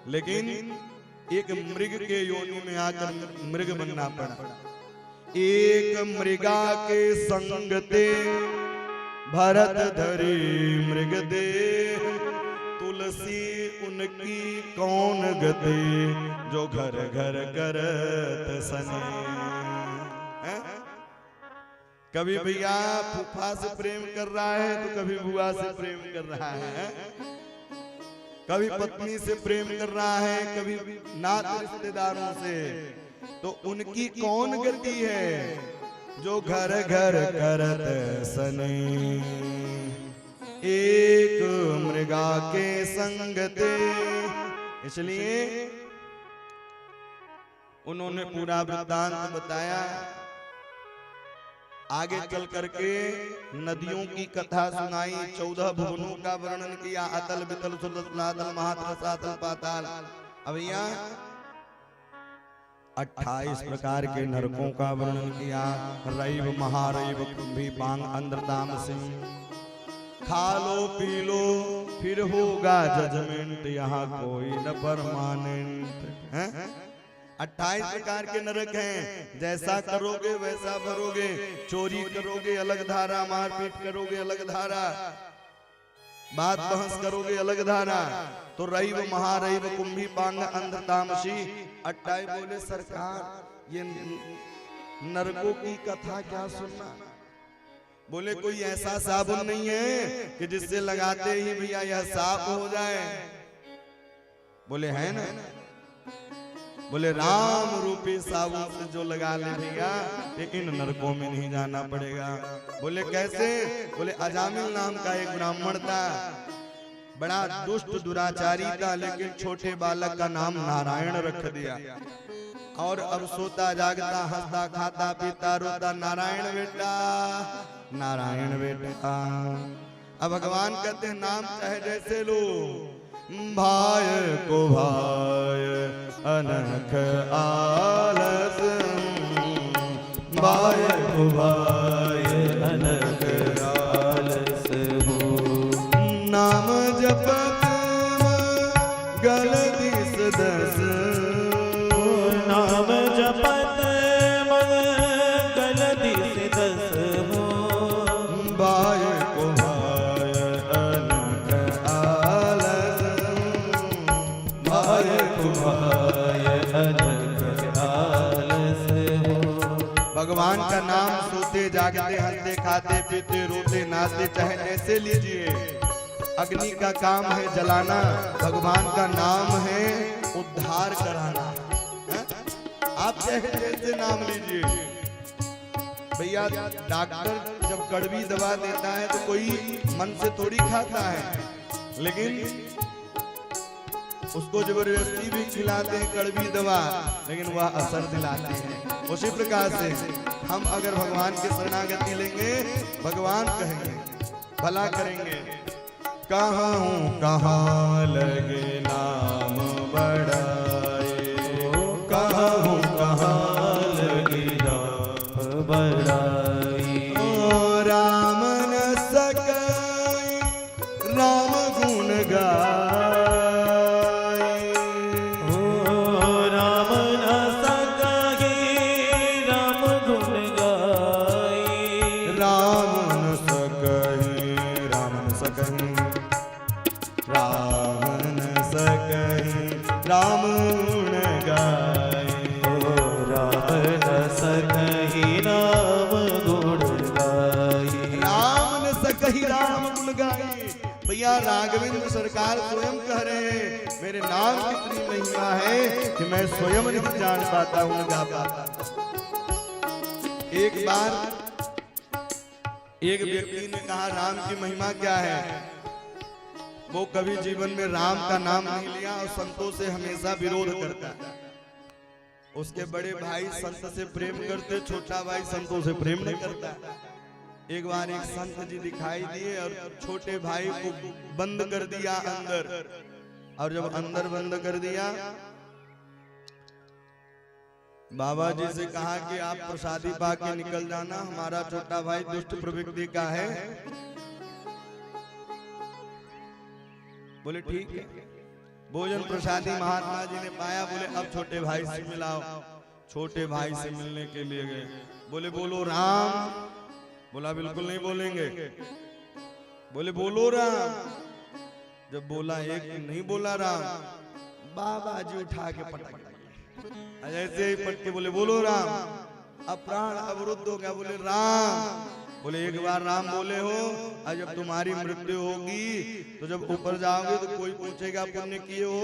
लेकिन एक मृग के योनि में आकर मृग बनना पड़ा एक मृगा के संगते भरत धरी मृग दे तुलसी उनकी कौन गते जो घर घर करत सने हैं? कभी भैया फूफा से प्रेम कर रहा है तो कभी बुआ से प्रेम कर रहा है कभी पत्नी से प्रेम कर रहा है कभी नात रिश्तेदारों से तो उनकी कौन गति है जो घर घर करत सने एक मृगा के संगते इसलिए उन्होंने पूरा वृत्तांत बताया आगे चल करके नदियों की कथा सुनाई 14 भुवनों का वर्णन किया अतल वितल सुतल महातल सातल पाताल अब यहाँ 28 प्रकार के नरकों का वर्णन किया रैव महारैव कुंभी पांग अंधदाम सिंह खा लो पी लो फिर होगा जजमेंट यहाँ कोई न परमानेंट है 28 प्रकार के नरक हैं जैसा करोगे वैसा भरोगे चोरी करोगे अलग धारा मारपीट करोगे अलग धारा बात बहस करोगे अलग धारा। तो रईव महारईव कुंभी पांग अंध तामसी अट्टाई बोले सरकार ये नरकों की कथा क्या सुनना। बोले कोई ऐसा साबुन नहीं है कि जिससे लगाते ही भैया यह साफ हो जाए। बोले है ना। बोले राम रूपी साबुन से जो लगा ले भैया इन नरकों में नहीं जाना पड़ेगा। बोले कैसे। बोले अजामिल नाम का एक ब्राह्मण था, बड़ा दुष्ट दुराचारी था, लेकिन छोटे बालक का नाम नारायण रख दिया। और अब सोता जागता हंसता खाता पीता रोता नारायण बेटा नारायण बेटा। अब भगवान कहते हैं नाम चाहे जैसे लो, भाय को भाय अनख आलस, भाय को भाय अनख आलस हो। नाम जपत गल दिस दस, नाम जपत मंगल दिस दस हो। भाय को भाय अनख आलस, भाय को भाय अनख आलस हो। भगवान का नाम सोते जागते हंसते खाते पीते रोते नाचते चाहे ऐसे लीजिए। अग्नि का काम है जलाना, भगवान का नाम है उद्धार कराना। आप चाहे जैसे नाम लीजिए। भैया डॉक्टर जब कड़वी दवा देता है तो कोई मन से थोड़ी खाता है, लेकिन उसको जबरदस्ती भी खिलाते हैं कड़वी दवा, लेकिन वह असर दिलाती है। उसी प्रकार से हम अगर भगवान की शरणागति लेंगे, भगवान कहेंगे भला करेंगे। कहाँ हूँ कहाँ लगे नाम बड़ाए, कहाँ हूँ कहाँ लगे नाम बड़ाए। राम न सकाई राम गुण गाए, राम न सकाई राम गुण गाए। राम न सकाई राम न सकाई राम न सकाई राम गुण गाए। राम न सकाई राम गुण गाए। राम न सकहि राम गुण गाए। भैया राघवेंद्र सरकार स्वयं कह रहे हैं मेरे नाम की इतनी महिमा है कि मैं स्वयं नहीं जान पाता हूँ गा पाता। एक बार एक व्यक्ति ने कहा राम की महिमा क्या है। वो कभी जीवन में राम का नाम नहीं लिया और संतों से हमेशा विरोध करता है। उसके बड़े भाई संत से प्रेम करते, छोटा भाई संतों से प्रेम नहीं करता। एक बार एक संत जी दिखाई दिए और छोटे भाई को बंद कर दिया अंदर, और जब अंदर बंद कर दिया बाबा जी से कहा कि आप प्रसादी पा के निकल जाना, हमारा छोटा भाई दुष्ट प्रवृत्ति का है। बोले ठीक है। भोजन प्रसादी महात्मा जी ने पाया। बोले अब छोटे भाई से मिलाओ। छोटे भाई से मिलने के लिए गए। बोले बोलो राम। बोला बिल्कुल नहीं बोलेंगे। बोले बोलो राम। जब बोला एक नहीं बोला राम, बाबा जी उठा के पटक दिए। ऐसे ही पटके बोले बोलो राम। अब प्राण अवरुद्ध हो गया। बोले राम। बोले एक बार राम बोले हो, और जब तुम्हारी मृत्यु होगी तो जब ऊपर जाओगे तो कोई पूछेगा पुण्य किए हो।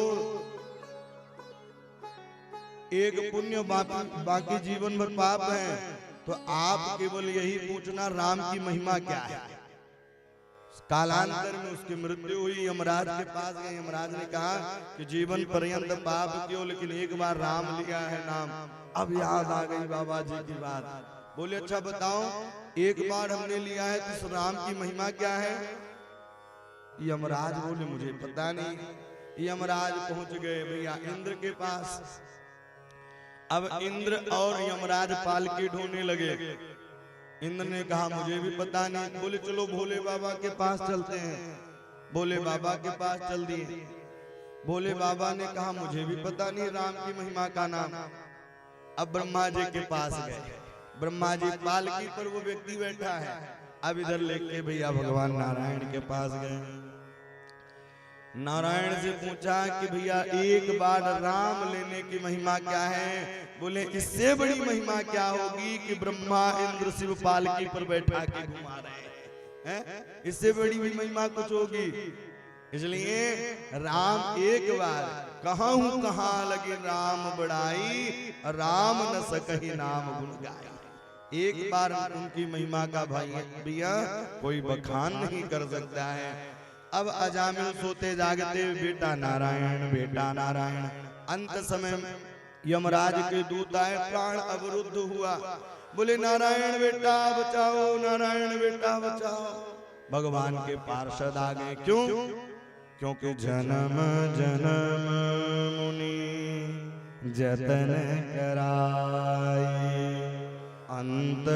एक पुण्य बाकी जीवन भर पाप है। तो आप केवल यही पूछना राम की महिमा क्या है। कालांतर में उसकी मृत्यु हुई। यमराज के पास गए। यमराज ने कहा कि जीवन पर्यंत पाप क्यों, लेकिन एक बार राम लिया है नाम। अब याद आ गई बाबा जी की बात। बोले अच्छा बताओ, एक बार हमने लिया है तो इस राम की महिमा क्या है। यमराज बोले मुझे पता नहीं। यमराज पहुंच गए भैया इंद्र के पास। अब इंद्र और यमराज पालकी ढोने लगे। इंद्र ने कहा मुझे भी पता नहीं। बोले चलो भोले बाबा के पास चलते हैं। भोले बाबा के पास चल दिए। भोले बाबा ने कहा मुझे भी पता नहीं राम की महिमा का नाम। अब ब्रह्मा जी के पास गए। ब्रह्मा जी पालकी पर वो व्यक्ति बैठा है। अब इधर लेके भैया भगवान नारायण के पास गए। नारायण से पूछा कि भैया एक बार राम लेने की महिमा क्या है? बोले इससे बड़ी महिमा क्या होगी कि ब्रह्मा इंद्र शिव पालकी पर बैठा के घुमा रहे हैं? इससे बड़ी भी महिमा कुछ होगी? इसलिए राम एक बार कहूं कहां लगे राम बड़ाई, राम न सकहि नाम गुण गाई। एक बार उनकी महिमा का भाई भैया कोई बखान नहीं कर सकता है। अब अजामिल सोते जागते बेटा नारायण बेटा नारायण। अंत समय यमराज के दूत आए, प्राण अवरुद्ध हुआ। बोले नारायण बेटा बचाओ, नारायण बेटा बचाओ। भगवान के पार्षद आ गए। क्यों? क्योंकि जन्म जन्म मुनि जतन कराए, अंत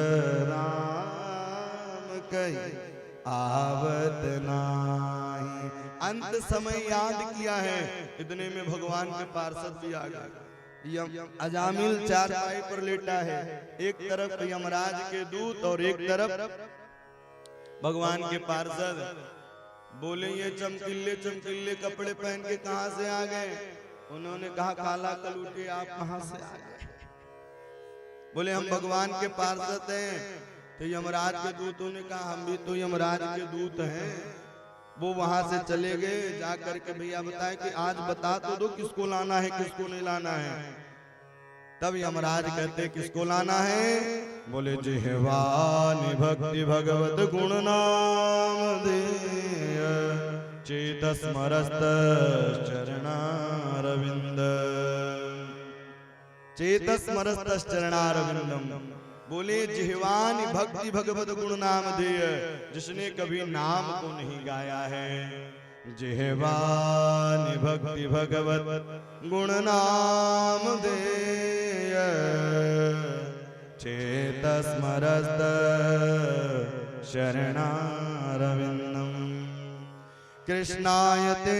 राम कही आवत नाही। अंत समय याद किया है, इतने में भगवान के पार्षद भी आ गए। अजामिल चारपाई पर लेटा है, एक तरफ यमराज के दूत और एक तरफ भगवान के पार्षद। बोले ये चमकीले चमकीले कपड़े पहन के कहां से आ गए? उन्होंने कहा काला कलूटे आप कहां से आ गए? बोले हम भगवान के पार्षद हैं। तो यमराज के दूतों ने कहा हम भी तो यमराज के दूत हैं। वो वहां से चले गए, जाकर के भैया बताए कि आज बता तो दो किसको लाना है किसको नहीं लाना है। तब यमराज कहते किसको लाना है? बोले जिह्वानि भक्ति भगवत गुण नाम देय, चेतस्मरस्त चरणारविंद, चेतस्मरस्त चरणारविंदम। बोले जिह्वानि भक्ति भगवत गुण नाम देय, जिसने कभी नाम को नहीं गाया है। जिह्वानि भक्ति भगवत गुण नाम देय, चेतस्मरस्त शरणारविंदम। कृष्णाय ते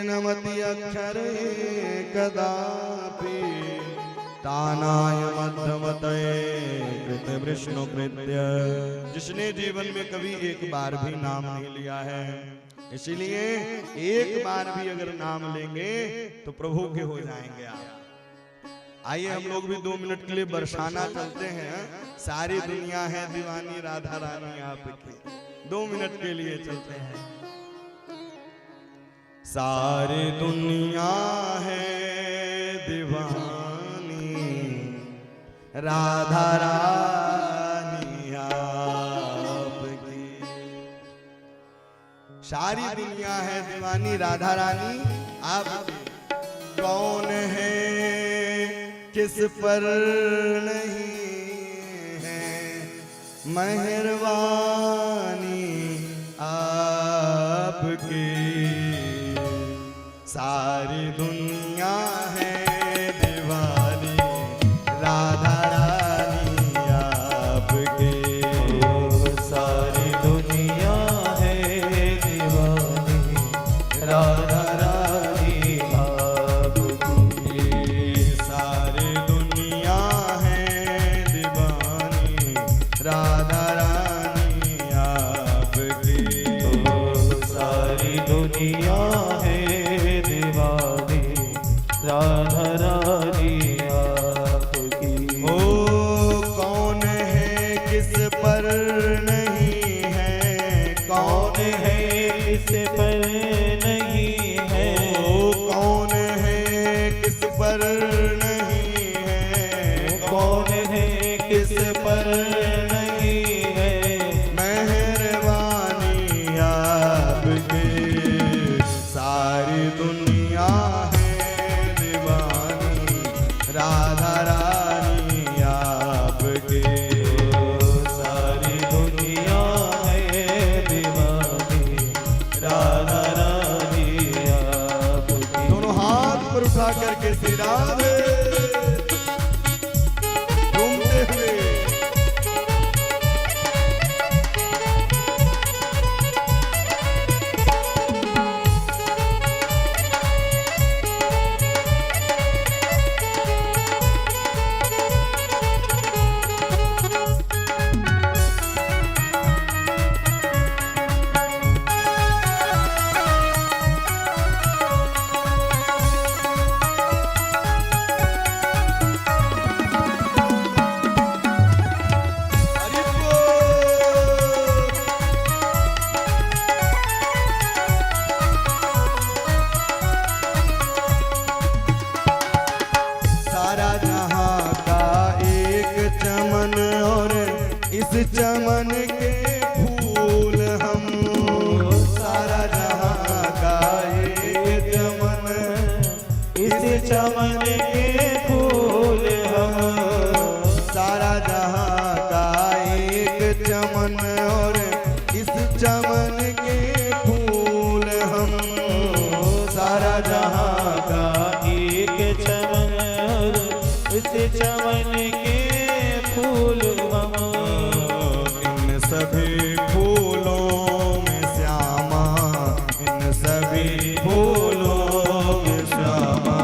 नमति अक्षरे कदापि, तानाय मध्यमतये कृत विष्णु कृत्य। जिसने जीवन में कभी एक बार भी नाम नहीं लिया है, इसीलिए एक बार भी अगर नाम लेंगे तो प्रभु के हो जाएंगे आप। आइए हम लोग भी 2 मिनट के लिए बरसाना चलते हैं। सारी दुनिया है दीवानी राधा रानी आपकी। 2 मिनट के लिए चलते हैं। सारी दुनिया है दीवानी राधा रानी आपकी। सारी दुनिया है दीवानी राधा रानी आपकी। कौन है किस पर नहीं है मेहरबानी आपकी। सारी दुनिया है दीवानी राधा रानी आपकी। सारी दुनिया है दीवानी राधा रानी आपकी। सारी दुनिया है दीवानी राधा रानी आपकी। सारी दुनिया है दीवानी राधा रानी आपकी। ओ कौन है किस पर नहीं है, कौन है किस पर नहीं है, ओ कौन है किस पर नहीं है, कौन है किस पर नहीं है मेहरबानी आपकी। सारी दुनिया है दीवानी राधा रानी आपकी। सारी दुनिया है दीवानी राधा रानी आपकी। दोनों हाथ पर उठा करके श्री राधे घूमते हुए इस चमन के फूल हम सारा जहां का एक चमन, इस चमन के फूल हम सारा जहां का एक चमन, और इस चमन के फूल हम सारा जहां का एक चमन, इस चमन के फूल हम। इन सभी फूलों में श्यामा, इन सभी फूलों में श्यामा,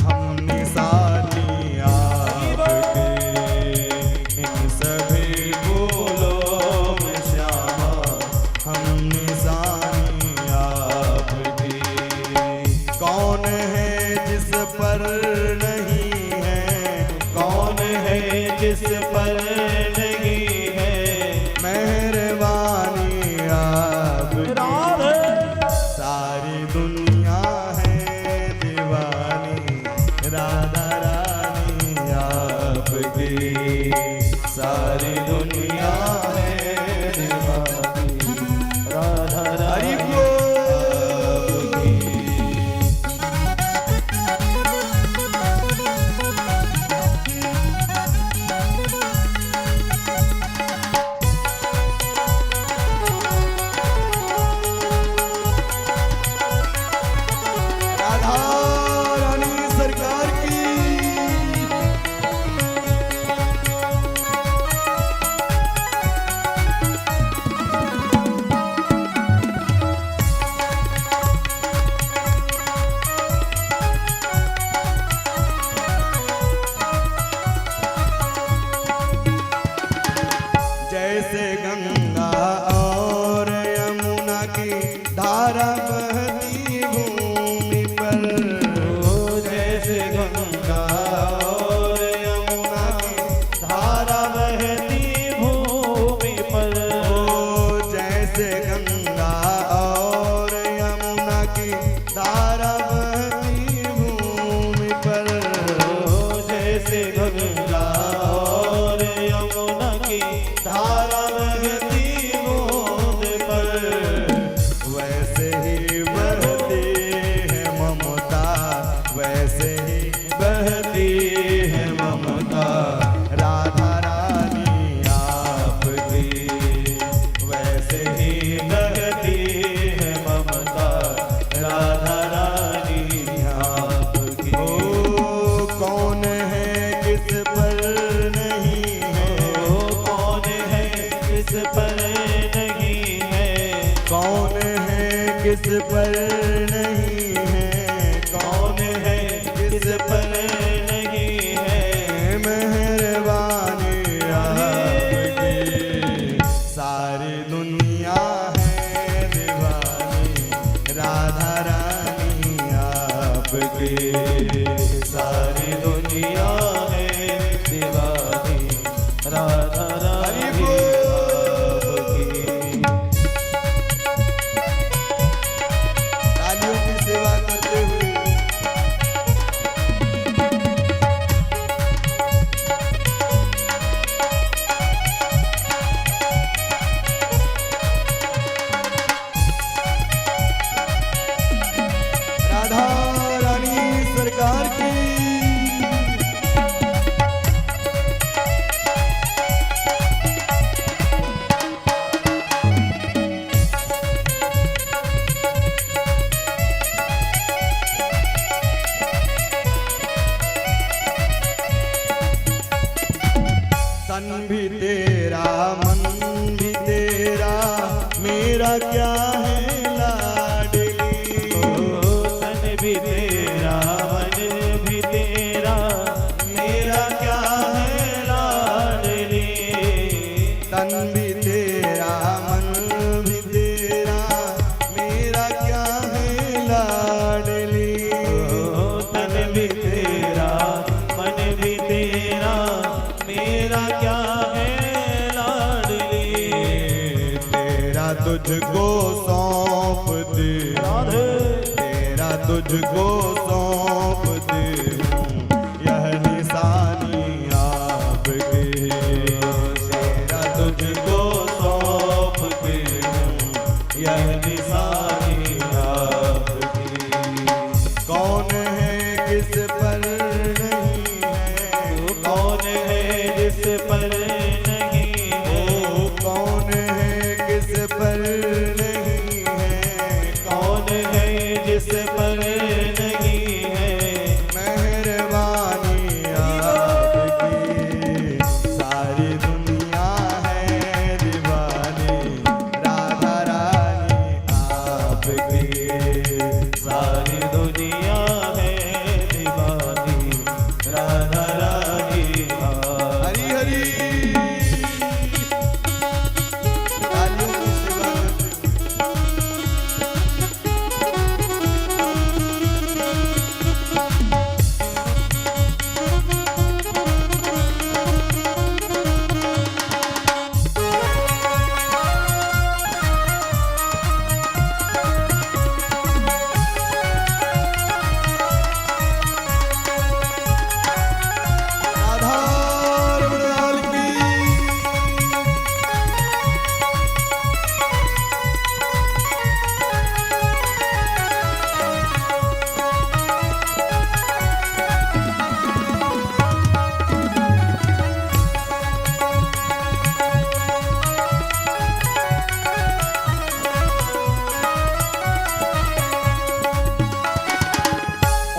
हम निशानी आपके। इन सभी फूलों में श्यामा, हम निशानी आपके। कौन है जिस पर नहीं है, कौन है जिस पर नहीं है मेहरबानी आपकी। राधे। सारी दुनिया है दीवानी, राधा रानी आपकी। सारी दुनिया है दीवानी, राधा हरि रानी बोल। राधा रानी सरकार की। जैसे गंगा और यमुना की धारा बहती भूमि पर, जैसे गंगा और यमुना की धारा बहती भूमि पर। जैसे गंगा और यमुना की धारा बहती भूमि पर, जैसे गंगा और यमुना की धारा बहती भूमि पर। वैसे ही बहती है ममता, वैसे ही बहती है ममता राधा रानी आपकी। वैसे ही बहती है ममता राधा रानी आपकी। ओ कौन है किस पर नहीं है, कौन है किस पर नहीं है, कौन है किस पर नहीं है, कौन है किस पर नहीं है मेहरबानी आपकी। सारी दुनिया है दीवानी, राधा रानी आपकी। सारी दुनिया है दीवानी, राधा रानी आपकी। तालियों की सेवा करते हुए राधा रानी सरकार की। तन भी तेरा मन भी तेरा, मेरा क्या है लाडली। तन भी तेरा मन भी तेरा, मेरा क्या है लाडली। तन भी तेरा मन भी तेरा, मेरा क्या है लाडली। तन भी तेरा मन भी तेरा, मेरा क्या है लाडली। तेरा तुझको सौंप दे, तेरा तुझको सौंप दे यह निशानी आपके। तेरा किस पर नहीं है? कौन है जिस पर नहीं है? कौन है किस पर नहीं है? कौन है जिस पर नहीं है? मेहरबानी आपकी सारी दुनिया है दीवानी, राधा रानी आपकी सारी दुनिया है दीवानी, राधा रानी हरी हरी। तालियों की सेवा करते हुए। आधार बड़ाल की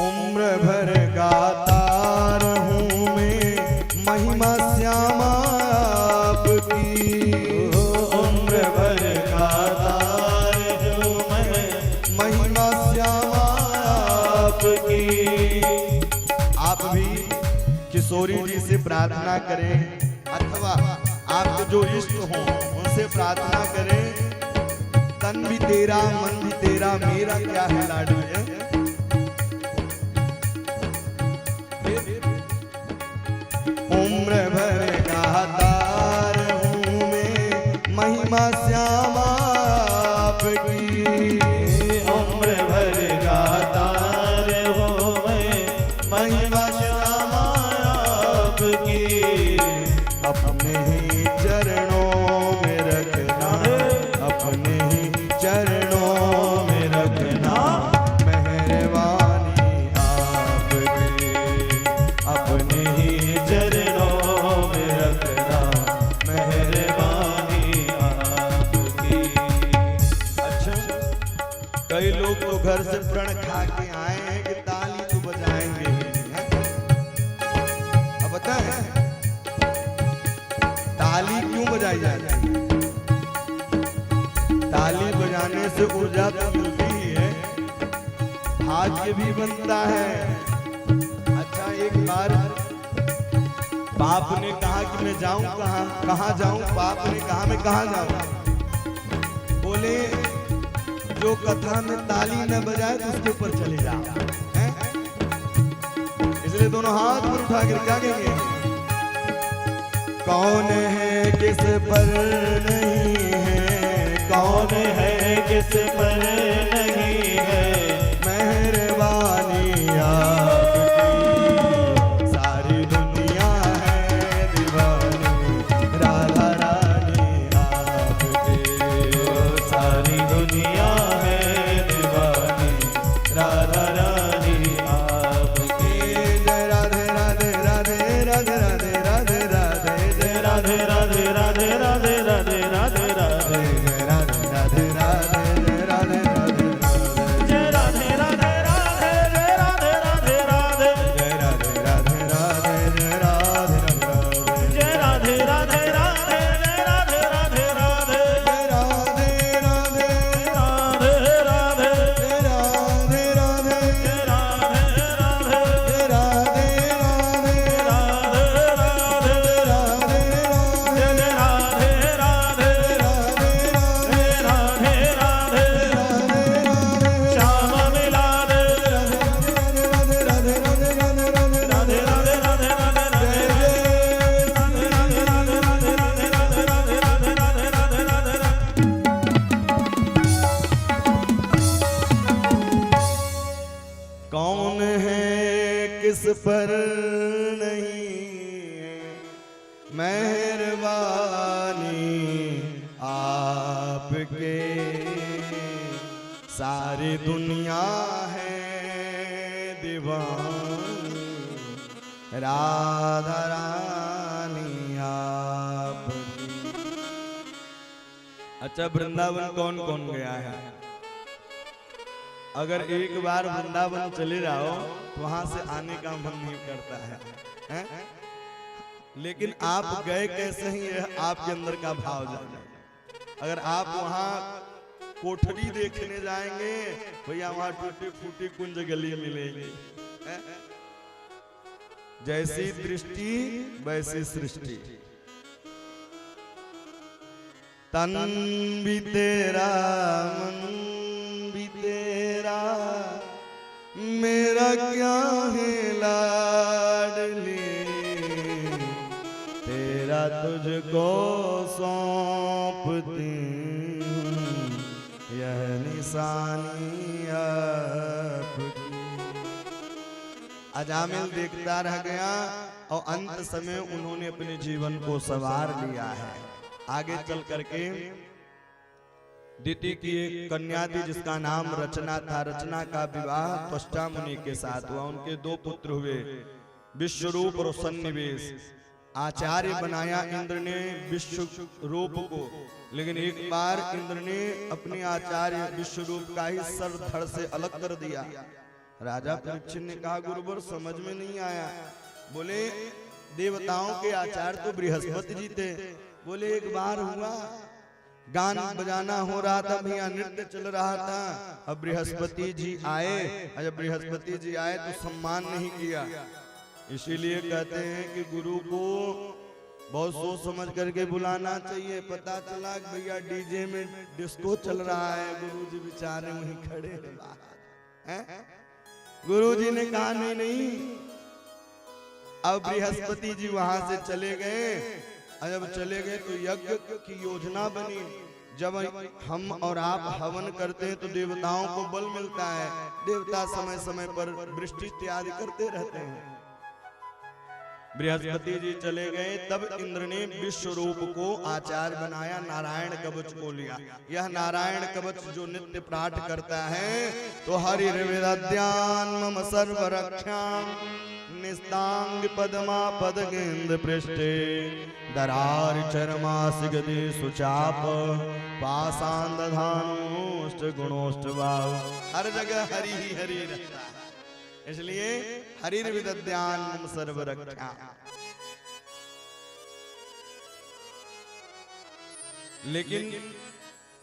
उम्र भर गाता रहूं मैं महिमा श्यामा आपकी। उम्र भर गाता रहूं मैं महिमा श्यामा आपकी। आप भी किशोरी जी से प्रार्थना करें, अथवा आपको जो इष्ट हो उनसे प्रार्थना करें। तन भी तेरा मन भी तेरा मेरा क्या है लाडू है। उम्र भर गाता रहूं मैं महिमा श्यामा आपकी। उम्र भर गाता रहूं मैं महिमा श्यामा आपकी। अपने ही चरणों में रखना, अपने ही चरणों में रखना मेहरबानी आपकी। अपने ही चरणों में रखना मेहरबानी आपकी। अच्छा, कई लोग तो घर से प्रण खा के आए हैं कि ताली तो बजाएंगे ही नहीं, हैं? अब बताएं ताली क्यों बजाई जाती है? ताली बजाने से ऊर्जा तो मिलती ही है, भाग्य भी बनता है। अच्छा, एक बार बाप ने कहा कि मैं जाऊं कहाँ, कहाँ जाऊं? बाप ने कहा मैं कहाँ जाऊं? बोले जो कथा में ताली न बजाए तो उसके ऊपर चले जाओ, हैं? इसलिए दोनों हाथ पर उठा कर क्या कहेंगे? कौन है किस पर नहीं है? कौन है किस पर नहीं है? मेहरबानी आपकी सारी दुनिया है दीवानी, राधा रानी आपकी। सारी दुनिया है दीवानी, राधा रानी आपकी। जय राधे राधे राधे राधे राधे राधे राधे, जय राधे राधे राधे राधे राधे राधे राधे। जय राधे राधे राधे जय राधे राधे राधे, जय राधे राधे राधे जय राधे राधे राधे। जय राधे राधे राधे जय राधे राधे राधे, जय राधे राधे राधे जय राधे राधे राधे। जय राधे राधे राधे राधे जय राधे राधे जय राधे राधे जय राधे राधे राधे राधे जय राधे राधे जय राधे राधे राधे राधे श्याम मिला दे। राधे राधे राधे राधे राधे कौन है किस पर नहीं है? मेहरबानी आपके सारी दुनिया है दीवानी। वाणी राधा रानी आपकी। अच्छा, वृंदावन कौन कौन गया है? अगर एक बार वृंदावन चले जाओ तो वहां से आने का मन नहीं करता है? लेकिन आप गए कैसे ही आपके अंदर का भाव जाने। अगर आप वहां कोठरी देखने जाएंगे, भैया वहां टूटी फूटी कुंज गली मिलेगी। जैसी दृष्टि वैसी सृष्टि। तन भी तेरा मन भी तेरा, मेरा क्या है लाडली, तेरा तुझको सौंपती हूँ यह निशानी आपकी। अजामिल देखता रह गया और अंत समय उन्होंने अपने जीवन को संवार लिया है। आगे चल करके दिति की एक कन्या थी जिसका नाम रचना था। रचना का विवाह त्वष्टा मुनि के साथ हुआ। उनके दो पुत्र हुए, विश्वरूप और सन्निवेश। आचार्य बनाया इंद्र ने विश्वरूप को, लेकिन एक बार इंद्र ने अपने आचार्य विश्वरूप का ही सर धड़ से अलग कर दिया। राजा परीक्षित ने कहा, गुरुवर समझ में नहीं आया। बोले देवताओं के आचार्य तो बृहस्पति जी थे। बोले एक बार हुआ, गान बजाना हो रहा था भैया, नृत्य चल रहा था। अब बृहस्पति जी आए, जब बृहस्पति जी आए तो सम्मान नहीं किया। इसीलिए कहते हैं कि गुरु को बहुत सोच समझ करके बुलाना चाहिए। पता चला कि भैया डीजे में डिस्को चल रहा है, गुरु जी बेचारे वहीं खड़े हैं। गुरु जी ने कहा नहीं नहीं। अब बृहस्पति जी वहां से चले गए। जब चले गए तो यज्ञ की योजना बनी। जब हम और आप हवन करते हैं तो देवताओं को बल मिलता है। देवता समय समय पर वृष्टि इत्यादि करते रहते हैं। बृहस्पति जी चले गए, तब इंद्र ने विश्वरूप को आचार्य बनाया, नारायण कवच को लिया। यह नारायण कवच जो नित्य पाठ करता है तो हरिर्विदध्यान मम सर्व रक्षाम निस्तांग पद्मा पदगेंद्र पृष्ठे दरार चरमासिगदे सुचाप पाषाण दधानोष्ट गुणोष्ट वाव। हर जगह हरि ही हरि रहता है, इसलिए हरिर्विदध्यान मम सर्व रक्षा। लेकिन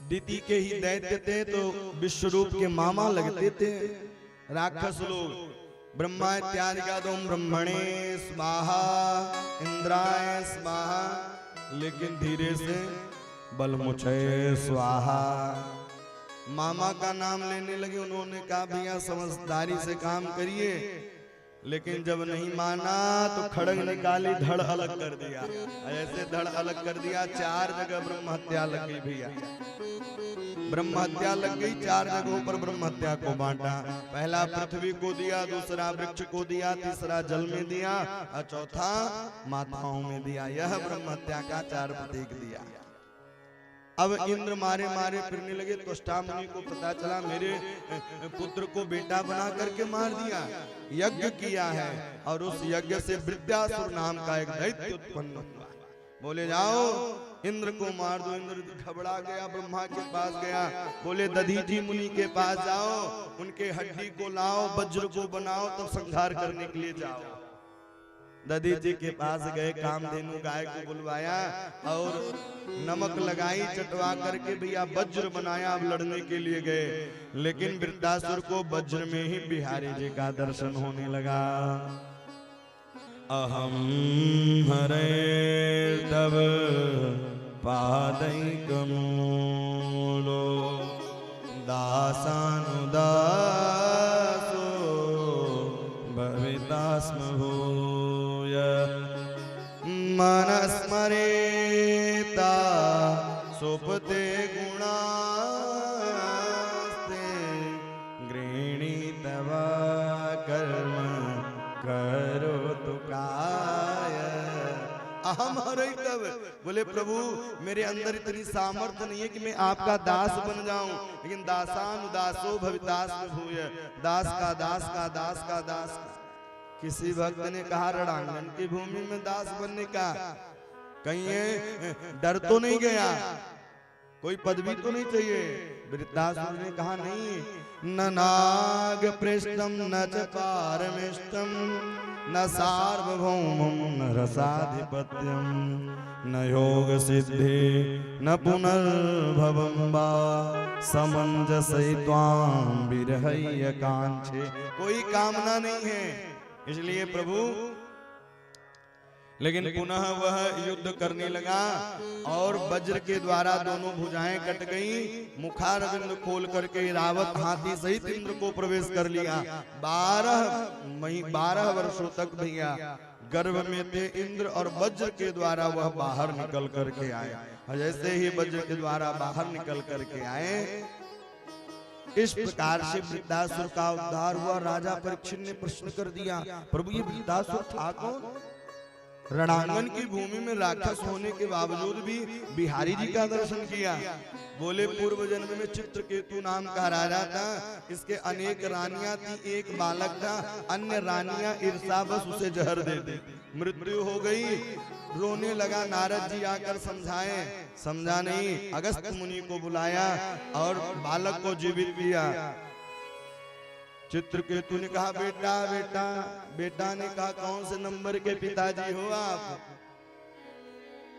दिति के ही दैत्य थे तो विश्वरूप के मामा लगते थे राक्षस लोग। ब्रह्मा इत्यादि का तो ब्रह्मणे स्वाहा इंद्राय स्वाहा, लेकिन धीरे से बलमुछय स्वाहा। मामा का नाम लेने लगे। उन्होंने कहा भैया समझदारी से काम करिए, लेकिन जब नहीं माना तो खड़ग निकाली, धड़ अलग कर दिया। ऐसे धड़ अलग कर दिया, 4 जगह ब्रह्म हत्या लग गई भैया। ब्रह्म हत्या लग गई, 4 जगहों पर ब्रह्म हत्या को बांटा। पहला पृथ्वी को दिया, दूसरा वृक्ष को दिया, तीसरा जल में दिया और चौथा माताओं में दिया। यह ब्रह्म हत्या का 4 प्रतीक दिया। अब इंद्र मारे मारे फिरने लगे। त्वष्टा मुनि को पता चला मेरे पुत्र को बेटा बना करके मार दिया। यज्ञ किया है और उस यज्ञ से वृद्धासुर नाम का एक दैत्य उत्पन्न हुआ। बोले जाओ इंद्र को मार दो। इंद्र घबरा गया, ब्रह्मा के पास गया। बोले दधीचि मुनि के पास जाओ, उनके हड्डी को लाओ, वज्र को बनाओ, तब संहार करने के लिए जाओ। दधीचि के पास गए, कामधेनु गाय को बुलवाया और नमक लगाई, चटवा करके भैया वज्र बनाया। अब लड़ने के लिए गए, लेकिन वृद्धासुर को वज्र में ही बिहारी जी का दर्शन होने लगा। अहम हरे तब पादैक मूलो दासानुदासो भवितास्म भूय मनस्मरेता सुपते गुणास्ते गृहीतवा कर्म करो तो काय। अहम हरई तब। बोले प्रभु मेरे अंदर इतनी सामर्थ्य नहीं है कि मैं आपका दास बन जाऊं, लेकिन दासानुदासो भवितास भूय, दास का दास का दास का दास का। किसी भक्त ने कहा रणांगन की भूमि में दास बनने का कहीं ये डर तो नहीं गया, कोई पदवी तो नहीं चाहिए? वृद्धासुर ने कहा नहीं, न नाग पृष्ठम न च पारमेष्टम न सार्वभौमम न रसाधिपत्यम न योग सिद्धि न पुनर्भवम वा समंजसै त्वां विरहय कांक्षे। कोई कामना नहीं है इसलिए प्रभु। लेकिन पुनः वह युद्ध करने लगा और वज्र के द्वारा दोनों भुजाएं कट गई। मुखारविंद खोल करके रावत हाथी सहित इंद्र को प्रवेश कर लिया। 12 वर्षों तक भैया गर्भ में थे इंद्र और वज्र के द्वारा वह बाहर निकल करके आए। और जैसे ही वज्र के द्वारा बाहर निकल करके आए, इस प्रकार से वृद्धासुर का उद्धार हुआ। राजा परीक्षित ने प्रश्न कर दिया, प्रभु ये वृद्धासुर था कौन? रणांगन की भूमि में राक्षस होने के बावजूद भी बिहारी जी का दर्शन किया। बोले पूर्व जन्म में चित्रकेतु नाम का राजा था, इसके अनेक रानियां थी, एक बालक था, अन्य रानियां ईर्ष्यावश उसे जहर दे दी, मृत्यु हो गई। रोने लगा, नारद जी आकर समझाए, समझा नहीं। अगस्त्य मुनि को बुलाया और बालक को जीवित किया। चित्रकेतु ने कहा बेटा बेटा। बेटा ने कहा कौन से नंबर के पिताजी हो आप?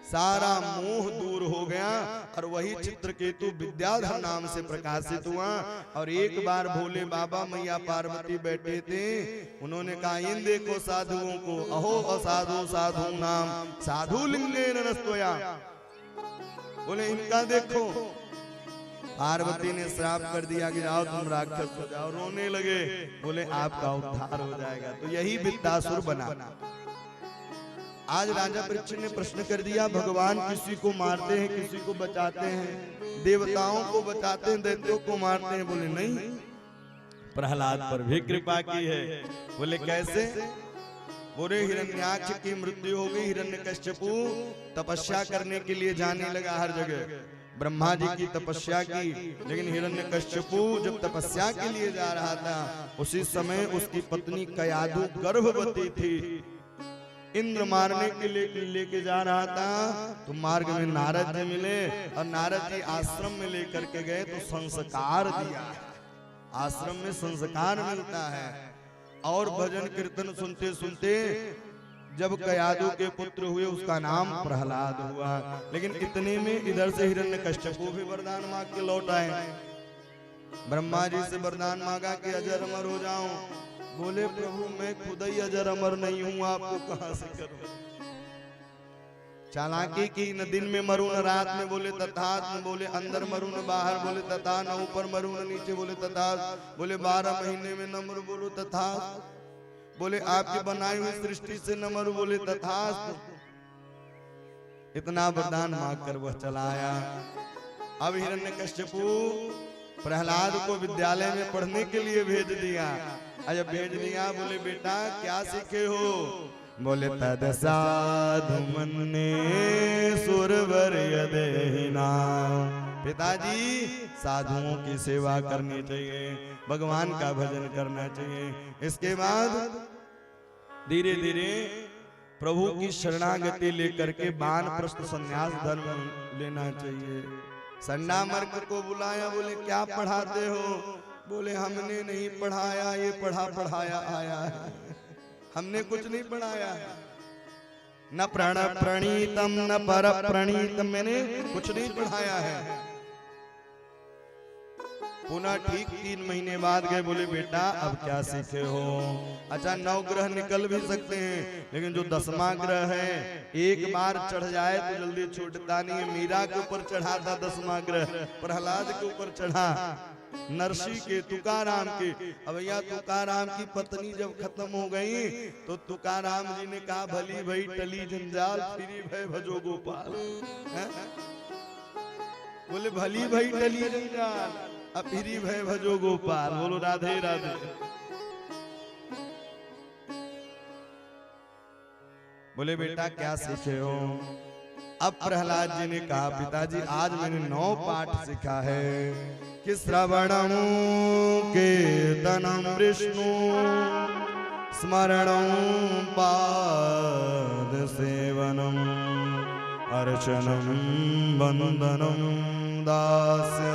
सारा मोह दूर हो गया और वही चित्रकेतु विद्याधर नाम से प्रकाशित हुआ। और एक बार भोले बाबा मैया पार्वती बैठे थे, उन्होंने कहा इन देखो साधुओं को, अहो असाधु साधु नाम साधु लिंगे नस्तोया। बोले इनका देखो। पार्वती ने श्राप कर दिया कि जाओ तुम राक्षस हो जाओ। रोने लगे, बोले आपका उद्धार हो जाएगा। तो यही वृद्धासुर बना। आज राजा परीक्षित ने प्रश्न कर दिया, भगवान किसी को मारते हैं किसी को बचाते हैं, देवताओं को बचाते हैं दैत्यों को मारते हैं? बोले नहीं, प्रहलाद पर भी कृपा की है। बोले कैसे? बोले हिरण्याक्ष की मृत्यु हो गई, हिरण्यकश्यपु तपस्या करने के लिए जाने लगा हर जगह। ब्रह्मा जी की तपस्या की, लेकिन हिरण्यकश्यपु जब तपस्या के लिए जा रहा था, उसी समय उसकी पत्नी कयाधु गर्भवती थी। इंद्र मारने के लिए लेके जा रहा था, तो मार्ग में नारद जी मिले और नारद जी आश्रम में लेकर के गए तो संस्कार दिया। आश्रम में संस्कार मिलता है। और भजन कीर्तन सुनते सुनते जब कयाधु के पुत्र हुए, उसका नाम प्रहलाद हुआ। लेकिन इतने में इधर से हिरण्यकश्यपु भी वरदान मांग के लौट आए। ब्रह्मा जी से वरदान मांगा कि अजर अमर हो जाऊं। बोले प्रभु मैं खुद ही अजर अमर नहीं हूं, आपको कहां से करूं? चालाकी की, न दिन में मरू न रात में, बोले तथात। न बोले अंदर मरू न बाहर, बोले तथा। न ऊपर मरू न नीचे, बोले तथात। बोले 12 महीने में न मरू, बोलो तथात। बोले आपकी बनाई हुई सृष्टि से न मरू, बोले तथास्तु। इतना वरदान मांग कर वह चला आया। अब हिरण्यकश्यपु प्रहलाद को विद्यालय में पढ़ने के लिए भेज दिया। जब भेज दिया, बोले बेटा क्या सीखे हो? बोले तद साधु मन्ने सुरवर यदेहिना। पिताजी साधुओं की सेवा करनी चाहिए, भगवान का भजन करना चाहिए। इसके बाद धीरे धीरे प्रभु की शरणागति लेकर के वानप्रस्थ संन्यास धर्म लेना चाहिए। सन्नामर्क को बुलाया, बोले क्या पढ़ाते हो? बोले हमने नहीं पढ़ाया, ये पढ़ाया आया है, हमने कुछ नहीं पढ़ाया। न प्रण प्रणीतम न पर प्रणीतम, मैंने कुछ नहीं पढ़ाया है। पुनः ठीक 3 महीने बाद गए, बोले बेटा अब क्या सीखे हो? अच्छा 9 ग्रह निकल भी सकते हैं, लेकिन जो 10वां ग्रह है एक बार चढ़ जाए तो जल्दी छूटता नहीं है। मीरा के ऊपर चढ़ा था 10वां ग्रह, प्रहलाद के ऊपर चढ़ा, नरसी के, तुकाराम के। अब भैया तुकाराम की पत्नी जब खत्म हो गई तो तुकाराम जी ने कहा भली भई टली जंजाल, फिरी भय भजो गोपाल। बोले भली भई टली जंजाल, अपिरी भय भजो गोपाल। बोलो राधे राधे। बोले बेटा क्या सीखे हो? अब प्रहलाद जी ने कहा पिताजी आज मैंने 9 पाठ सीखा है कि श्रवणं कीर्तनं विष्णु स्मरणं पाद सेवनम अर्चनं वंदनं दास्य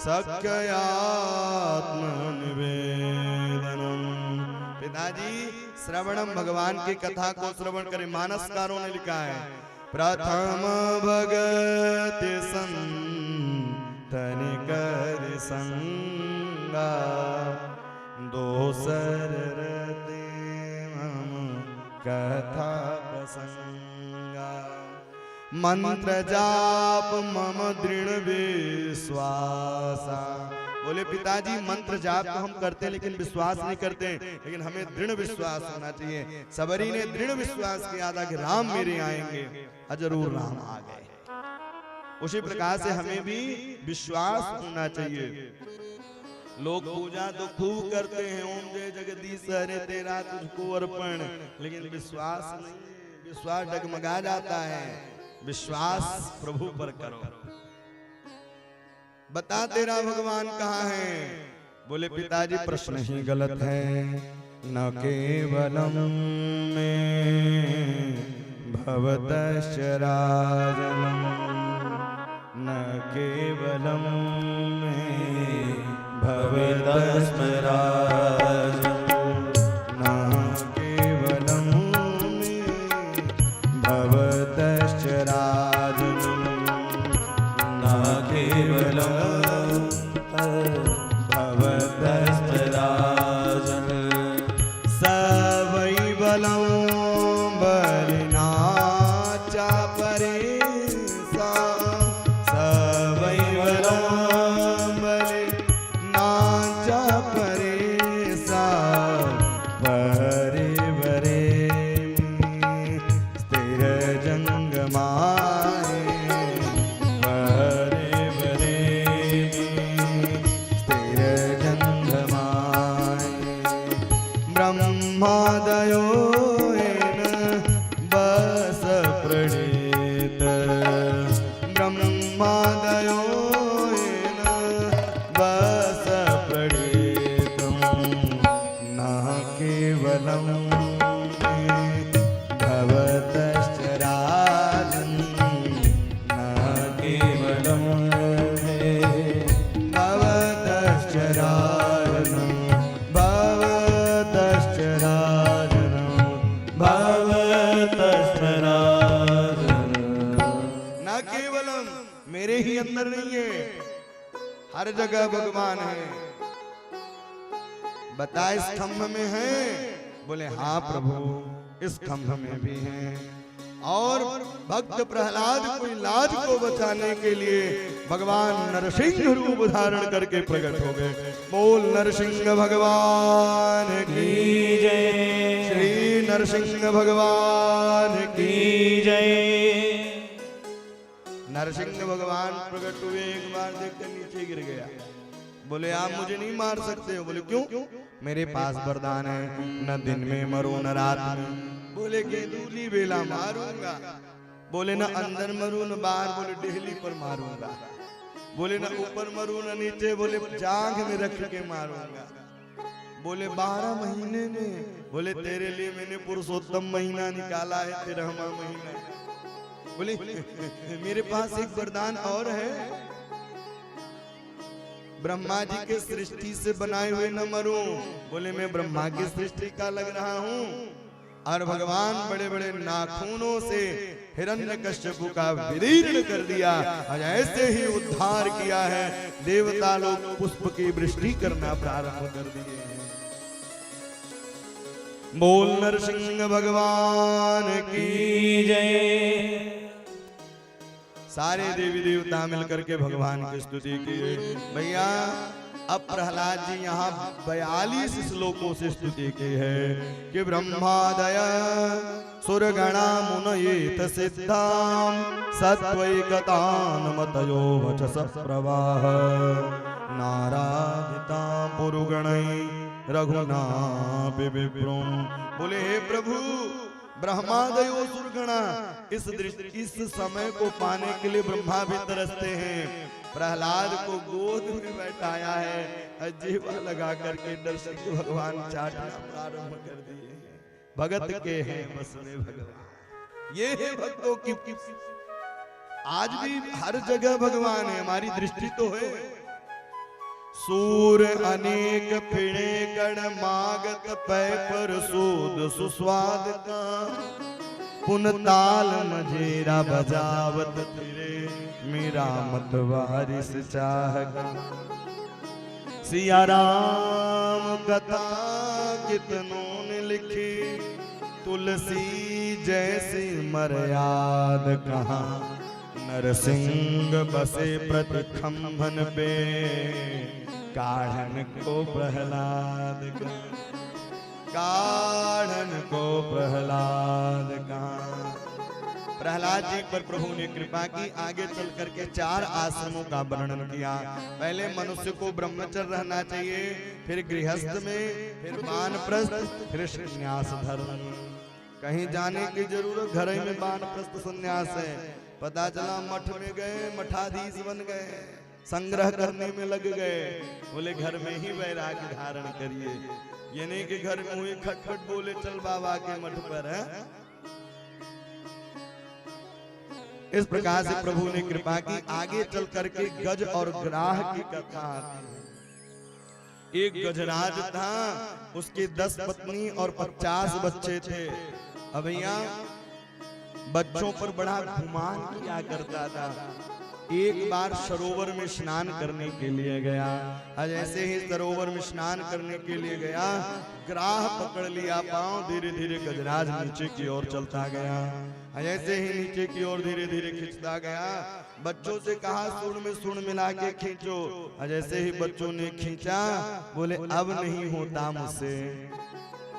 सख्यात्मनिवेदनम। पिताजी श्रवणम भगवान की कथा को श्रवण करें। मानसकारों ने लिखा है प्रथम भगति संतन कर संगा दोसर रते मम कथा प्रसंगा मंत्र जाप मम दृढ़ विश्वासा। बोले पिताजी मंत्र जाप तो हम करते हैं लेकिन विश्वास नहीं करते, लेकिन हमें दृढ़ विश्वास होना चाहिए। सबरी ने दृढ़ विश्वास किया था कि राम मेरे आएंगे, जरूर राम आ गए। उसी प्रकार से हमें भी विश्वास होना चाहिए। लोग पूजा तो खूब करते हैं, ओम जय जगदीश हरे तेरा तुझको अर्पण, लेकिन विश्वास नहीं, विश्वास डगमगा जाता है। विश्वास प्रभु पर करो। बता तेरा भगवान कहाँ है? बोले पिताजी प्रश्न ही गलत है। न केवलम में भवतश्च राजनम, न केवलम में भवतश्च राजनम, न केवलम में भवतश्च राजनम, न केवलम भवतश्च राजनम, सवैबलं बलिनाचा परेसा, सवैबलं बलिनाचा परेसा, परे वरे स्थिर जंगमाए, परे वरे स्थिर जंगमाए, ब्रह्मादयो येन बस प्रणीत, ब्रह्मादयो येन बस प्रणीतम्, न केवलं भवतश्च राजन्, न केवलं भवतश्च राजन्, भवतश्च राजन्, भवतश्च राजन्। न केवलम मेरे ही अंदर नहीं है, हर जगह भगवान है। बता स्तंभ में है? बोले हाँ प्रभु इस स्तंभ में भी है। और भक्त प्रहलाद को लाज को बचाने के लिए भगवान नरसिंह रूप धारण करके प्रकट हो गए। बोल नरसिंह भगवान की जय, श्री नरसिंह भगवान की जय। नरसिंह भगवान प्रकट हुए, एक बार देखकर नीचे गिर गया। बोले आप मुझे नहीं मार सकते हो। बोले क्यों? मेरे पास वरदान है, न दिन में मरो न रात में। बोले गेंदूली बेला मारूंगा। बोले न अंदर मरू न बाहर, बोले डेहली पर मारूंगा। बोले न ऊपर मरू न नीचे, बोले जांघ में रख के मारूंगा। बोले 12 महीने में, बोले तेरे लिए मैंने पुरुषोत्तम महीना निकाला है, 13वां महीना। बोले मेरे पास एक वरदान और है, ब्रह्मा जी के सृष्टि से बनाए हुए न मरूं। बोले मैं ब्रह्मा की सृष्टि का लग रहा हूं। और भगवान बड़े बड़े नाखूनों से हिरण्यकश्यप का विदीर्ण कर दिया और ऐसे ही उद्धार किया है। देवता लोग पुष्प की वृष्टि करना प्रारंभ कर दिए हैं। बोल नरसिंह भगवान की जय। सारे देवी देवता मिलकर के भगवान की स्तुति किए। भैया अब प्रहलाद जी यहाँ 42 श्लोकों से स्तुति की है कि ब्रह्मादय सुरगणा मुनयेत सिद्धाम सत्वैकतानमतयो वचस प्रवाह नाराधिता पुरुगणै रघुनापि विप्रुम। बोले हे प्रभु ब्रह्मादयो सुरगणा। इस समय को पाने के लिए ब्रह्मा भी तरसते हैं। प्रहलाद को गोद में बैठाया है, अजीबा लगा करके दर्शन भगवान चाटना प्रारंभ कर दिए। भगत के हैं बस में भगवान, ये है भक्तों की। आज भी हर जगह भगवान है, हमारी दृष्टि तो है। सूर अनेक फिरे गण मागत पै पर सूद सुस्वाद का। पुन ताल मजेरा बजावत फिरे मेरा मत वारिस चाह का। सिया राम कथा कितनों ने लिखी, तुलसी जैसी मर्याद कहाँ। नरसिंह बसे प्रति खंभन पे, काढ़न को प्रहलाद का। काढ़न को प्रहलाद का। प्रहलाद जी पर प्रभु ने कृपा की। आगे चल करके 4 आश्रमों का वर्णन किया। पहले मनुष्य को ब्रह्मचर्य रहना चाहिए, फिर गृहस्थ में, फिर वानप्रस्थ, फिर संन्यास धर्म। कहीं जाने की जरूरत, घर में वानप्रस्थ संन्यास है। पता चला मठ में गए, मठाधीश बन गए, संग्रह करने में लग गए। बोले घर में ही वैराग्य धारण करिए, ये नहीं कि घर में हुए खटखट बोले चल बाबा के मठ पर है। इस प्रकार से प्रभु ने कृपा की। आगे चल करके गज और ग्राह की कथा आती है। एक गजराज था, उसके 10 पत्नी और 50 बच्चे थे। अब यहाँ बच्चों पर बड़ा गुमान किया करता था। एक बार सरोवर में स्नान करने के लिए गया। जैसे ही सरोवर में स्नान करने के लिए गया, ग्राह पकड़ लिया पांव। धीरे धीरे गजराज नीचे की ओर चलता गया। जैसे ही नीचे की ओर धीरे धीरे खींचता गया, बच्चों से कहा सुर में सुर मिला के खींचो। जैसे ही बच्चों ने खींचा, बोले अब नहीं होता मुझसे।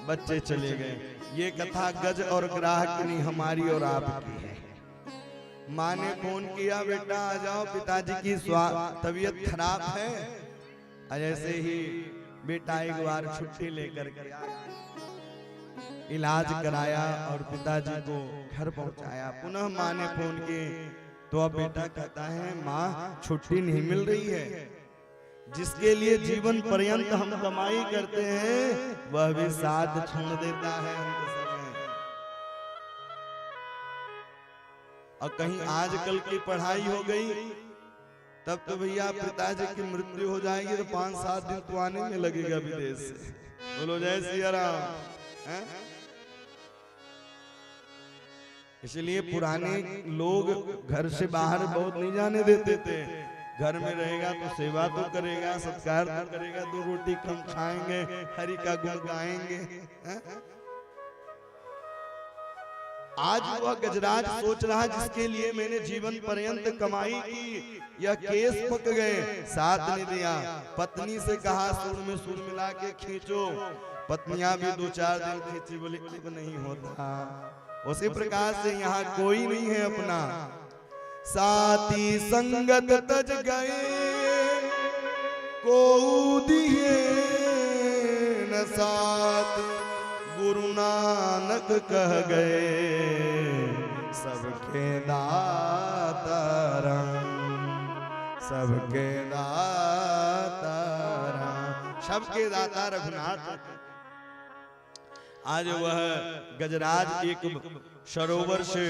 बच्चे चले गए। ये कथा गज और ग्राह की नहीं, हमारी और आपकी है। माँ ने फोन किया, बेटा आ जाओ, पिताजी की तबीयत खराब है। जैसे ही बेटा एक बार छुट्टी लेकर के इलाज कराया और पिताजी को घर पहुंचाया। पुनः माँ ने फोन की तो अब बेटा कहता है माँ छुट्टी नहीं मिल रही है। जिसके लिए जीवन पर्यंत हम कमाई करते हैं वह भी साथ छोड़ देता है अंत समय। और कहीं आजकल की पढ़ाई हो गई तब तो भैया पिताजी की मृत्यु हो जाएगी तो 5-7 दिन तो आने में लगेगा विदेश से। बोलो जय सिया राम। इसलिए पुराने लोग घर से बाहर बहुत नहीं जाने देते थे। घर में रहेगा तो सेवा तो करेगा, सत्कार तो करेगा, 2 रोटी कम खाएंगे, हरि का गुण गाएंगे। आज वह गजराज सोच रहा जिसके लिए मैंने जीवन पर्यंत कमाई की, यह केस पक गए, साथ नहीं दिया। पत्नी से कहा सुर में सुर मिला के खींचो। पत्नियां भी 2-4 दिन खींची, बोली अब नहीं होता। उसी प्रकार से यहाँ कोई नहीं है अपना। साथी संगत तज गए को दिए न साथ, गुरु नानक कह गए सबके दाता राम, सबके दाता राम, सबके दाता रघुनाथ। आज वह गजराज एक सरोवर से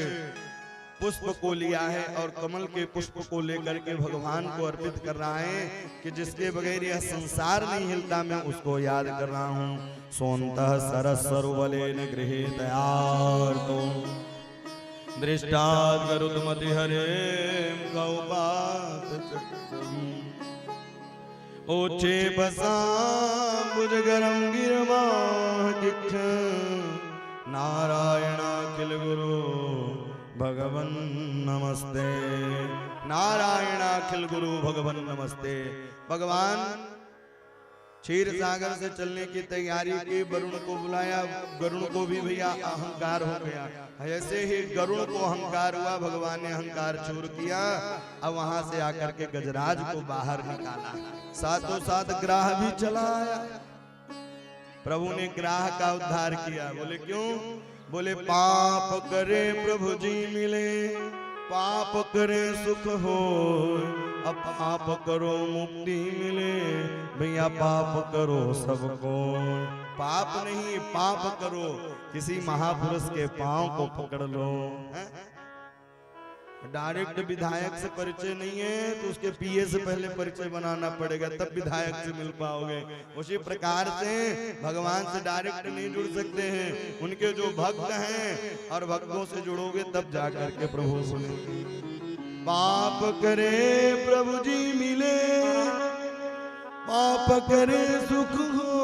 पुष्प को लिया है और कमल के पुष्प को लेकर के भगवान को अर्पित कर रहा है कि जिसके बगैर यह संसार नहीं हिलता, मैं उसको याद कर रहा हूँ। सोन्तः सरस सरोवलेन गृहीत आर्तो दृष्टात् गरुडमति हरेम गौपात चक्रम, ओचे बसां भुजगरं गिरवां किच्छ, नारायणाखिल गुरु भगवन नमस्ते, नारायणाखिल गुरु भगवन नमस्ते। भगवान क्षीर सागर से चलने की तैयारी की, वरुण को बुलाया, गरुण को भी भैया अहंकार हो गया। ऐसे ही गरुण को अहंकार हुआ, भगवान ने अहंकार चूर किया। अब वहां से आकर के गजराज को बाहर निकाला, साथों साथ ग्राह भी चला आया। प्रभु ने ग्राह का उद्धार किया। बोले क्यों? बोले पाप करे प्रभु जी मिले, पाप करे सुख हो, अब पाप करो मुक्ति मिले, भैया पाप करो सबको। पाप नहीं पाप करो, किसी महापुरुष के पांव को पकड़ लो। डायरेक्ट विधायक से परिचय नहीं है तो उसके पीए से पहले परिचय बनाना पड़ेगा, तब विधायक से मिल पाओगे। उसी प्रकार से भगवान से डायरेक्ट नहीं जुड़ सकते हैं, उनके जो भक्त हैं और भक्तों से जुड़ोगे तब जाकर के प्रभु सुनेंगे। पाप करे प्रभु जी मिले, पाप करे सुख हो,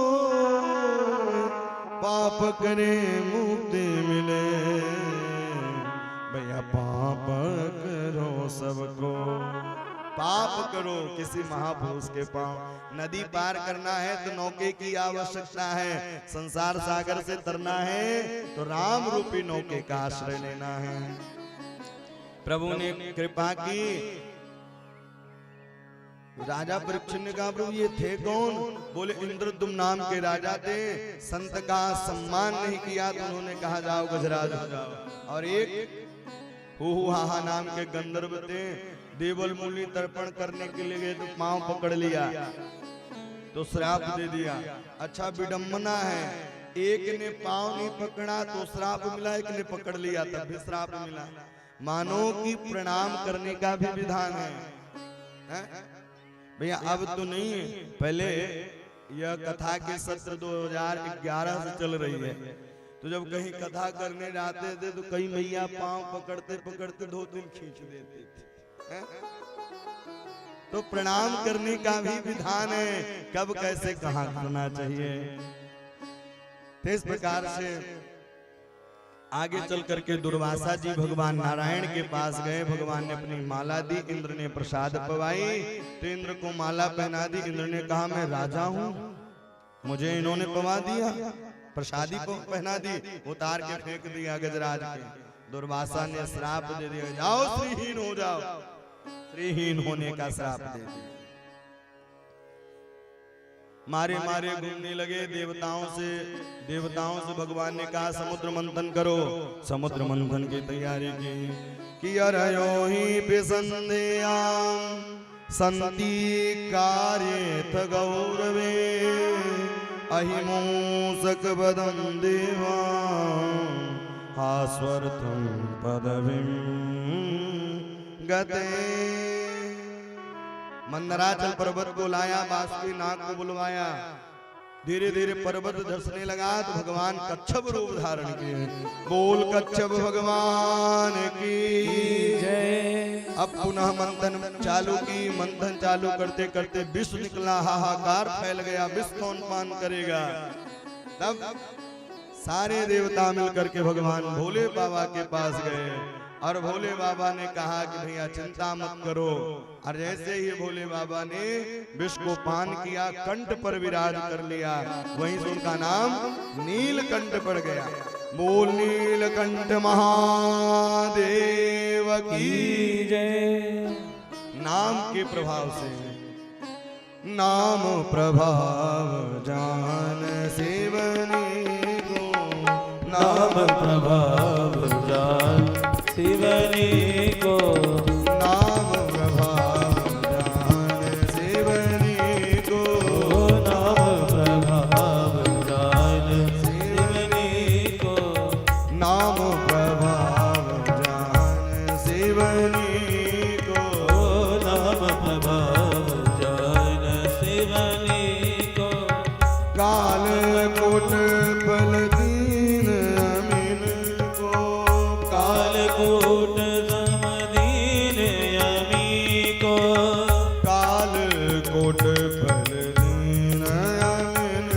पाप करे मुक्ति मिले, भैया पाप करो सबको। पाप करो किसी महापुरुष के पांव। नदी पार करना है तो नौके की आवश्यकता है, संसार सागर से तरना है तो राम रूपी नौके का आश्रय लेना है। प्रभु ने कृपा की, राजा परीक्षित ने कहा प्रभु ये थे कौन? बोले इंद्रद्युम्न नाम के राजा थे, संत का सम्मान नहीं किया तो उन्होंने कहा जाओ गजराज हो जाओ। और एक हु हाहा नाम के गंधर्व थे, देवल मूली तर्पण करने के लिए गए तो पांव पकड़ लिया तो श्राप दे दिया। अच्छा विडंबना है, एक ने पांव नहीं पकड़ा तो श्राप मिला, एक ने पकड़ लिया तब भी श्राप मिला। मानो कि प्रणाम करने का भी विधान है। भैया अब तो नहीं है, पहले यह कथा के सत्र 2011 से चल रही है, तो जब कहीं कथा करने जाते थे तो कई मैया पांव पकड़ते पकड़ते 2 दिन खींच देते थे। तो प्रणाम करने का भी विधान है, कब कैसे कहाँ करना चाहिए। तो इस प्रकार से आगे चल करके दुर्वासा जी भगवान नारायण के पास गए। भगवान ने अपनी माला दी, इंद्र ने प्रसाद पवाई तो इंद्र को माला पहना दी। इंद्र ने कहा मैं राजा हूं, मुझे इन्होंने पवा दिया, प्रसादी को पहना दी, उतार के फेंक दिया गजराज के। दुर्वासा ने श्राप दे दिया, जाओ श्रीहीन हो जाओ, श्रीहीन होने का श्राप दे दिया। मारे मारे घूमने लगे देवताओं से भगवान ने कहा समुद्र मंथन करो। समुद्र मंथन की तैयारी की अरयो ही पिसंदेयाम संति कार्येथ गौरवे अहिमोसक बदं देवा हास्वर्थम पदवीं गते। मंदराचल पर्वत को लाया, बासुकी नाग को बुलवाया, धीरे धीरे पर्वत धसने लगा तो भगवान कच्छप रूप धारण किए। बोल कच्छप भगवान की जय। अब पुनः मंथन चालू की, मंथन चालू करते करते विष निकला, हाहाकार फैल गया, विष कौन पान करेगा। तब सारे देवता मिलकर के भगवान भोले बाबा के पास गए और भोले बाबा ने कहा कि भैया चिंता मत करो। और जैसे ही भोले बाबा ने विष को पान किया, कंठ पर विराज कर लिया, वहीं से उनका नाम नीलकंठ पड़ गया। बोल नीलकंठ महादेव की जय। नाम के प्रभाव से, नाम प्रभाव जान सेवनी को, नाम प्रभाव जान शिवनी को, नाम प्रभाव जान सेवनी को, नाम प्रभाव जान शिवनी को, नाम प्रभाव जान सेवनी को, नाम प्रभाव जान शिवनी को। काल कोट बल दीन अमीन को, कालकूट समदीन यमी को, कालकोट बल दीन अमीन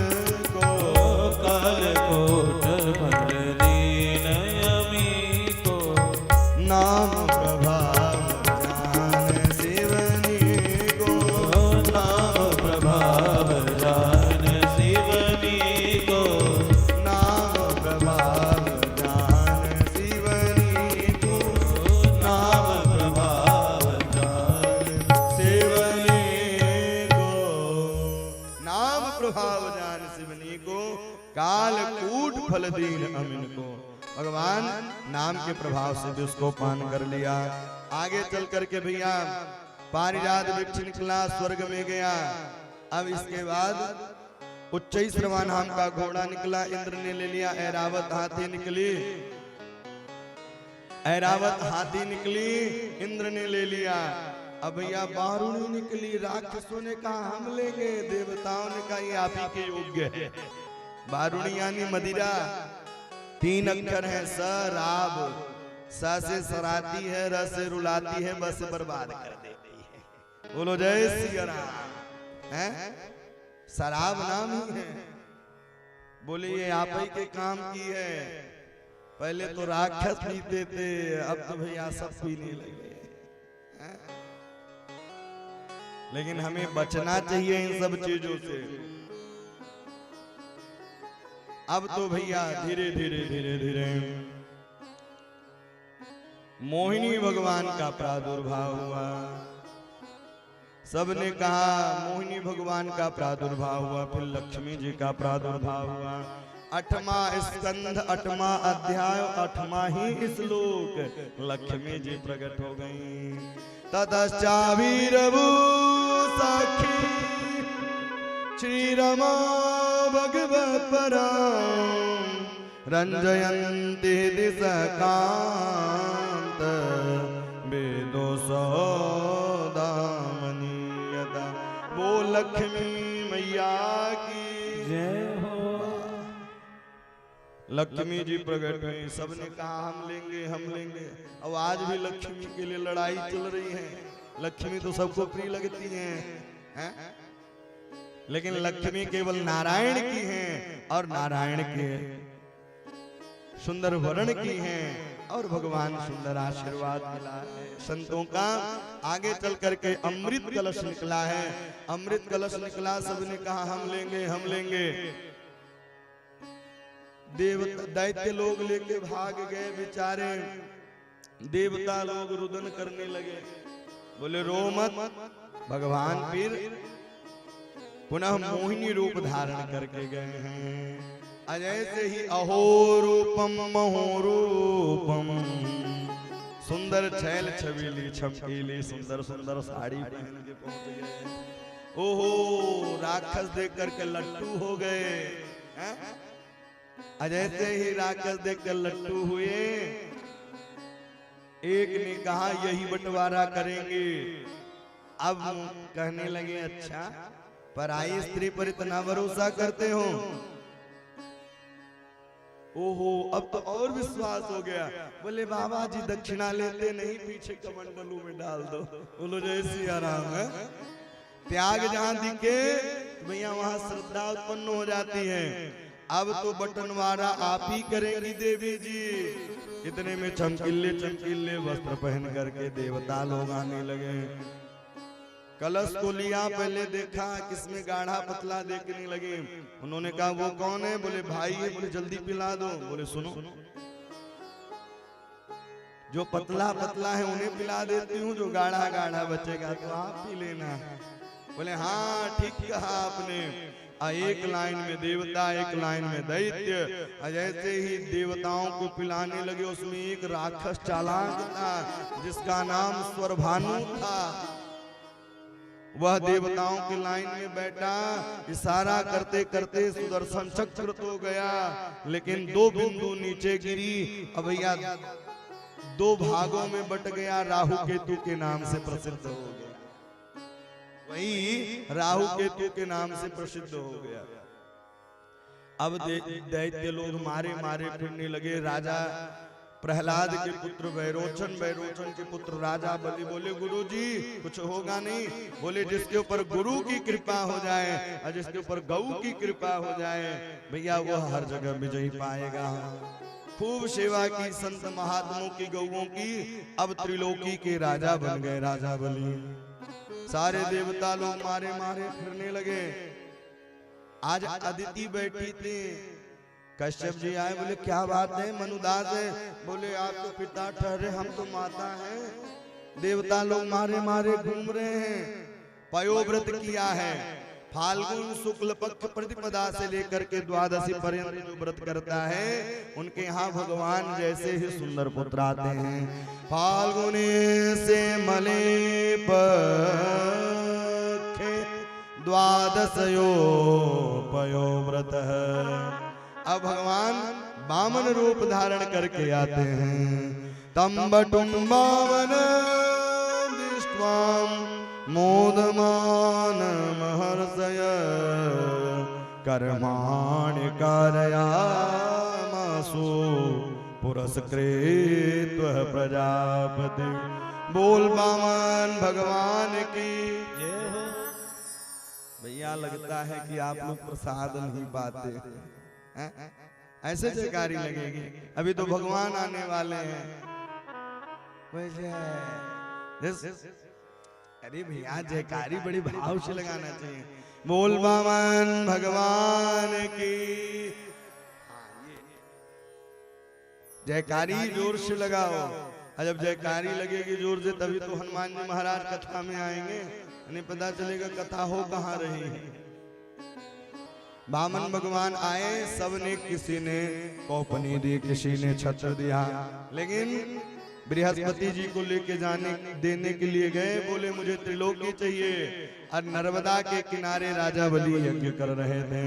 को, कालकूट समदीन फल दीन अमिन को। भगवान नाम के प्रभाव से भी उसको पान कर लिया। आगे चल करके भैया पारिजात वृक्ष निकला, स्वर्ग में गया। अब इसके बाद उच्चैश्रवा नाम का घोड़ा निकला, इंद्र ने ले लिया। ऐरावत हाथी निकली, ऐरावत हाथी निकली, इंद्र ने ले लिया। अब भैया बारूणी निकली, राक्षसों ने कहा हम लेंगे, देवताओं ने कहा ये आप ही के योग्य है। बारूणी यानी मदिरा, 3 अक्षर है, सराब। स से सराती है, र से रुलाती है, बस बर्बाद कर देती है। बोलो जय सिया राम। हैं शराब नाम ही है। बोले ये आप ही के काम की है। पहले तो राक्षस पीते थे, अब तो भैया सब पीने लगे। लेकिन हमें बचना चाहिए इन सब चीजों से। अब तो भैया धीरे धीरे धीरे धीरे मोहिनी भगवान का प्रादुर्भाव हुआ। सबने कहा मोहिनी भगवान का प्रादुर्भाव हुआ, फिर लक्ष्मी जी का प्रादुर्भाव हुआ। 8वां स्कंध 8वां अध्याय 8वां ही श्लोक लक्ष्मी जी प्रकट हो गई। ततश्चावीरभू साखी श्री रमा भगवत परां रंजयन्ति दिशकांत वेदो सौदामनीयता। वो लक्ष्मी मैया की जय हो। लक्ष्मी जी प्रकट हुई। सबने कहा हम लेंगे, हम लेंगे। अब आज भी लक्ष्मी के लिए लड़ाई चल रही है। लक्ष्मी तो सबको प्रिय लगती हैं, लेकिन लक्ष्मी केवल नारायण की हैं और नारायण के सुंदर वर्ण की हैं और भगवान सुंदर आशीर्वाद मिला है संतों का। आगे चल करके अमृत कलश निकला है। अमृत कलश निकला, सबने कहा हम लेंगे, हम लेंगे। दैत्य लोग लेके भाग गए बेचारे। देवता लोग रुदन करने लगे, बोले रो मत। भगवान फिर पुनः मोहिनी रूप धारण करके गए हैं। जैसे ही अहो रूपम महो रूपम, सुंदर छैल छबीली चमकीली सुंदर सुंदर साड़ी पहन के पहुंच गए। ओहो राक्षस देख करके लट्टू हो गए। जैसे ही राक्षस देखकर लट्टू हुए, एक ने कहा यही बंटवारा करेंगे। अब कहने लगे अच्छा पराई स्त्री पर इतना भरोसा करते हो। ओहो अब तो और विश्वास हो गया। बोले बाबा जी दक्षिणा लेते नहीं, पीछे कमंडलू में डाल दो। बोलो जय सिया राम। है त्याग जहां दिखे भैया वहां श्रद्धा उत्पन्न हो जाती है। अब तो बटनवारा आप ही करेंगी देवी जी। इतने में चमकीले चमकीले वस्त्र पहन करके देवता लोग आने लगे। कलश को लिया, पहले देखा किसमें गाढ़ा पतला देखने लगे। उन्होंने कहा वो कौन है? बोले भाई है। बोले जल्दी पिला दो। बोले सुनो जो पतला पतला है उन्हें पिला देती हूँ, जो गाढ़ा गाढ़ा बचेगा तो आप पी लेना। बोले हाँ ठीक कहा आपने। एक लाइन में देवता, एक लाइन में दैत्य। जैसे ही देवताओं को पिलाने लगे, उसमें एक राक्षस चालाक था जिसका नाम स्वरभानु था। वह देवताओं की लाइन में बैठा, इशारा करते करते सुदर्शन चक्र तो गया, लेकिन 2 बिंदु नीचे गिरी। अब भैया 2 भागों में बट गया। राहु केतु के नाम से प्रसिद्ध हो गया। वही राहु केतु के नाम से प्रसिद्ध हो गया। अब दैत्य लोग मारे मारे फिरने लगे। राजा प्रहलाद के पुत्र वैरोचन, वैरोचन के पुत्र राजा बलि बोले गुरुजी कुछ होगा नहीं। बोले जिसके ऊपर गुरु की कृपा हो जाए और जिसके ऊपर गौ की कृपा हो जाए भैया वह हर जगह विजयी पाएगा। खूब सेवा की संत महात्माओं की, गौओं की। अब त्रिलोकी के राजा बन गए राजा बलि। सारे देवता लोग मारे मारे फिरने लगे। आज अदिति बैठी थी, कश्यप जी आए। बोले क्या बात है? मनुदास है। बोले आप तो पिता ठहरे, हम तो माता हैं। देवता लोग मारे मारे घूम रहे हैं। पयोव्रत किया है, फाल्गुन शुक्ल पक्ष प्रतिपदा से लेकर के द्वादशी पर्यंत जो व्रत करता है उनके यहाँ भगवान जैसे ही सुंदर पुत्र आते हैं। फाल्गुने से मले पक्षे द्वादशयो पयो व्रत। अब भगवान वामन रूप धारण करके आते हैं। तम्बटुम्बावन दृष्ट्वां मोदमान महर्षय कर्माणि कारयामासु पुरस्कृत प्रजापति। बोल वामन भगवान की जय हो। भैया लगता है कि आप लोग प्रसाद नहीं पाते हैं? ऐसे जयकारी लगेगी। अभी तो भगवान आने वाले हैं। अरे भैया जयकारी बड़ी भाव से लगाना चाहिए। बोल वामन भगवान की जयकारी जोर से लगाओ। और जब जयकारी लगेगी जोर से तभी तो हनुमान जी महाराज कथा में आएंगे, नहीं पता चलेगा कथा हो कहाँ रही है। वामन भगवान आए, सबने किसी ने कौपनी दी, किसी ने छत्र दिया, लेकिन बृहस्पति जी को लेके देने के लिए गए। बोले मुझे त्रिलोकी चाहिए। और नर्मदा के किनारे राजा बलि यज्ञ कर रहे थे,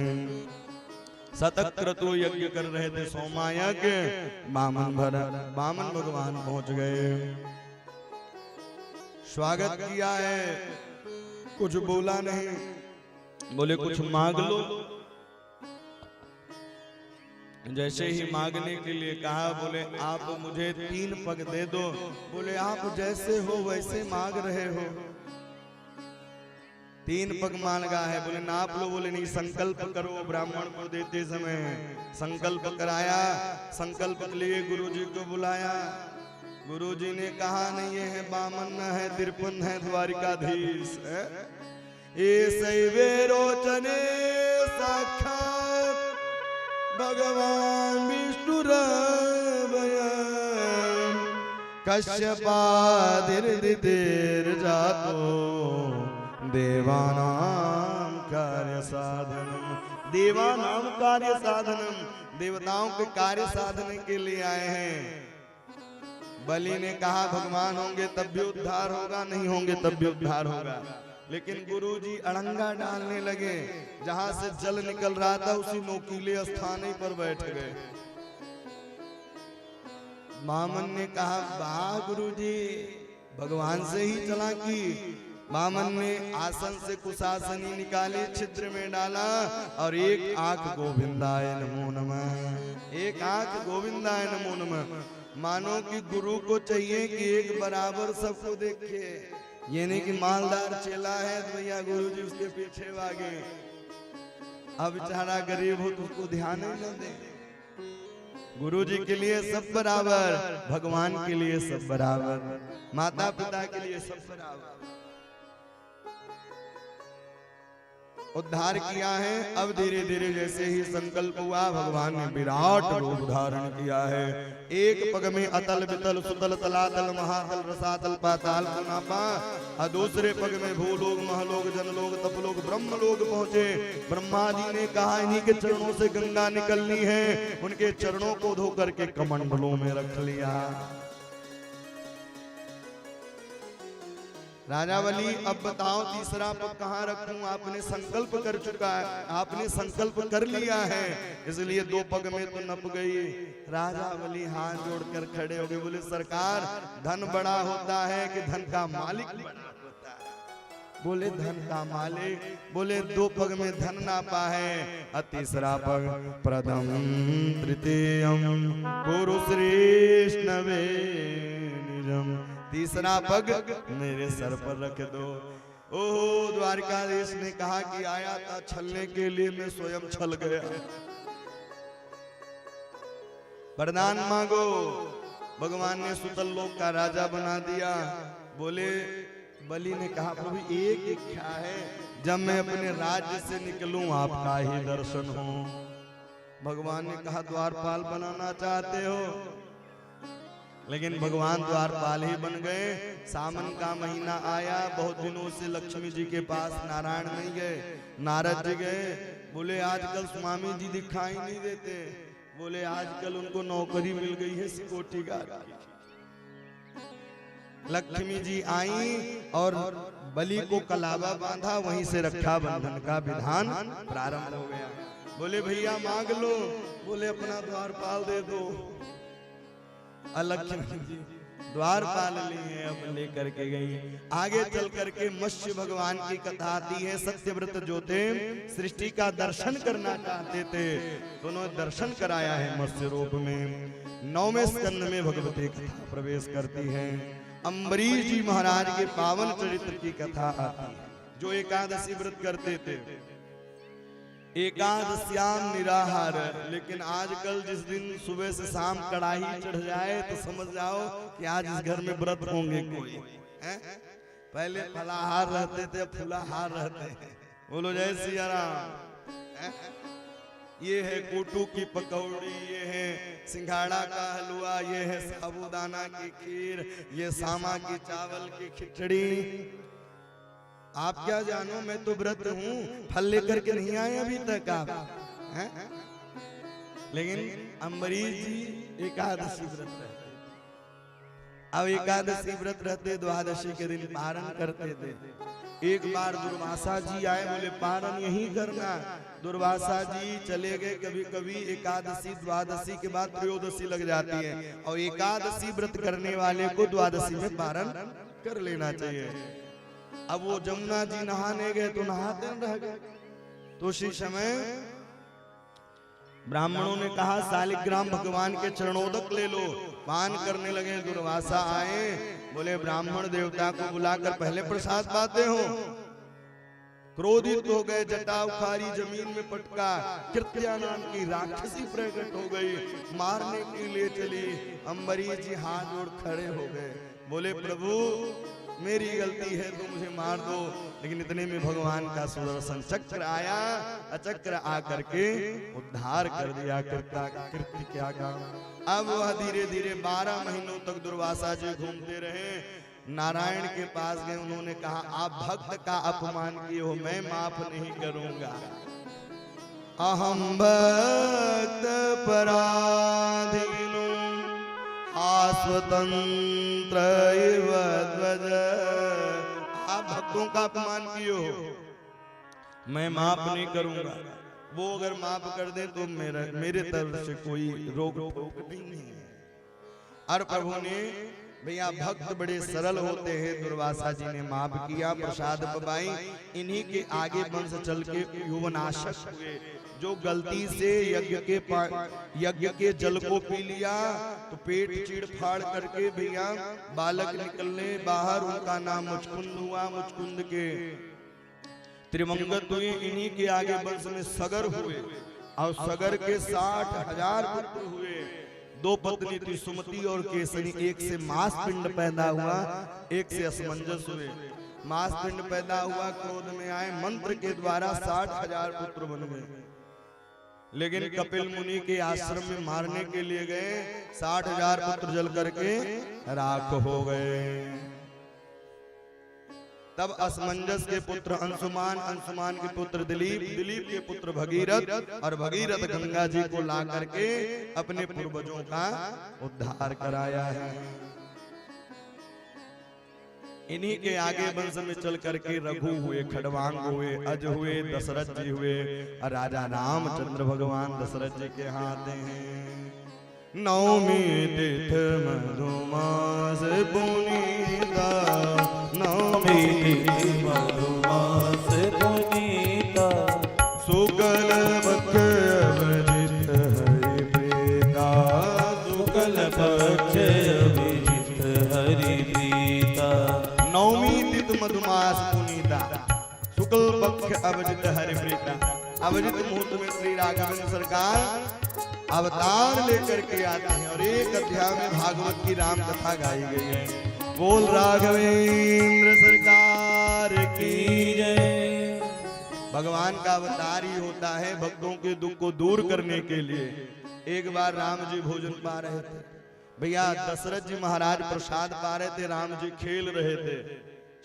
शतक्रतु यज्ञ कर रहे थे, सोमा यज्ञ। वामन भगवान पहुंच गए, स्वागत किया है, कुछ बोला नहीं। बोले कुछ मांग लो। जैसे ही मांगने के लिए कहा, बोले आप मुझे 3 पग दे दो। बोले आप जैसे हो वैसे मांग रहे हो। 3 पग मांगा है। बोले नाप लो। बोले नहीं, संकल्प करो। ब्राह्मण को देते समय संकल्प कराया, संकल्प के लिए गुरुजी को बुलाया। गुरुजी ने कहा नहीं ये है वामन है, 53 है, द्वारिकाधीश है। ये सैवे रोचने साक्षात भगवान विष्णु कश्यपादिर्दितेर जातो देवानाम कार्य साधनम। देवानाम कार्य साधनम, देवताओं के कार्य साधन के लिए आए हैं। बलि ने कहा भगवान होंगे तब भी उद्धार होगा, नहीं होंगे तब भी उद्धार होगा। लेकिन गुरुजी अड़ंगा डालने लगे। जहां से जल निकल रहा था उसी नोकीले स्थान पर बैठ गए। वामन ने कहा वाह गुरुजी, भगवान से ही चालाकी। वामन ने आसन से कुशासनी निकाली, छिद्र में डाला और एक आंख गोविंदाय नमो नमः, एक आंख गोविंदाय नमो नमः। मानो कि गुरु को चाहिए कि एक बराबर सबको देखे। ये नहीं कि मालदार चेला है तो भैया गुरुजी उसके पीछे भागे। अब बेचारा गरीब हो तो उसको ध्यान ही न दे। गुरुजी के लिए सब बराबर, भगवान के लिए सब बराबर, माता पिता के लिए सब बराबर। उद्धार किया है। अब धीरे धीरे जैसे ही संकल्प हुआ, भगवान ने विराट रूप धारण किया है। एक पग में अतल वितल सुतल तलातल महातल रसातल पाताल को नापा, और दूसरे पग में भूलोक महलोक जनलोक तपलोक ब्रह्मलोक पहुंचे। ब्रह्मा जी ने कहा इन्हीं के चरणों से गंगा निकलनी है। उनके चरणों को धो करके कमंडलों में रख लिया। राजा बलि अब बताओ तीसरा पग कहाँ रखूं? आपने संकल्प कर चुका है, आपने संकल्प कर लिया है, इसलिए 2 पग में तो नप गई। राजा बलि हाथ जोड़कर खड़े हो गए। बोले सरकार, धन बड़ा होता है कि धन का मालिक बड़ा होता है? बोले धन का मालिक। बोले 2 पग में धन नापा है, और तीसरा पग प्रथम तृतीयम गुरु श्रेष्ठवे निजम। तीसरा पग मेरे सर पर रख दो। ओहो, द्वारिकाधीश ने कहा कि आया था छलने के लिए, मैं स्वयं छल गया। वरदान मांगो। भगवान ने सुतल लोक का राजा बना दिया। बोले बलि ने कहा प्रभु एक इच्छा है, जब मैं अपने राज्य से निकलूं आपका ही दर्शन हो। भगवान ने कहा द्वारपाल बनाना चाहते हो? लेकिन भगवान द्वारपाल ही बन गए। सावन का महीना आया, बहुत दिनों से लक्ष्मी जी के पास नारायण नहीं गए। नारद जी गए, बोले आजकल स्वामी जी दिखाई नहीं देते। बोले आजकल उनको नौकरी मिल गई है सिक्योरिटी गार्ड। लक्ष्मी जी आई और बलि को कलावा बांधा, वहीं से रक्षाबंधन का विधान प्रारंभ हो गया। बोले भैया मांग लो, बोले अपना द्वारपाल दे दो। लक्ष्मी जी द्वारपाल लिए अब लेकर के गई। आगे चल करके मत्स्य भगवान की कथा आती है। सत्यव्रत जो थे सृष्टि का दर्शन करना चाहते थे, तो उन्होंने दर्शन कराया है मत्स्य रूप में। 9वें स्कंद में भगवती कथा प्रवेश करती है। अम्बरीश जी महाराज के पावन चरित्र की कथा आती है, जो एकादशी व्रत करते थे। एकादश्याम निराहार, लेकिन आजकल जिस दिन सुबह से शाम कड़ाही चढ़ जाए तो समझ जाओ कि आज इस घर में व्रत होंगे कोई है? पहले फलाहार रहते थे, अब फुलाहार रहते हैं। बोलो जय सिया राम। ये है कोटू की पकौड़ी, ये है सिंघाड़ा का हलवा, ये है साबूदाना की खीर, ये सामा की चावल की खिचड़ी। आप क्या जानो, मैं तो व्रत हूँ, फल लेकर के नहीं आए अभी तक आप हैं? लेकिन अम्बरीश जी एकादशी व्रत रहते। अब एकादशी व्रत रहते, द्वादशी के दिन पारण करते थे। एक बार दुर्वासा जी आए, बोले पारण यही करना। दुर्वासा जी चले गए। कभी कभी एकादशी द्वादशी के बाद त्रयोदशी लग जाती है, और एकादशी व्रत करने वाले को द्वादशी में पारण कर लेना चाहिए। अब वो जमुना जी नहाने गए तो नहाते रह गए। तो उसी समय ब्राह्मणों ने कहा शालिग्राम भगवान के चरणोदक ले लो, पान करने लगे। दुर्वासा आए, बोले ब्राह्मण देवता को बुलाकर पहले प्रसाद पाते हो। क्रोधित हो गए, जटा उखाड़ी, जमीन में पटका। कृत्या नाम की राक्षसी प्रकट हो गई, मारने के लिए चली। अम्बरीश जी हाथ जोड़ खड़े हो गए, बोले प्रभु मेरी गलती है तो मुझे मार दो। लेकिन इतने में भगवान का सुदर्शन चक्र आया, चक्र आकर के उद्धार कर दिया। कृत्य क्या काम। अब वह धीरे धीरे 12 महीनों तक दुर्वासा जी घूमते रहे। नारायण के पास गए, उन्होंने कहा आप भक्त का अपमान किए हो, मैं माफ नहीं करूंगा। अहम भक्त पराधीनो आस्वतंत्र इव ध्वज। आप भक्तों का अपमान किए हो, मैं माफ नहीं करूंगा। वो अगर माफ कर दे तो मेरे तरफ से कोई रोक टोक भी नहीं है। और प्रभु ने, भैया भक्त बड़े सरल होते हैं, दुर्वासा जी ने माफ किया, प्रसाद पबाई। इन्हीं के आगे वंश चल के युवनाशक हुए। जो गलती से यज्ञ के जल को पी लिया तो पेट चीड़ फाड़ करके भैया बालक निकलने बाहर, उनका नाम मुचकुंद हुआ। मुचकुंद के त्रिमंगत हुए। इन्हीं के आगे वंश में सगर हुए, और सगर के 60,000 पुत्र हुए। 2 पत्नी थी, सुमति और केसरी। एक से मांस पिंड पैदा हुआ, एक से असमंजस हुए। मांस पिंड पैदा हुआ, क्रोध में आए, मंत्र के द्वारा 60,000 पुत्र बन गए। लेकिन कपिल मुनि के आश्रम में मारने के लिए गए, 60,000 पुत्र जल करके राख हो गए। तब असमंजस के पुत्र अंशुमान, अंशुमान के पुत्र दिलीप, दिलीप के पुत्र भगीरथ, और भगीरथ गंगा जी को ला करके अपने पूर्वजों का उद्धार कराया है। इन्हीं के आगे वंश में चल करके रघु हुए, खड़वांग हुए, अज हुए, दशरथ जी हुए, और राजा रामचंद्र भगवान दशरथ जी के यहाँ आते हैं। नवमी तिथ मधुमास पुनीता, नवमी तिथ मधुमास पुनीता, शुक्ल पक्ष अभिजित हरि प्रीता, शुक्ल पक्ष अभिजित हरि प्रीता। नवमी तिथ मधुमास पुनीता, शुक्ल पक्ष अभिजित हरि प्रीता। अभिजित मुहूर्त में श्री राघवेंद्र सरकार अवतार लेकर के आते हैं, और एक अध्याय में भागवत की राम कथा गाई गई है। बोल राघवेंद्र सरकार की जय। भगवान का अवतार ही होता है भक्तों के दुख को दूर करने के लिए। एक बार राम जी भोजन पा रहे थे, भैया दशरथ जी महाराज प्रसाद पा रहे थे, राम जी खेल रहे थे।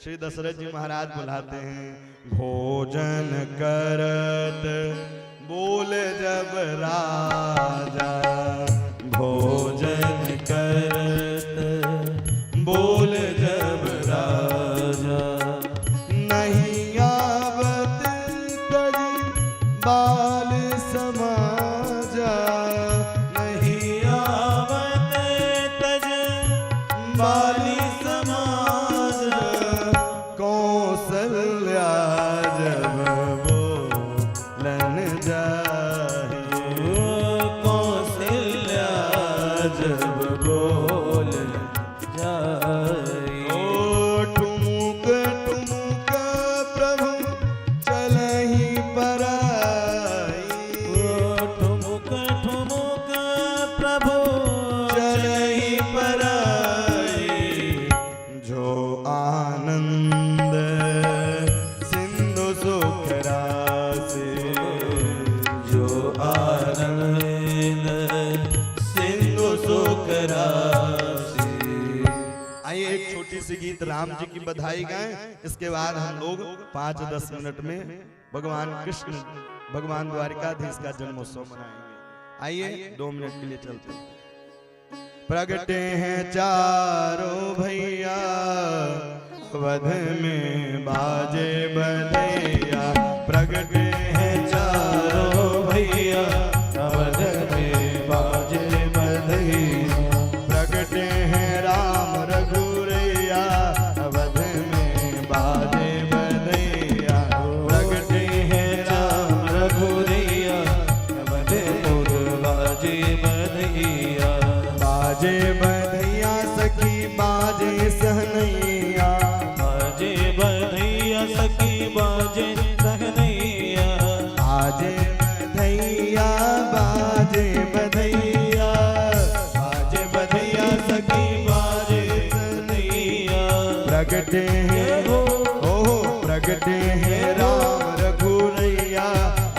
श्री दशरथ जी महाराज बुलाते हैं, भोजन करत बोले जब राजा, भोजन करत बोल जब राजा, नहीं आवत तज बाल समाजा, नहीं आवत तज बाली समाज, कौशल्या जब बोलन जाहि, कौशल्या जब बोल जाई, ठुमुक ठुमुक प्रभु चलहि पराई, ठुमुक ठुमुक प्रभु चलहि पराई, जो आनंद सिंधु सुख राशि, जो आनंद सिंधु सुख राशि। आइए एक छोटी सी गीत राम जी की बधाई गाएं, इसके बाद हम लोग 5-10 मिनट में भगवान कृष्ण भगवान द्वारिकाधीश का जन्मोत्सव मनाएंगे। आइए 2 मिनट के लिए चलते हैं। प्रगटे हैं चारों भैया अवध में बाजे बधैया, प्रगटे हैं चारों भैया अवध में बाजे बधैया, प्रगटे हैं राम रघुरैया अवध में बाजे बधैया, प्रगटे हैं राम रघुरैया अवध पुर बाजे बधैया, बाजे बधैया सखी बाजे सहनैया, बाजे बधैया सखी बाजे सहनैया, बाजे बधैया बाजे बधैया, बाजे बधैया सखी बाजे सहनैया, प्रगटे हैं प्रगटे हैं राम रघुरैया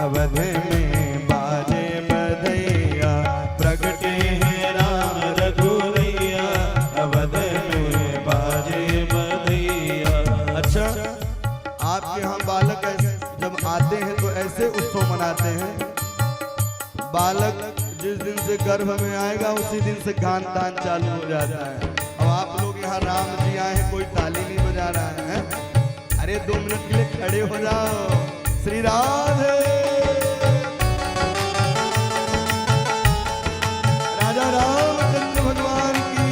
अवध में बाजे बधैया, प्रगटे हैं राम रघुरैया अवध में बाजे बधैया। अच्छा, आपके यहाँ बालक जब आते हैं तो ऐसे उत्सव मनाते हैं, बालक जिस दिन से गर्भ में आएगा उसी दिन से गान तान चालू हो जाता है। अब आप लोग यहाँ राम जी आए हैं, कोई ताली नहीं बजा रहा है, अरे 2 मिनट के लिए खड़े हो जाओ। श्री राधे राजा रामचंद्र भगवान की।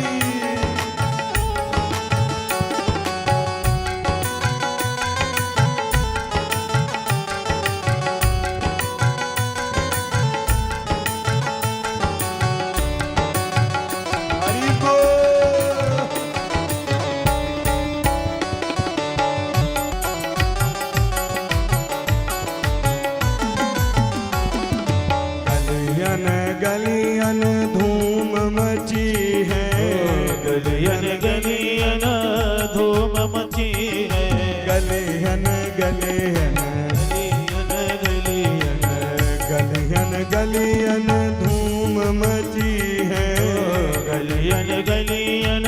हरि बोल। गलियन गलियन धूम मची है, गलियन गलियन धूम मची है, गलियन गलियन गलियन गलियन गलियन गलियन धूम मची है, गलियन गलियन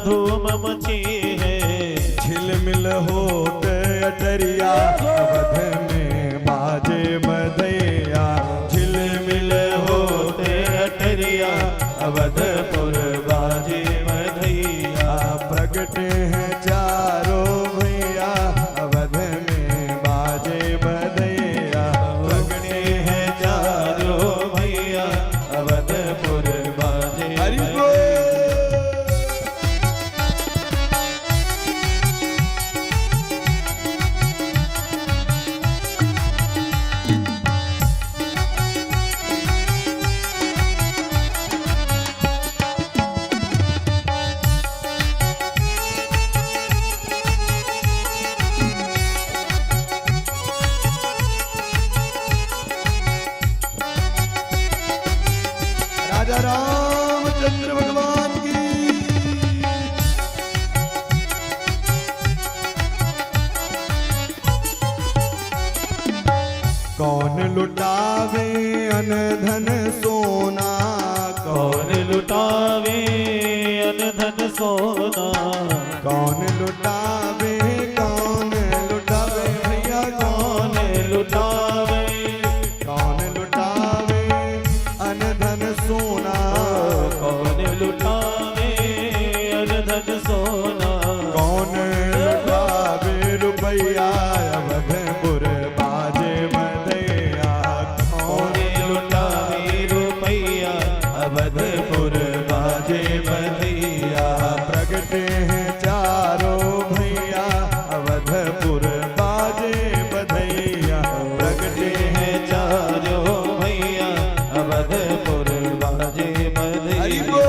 धूम मची है, झिलमिल होत अटरिया अवध में बाजे बधैया, झिलमिल होते अटरिया अवधपुर बाजे बधैया, प्रगटे हैं चारों भैया अवध में बाजे बधैया, प्रगटे हैं चारों भैया अवधपुर बाजे हरि बधैया। बोल। राजा रामचंद्र भगवान की। कौन लुटावे अन धन सोना, कौन लुटावे धन सोना। कौन लुटावे भैया कौन लुटावे, कौन लुटावे अन धन सोना। कौन लुटावे अन धन सोना। कौन लुटावे रुपया अवधपुर बाजे बधैया। कौन लुटावे रुपया अवधपुर बाजे बधैया। प्रगटे हैं चारों भैया अवधपुर बाजे बधैया। प्रगटे हैं चारों भैया अवधपुर बाजे बधैया।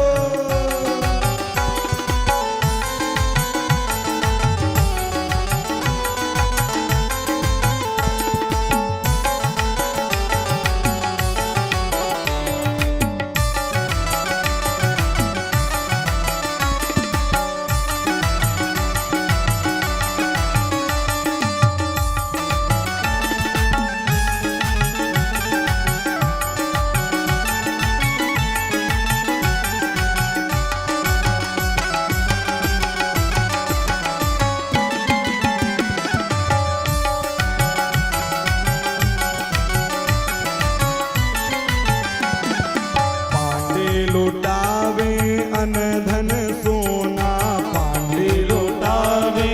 पांडे लुटावे अन धन सोना। पांडे लुटावे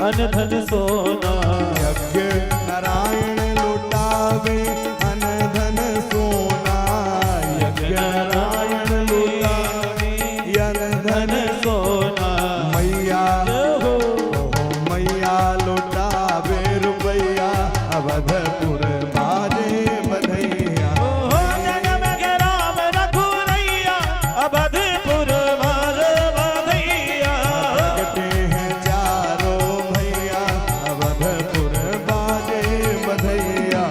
अन धन सोना। यज्ञ नारायण लुटावे अन धन सोना। यज्ञ नारायण लुटावे अन धन सोना। मैया मैया लुटावे रुपया अवधपुर बाजे बधैया। अवधपुर बाजे बधैया। प्रगटे हैं चारों भैया अवधपुर बाजे बधैया।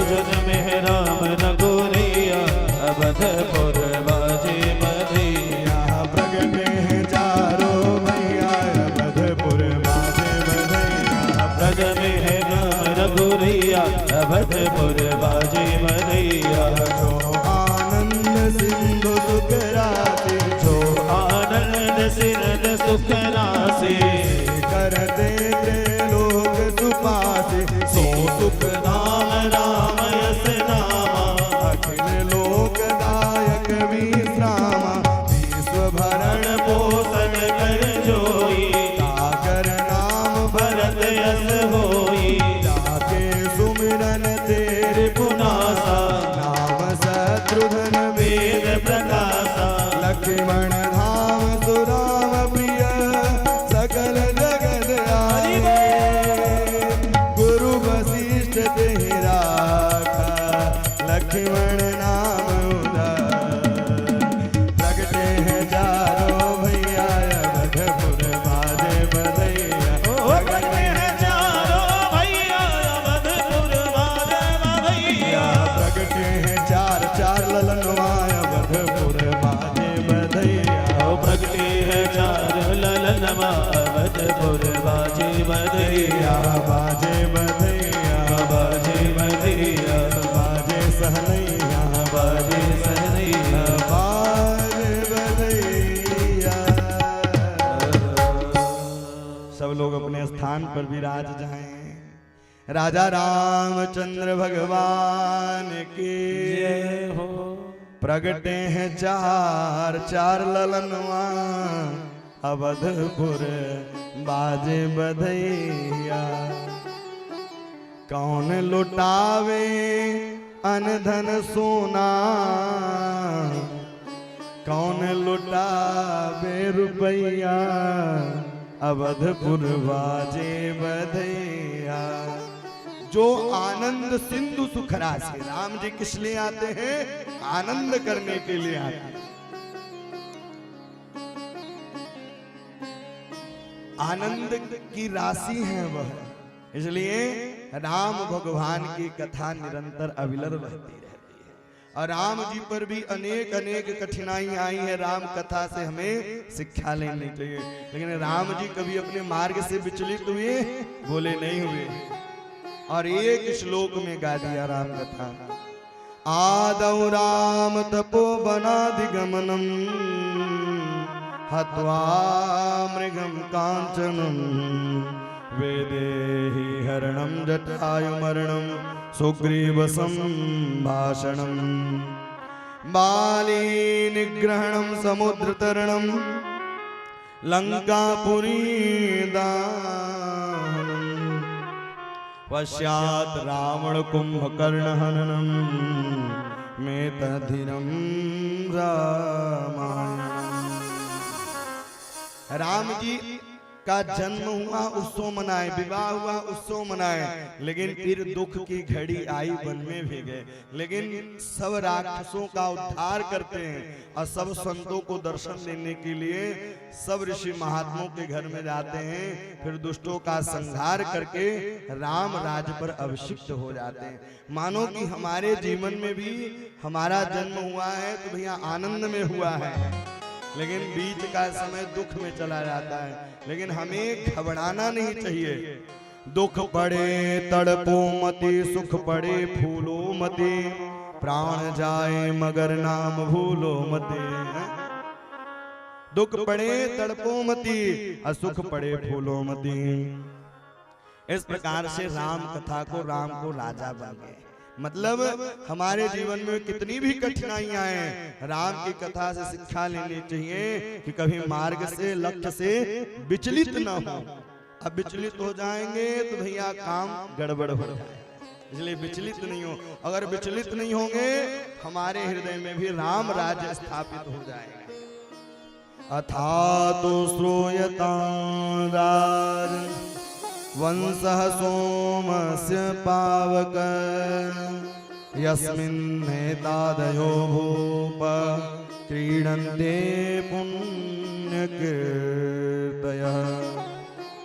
जन में राम रघुरैया अवधपुर बाजे बधैया। प्रगटे हैं चारों भैया अवधपुर बाजे बधैया। प्रग में है राम रघुरैया अवधपुर बाजे बधैया। जो आनंद सिंधु सुख राशि। जो आनंद सिरद सुख राशि। कर दे लोक सुपासे। सो सुख नाम राम यस नामा। अखिल लोकदायक विश्रामा। विश्व भरण पोषण कर जोई। सागर नाम भरत यस होई। जाके सुमिरन तेरे पुनासा। नाम शत्रुघ्न वेद प्रकाशा। लक्ष्मण धाम सुराम प्रिय सकल जगत आए। गुरु वशिष्ठ तेरा लक्ष्मण नाम उदार। प्रगटे हैं चारों भैया अवधपुर बाजे बधैया। प्रगटे हैं चारों भैया अवधपुर बाजे बधैया। प्रगटे हैं चार चार ललनवा अवधपुर बाजे बधैया। प्रगटे हैं चार ललनवा अवधपुर बाजे बधैया। बाजे बधैया बाजे बधैया। बाजे सहनैया बाजे सहनैया। बाजे बधैया। सब लोग अपने स्थान पर विराज जाएं। राजा रामचंद्र भगवान की जय हो। प्रगटे हैं चार चार ललनवा अवधपुर बाजे बधैया। कौन लुटावे अन धन सोना। कौन लुटावे रुपया अवधपुर बाजे बधैया। जो आनंद सिंधु सुख राशि। राम जी किस लिए आते हैं? आनंद करने के लिए आते हैं। आनंद की राशि है वह, इसलिए राम भगवान की कथा निरंतर अविरल रहती रहती है। और राम जी पर भी अनेक अनेक कठिनाई आई है। राम कथा से हमें शिक्षा लेनी चाहिए, लेकिन राम जी कभी अपने मार्ग से विचलित हुए? बोले नहीं हुए। और एक श्लोक में गा दिया राम कथा। आदौ राम तपोवनादिगमनम हत्वा मृगं कांचनं वेदेहि हरणं जटायुमरणं सुग्रीव संभाषणं बाली निग्रहणं समुद्रतरणं लंकापुरी दाहनं पश्चात् रावण कुंभकर्ण हननं मेतधिरं रामायणम्। राम जी का जन्म हुआ उत्सव मनाए, विवाह हुआ उत्सव मनाए, लेकिन फिर दुख की घड़ी आई, वन में भी गए। लेकिन सब राक्षसों का उद्धार करते हैं और सब संतों को दर्शन देने के लिए सब ऋषि महात्माओं के घर में जाते हैं, फिर दुष्टों का संहार करके राम राज्य पर अभिषिक्त हो जाते हैं। मानो कि हमारे जीवन में भी हमारा जन्म हुआ है तो भैया आनंद में हुआ है, लेकिन बीच का समय दुख में चला जाता है। लेकिन हमें घबराना नहीं चाहिए। दुख पड़े तड़पो मति, सुख पड़े फूलो मति, प्राण जाए मगर नाम भूलो मति। दुख पड़े तड़पो मति और सुख पड़े फूलो मति। इस प्रकार से राम कथा को, राम को राजा बन गए। मतलब हमारे जीवन में कितनी भी कठिनाइयां हैं, राम की कथा से शिक्षा लेनी चाहिए कि कभी मार्ग से, लक्ष्य से विचलित न हो। अब विचलित हो जाएंगे तो भैया काम गड़बड़ हो जाएगा, इसलिए विचलित नहीं हो। अगर विचलित नहीं होंगे हमारे हृदय में भी राम राज्य स्थापित हो जाएगा। अथा तो श्रूयतां राज वंशः सोमस्य पावक, यस्मिन्नेतादयो भूप क्रीडन्ते पुण्यकीर्तयः।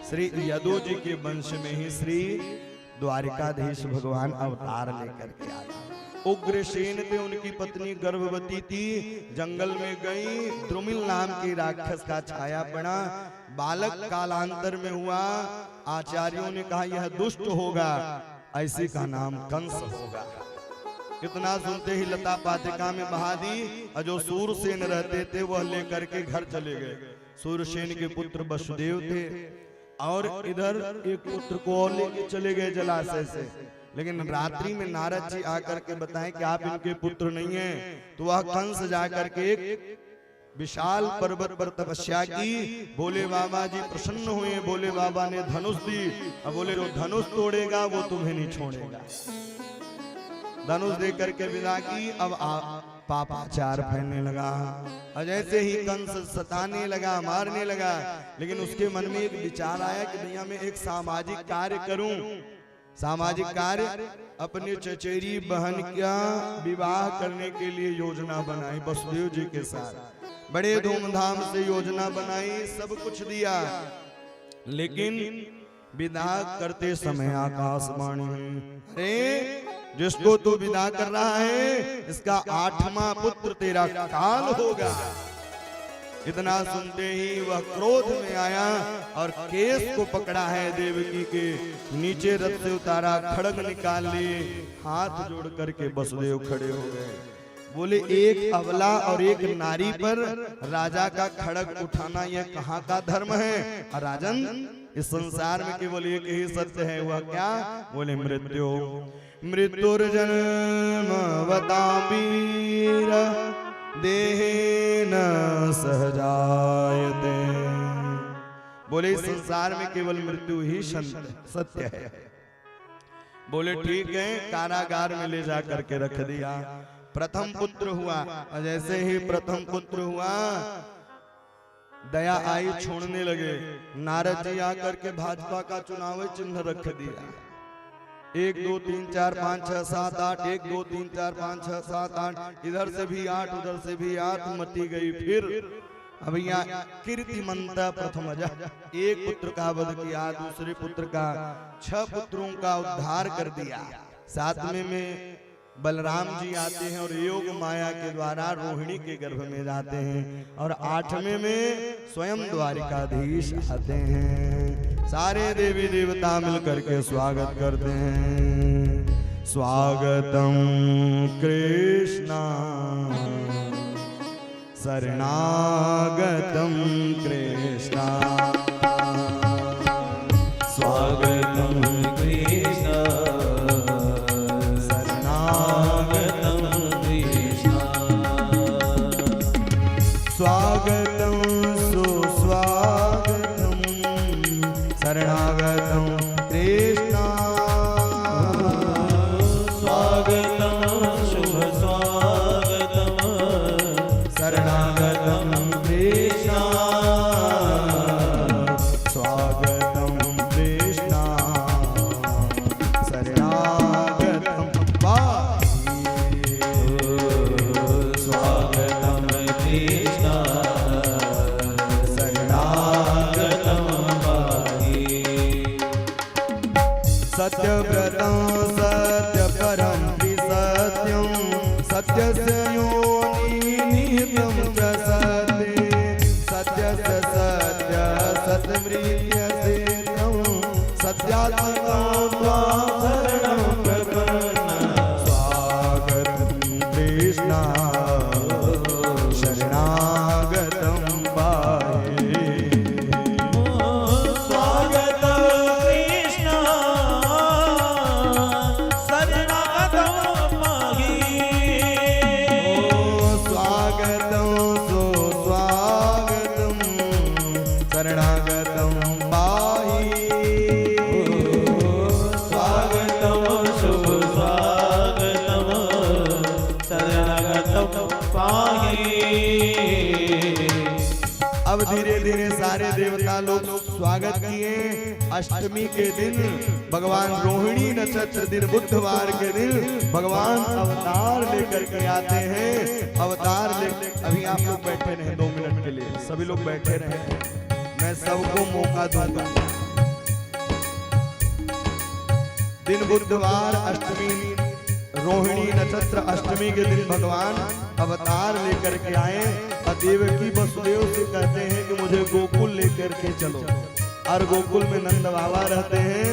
श्री यदु जी के वंश में ही श्री द्वारिकाधीश भगवान अवतार लेकर के आए। उग्रसेन थे, उनकी पत्नी गर्भवती थी, जंगल में गई, द्रुमिल नाम की राक्षस का छाया पड़ा। बालक कालांतर में हुआ, आचार्यों ने कहा यह दुष्ट होगा, ऐसे का नाम कंस होगा। इतना सुनते ही लता पातिका में बहा दी, और जो सूरसेन रहते थे वह लेकर के घर चले गए। सूरसेन के पुत्र वसुदेव थे और इधर एक पुत्र को और लेके चले गए जलाशय से। लेकिन रात्रि में नारद जी आकर के बताएं कि आप इनके पुत्र नहीं हैं, तो वह कंस जाकर के एक विशाल पर्वत पर तपस्या की। बोले बाबा जी प्रसन्न हुए, बोले बाबा ने धनुष दी, अब बोले जो धनुष तोड़ेगा वो तुम्हें नहीं छोड़ेगा। धनुष दे करके विदा की। अब पापाचार फैलने लगा, और जैसे ही कंस सताने लगा, मारने लगा, लेकिन उसके मन में एक विचार आया कि भैया मैं एक सामाजिक कार्य करूं। सामाजिक कार्य, अपने चचेरी बहन का विवाह करने के लिए योजना बनाई वसुदेव जी के साथ। बड़े धूमधाम से योजना बनाई, सब कुछ दिया, लेकिन विदा करते समय आकाशवाणी हुई, अरे जिसको तू विदा कर रहा है इसका 8वां पुत्र तेरा काल होगा। इतना सुनते ही वह क्रोध में आया और केस को पकड़ा है देवकी के, नीचे रथ से उतारा, खड़ग निकाल लिए, हाथ जोड़ करके वसुदेव खड़े हो गए। बोले एक अबला और एक नारी पर राजा का खड़ग उठाना यह कहाँ का धर्म है? और राजन, इस संसार में केवल एक ही सत्य है, वह क्या? बोले मृत्यु। मृत्युर्जन्मवता वीर देहेन सहजायते। बोले इस संसार में केवल मृत्यु ही सत्य है। बोले ठीक है, कारागार में ले जा करके रख दिया। प्रथम पुत्र हुआ, और जैसे ही प्रथम पुत्र हुआ दया आई, छोड़ने लगे। नारद जी आकर के भाजपा का चुनावी चिन्ह रख दिया। 1 2 3 4 5 6 7 8, 1 2 3 4 5 6 7 8, इधर से भी 8, उधर से भी 8, मती गई। फिर अब यहाँ कीर्तिमंता प्रथम एक पुत्र का वध किया, दूसरे पुत्र का, 6 पुत्रों का उद्धार कर दिया। 7वें में बलराम जी आते हैं और योग माया के द्वारा रोहिणी के गर्भ में जाते हैं, और 8वें में स्वयं द्वारिकाधीश आते हैं। सारे देवी देवता मिलकर के स्वागत करते हैं। स्वागतम कृष्णा शरणागतं कृष्णा स्वागतं कृष्ण शरणागतं कृष्ण स्वागतं सुस्वागतं शरणागतं कृष्णा स्वागतं शुभ स्वागतं शरणागतं कृष्णा स्वागतं कृष्णा शरणागतं पाहि स्वागतं कृष्ण शरणागतं पाहि सत्यव्रतं सत्यपरं त्रिसत्यं सत्यस्य योनिनिहितं च सत्ये सत्यस्य सत्य सत्मृत्यसेतं सत्यात्मकं त्वां शरणं प्रपन्ना स्वागतं कृष्णा शरणागतं पाहि स्वागतं कृष्ण शरणागतं पाहि स्वागतं सुस्वागतं शरणागतं पाहि स्वागतं शुभ स्वागतं शरणागतं पाहि अब धीरे धीरे सारे देवता लोग स्वागत किए। अष्टमी के दिन भगवान रोहिणी नक्षत्र दिन बुधवार के दिन भगवान अवतार लेकर के आते हैं। अवतार ले अभी आप लोग बैठे रहे 2 मिनट के लिए, सभी लोग बैठे रहे, मैं सबको मौका दूंगा। दिन बुधवार अष्टमी रोहिणी नक्षत्र अष्टमी के दिन भगवान अवतार लेकर के आए और देवकी वसुदेव से कहते हैं कि मुझे गोकुल लेकर के चलो। और गोकुल में नंद बाबा रहते हैं।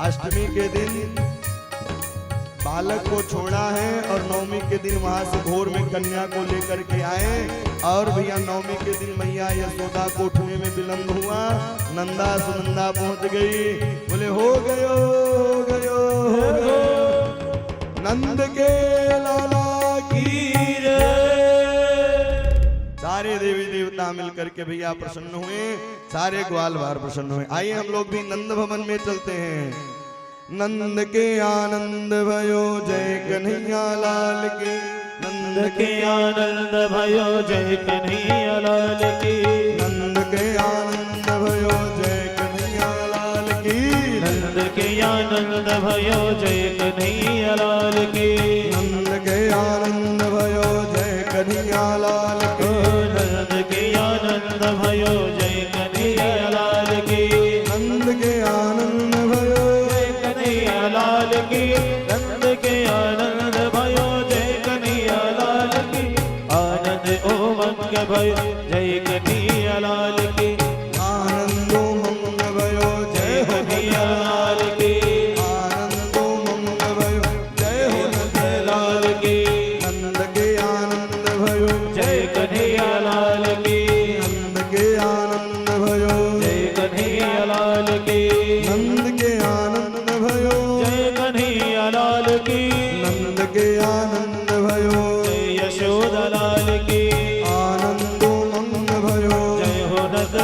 अष्टमी के दिन बालक को छोड़ा है और नवमी के दिन वहां से भोर में कन्या को लेकर के आए। और भैया नवमी के दिन मैया यशोदा को उठने में विलंब हुआ। नंदा सुनंदा पहुंच गई, बोले हो गयो नंद के लाला की रे। सारे देवी देवता मिलकर के भैया प्रसन्न हुए, सारे ग्वाल बार प्रसन्न हुए। आइए हम लोग भी नंद भवन में चलते हैं। नंद के आनंद भयो जय कन्हैया लाल के, नंद के आनंद भयो जय कन्हैया लाल की, नंद के आनंद भयो जय कन्हैया लाल की, नंद के आनंद भयो जय कन्हैया लाल की, नंद के आनंद भयो जय कन्हैया लाल की, नंद के आनंद भयो जय कन्हैया लाल की, नंद के आनंद भयो जय कन्हैया लाल की, नंद के आनंद भयो जय कन्हैया लाल की, आनंद उमंग भयो जय कन्हैया लाल की, आनंदो मंग भयो जय हो कन्हैया लाल की, आनंदो मंग भयो जय हो नंद लाल की, नंद के आनंद भयो जय कन्हैया लाल की, नंद के आनंद भयो जय कन्हैया लाल की, नंद के आनंद भयो जय कन्हैया लाल की, नंद के आनंद भयो जय यशोदा लाल की, आनंदो मंग भयो जय हो नंद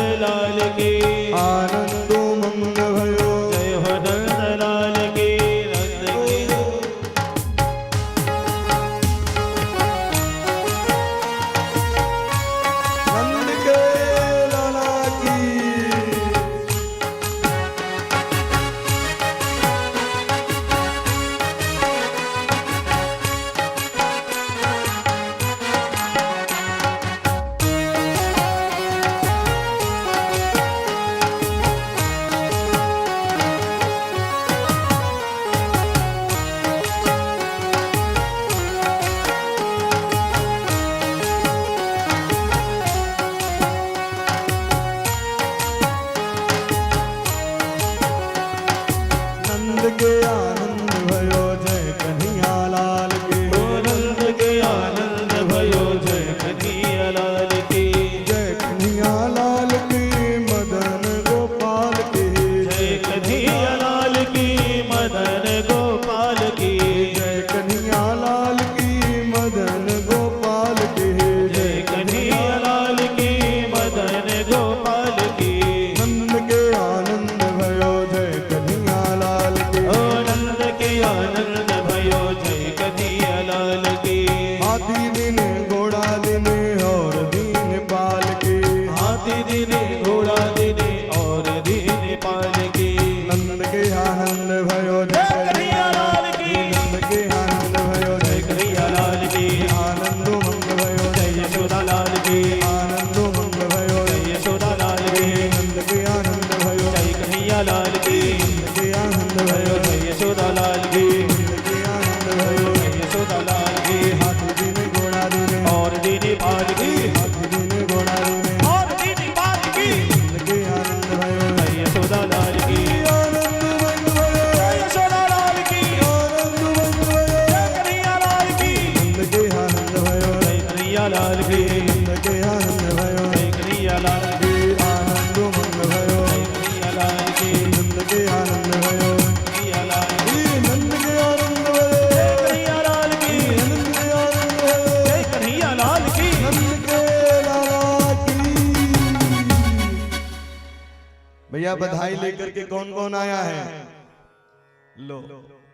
दीने घोड़ा दीने और दीने पालकी। नंद के आनंद भयो जय कन्हैया लाल की, नंद के आनंद भयो जय कन्हैया लाल की, आनंद मंग भयो जय यशोदा लाल की, आनंद मंग भयो जय यशोदा लाल की, नंद के आनंद भयो जय कन्हैया लाल की, नंद के आनंद भयो जय यशोदा लाल की, नंद के आनंद भयो जय यशोदा लाल की, हाथी दीने घोड़ा दीने और दीने पालकी, हाथी दीने घोड़ा दीने और दीने पालकी, नंद के आनंद भयो जय यशोदा लाल की, आनंद मंग भयो जय यशोदा लाल की, आनंद मंग भयो जय कन्हैया लाल की, नंद के आनंद भयो जय कन्हैया लाल की, नंद के आनंद भयो जय कन्हैया लाल की, आनंद मंग भयो जय कन्हैया लाल की, नंद के आनंद भयो कन्हैया लाल की, नंद के आनंद भयो जय कन्हैया लाल की, नंद के आनंद भयो जय कन्हैया लाल की। नंद के लाला की। भैया बधाई लेकर के कौन कौन आया है? लो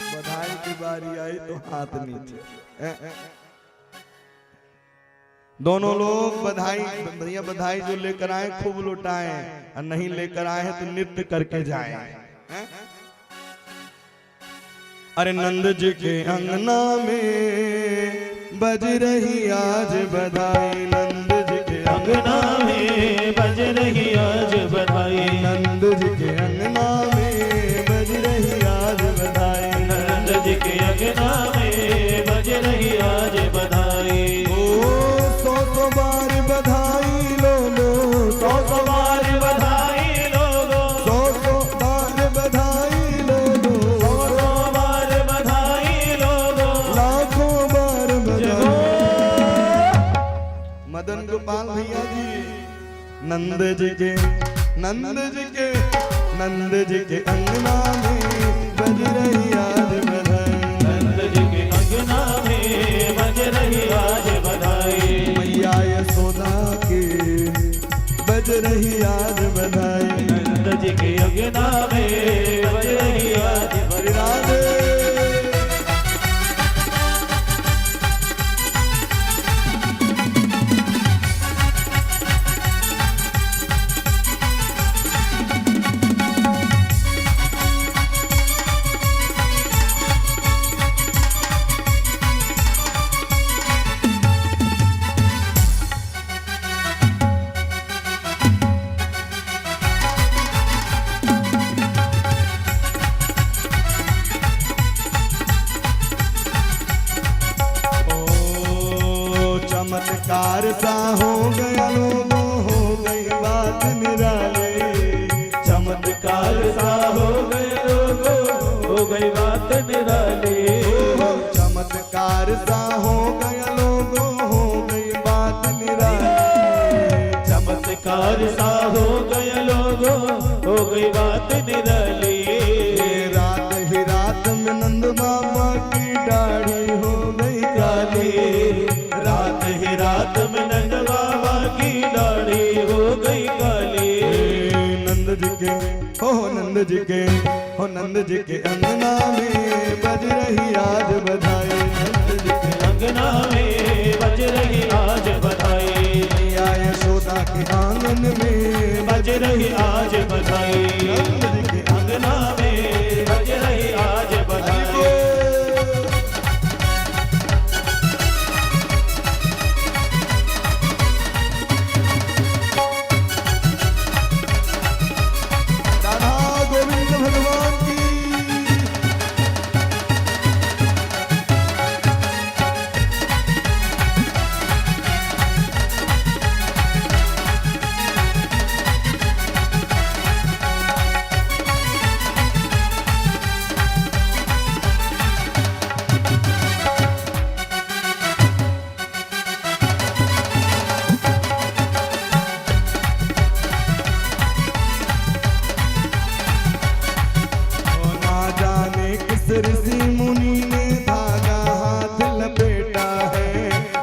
बधाई की बारी आई तो हाथ नीचे। दोनों लोग बधाई, भैया बधाई जो लेकर आए खूब लुटाए, और नहीं लेकर आए हैं तो नृत्य करके जाए। अरे नंद जी के अंगना में बज रही आज बधाई, नंद जी के अंगना में बज रही आज बधाई, नंद जी के अंगना में बज रही आज बधाई, नंद जी के अंगना में बज रही आज बधाई। ओ सौ बार बधाई लो लो, सौ बार बधाई लोगो, सौ बार बधाई लो लो, सौ बार बधाई लोगो, लाखों बार जय बधाई। हो। मदन गोपाल भैया जी, नंद जी के नंद जी के नंद जी के अंगना में बज रही आज बधाई, नंद जी के अंगना में बज रही आज बधाई, मैया यशोदा के बज रही आज बधाई। नंद जी के अंगना में बज रही आज बधाई। राधे चमत्कार सा हो गया लोगों, हो गई बात निराले, चमत्कार सा हो गए लोगो, हो गई बात निराली। चमत्कार सा हो गया लोगों, हो गई बात निराले, चमत्कार सा हो गए लोगो, हो गई बात निराली। रात ही रात में नंद बाबा की दाढ़ी हो गई काली, रात ही रात में नंद बाबा की दाढ़ी हो गई काली। नंद जी के हो नंद जी के हो नंद जी के अंगना में बज रही आज बधाई, नंद जी के अंगना में बज रही आज बधाई, मैया यशोदा के आंगन में बज रही आज बधाई, नंद जी के अंगना में बज रही आज बधाई। राधा गोविंद भगवान की। ना जाने किस ऋषि मुनि ने धागा हाथ लपेटा है,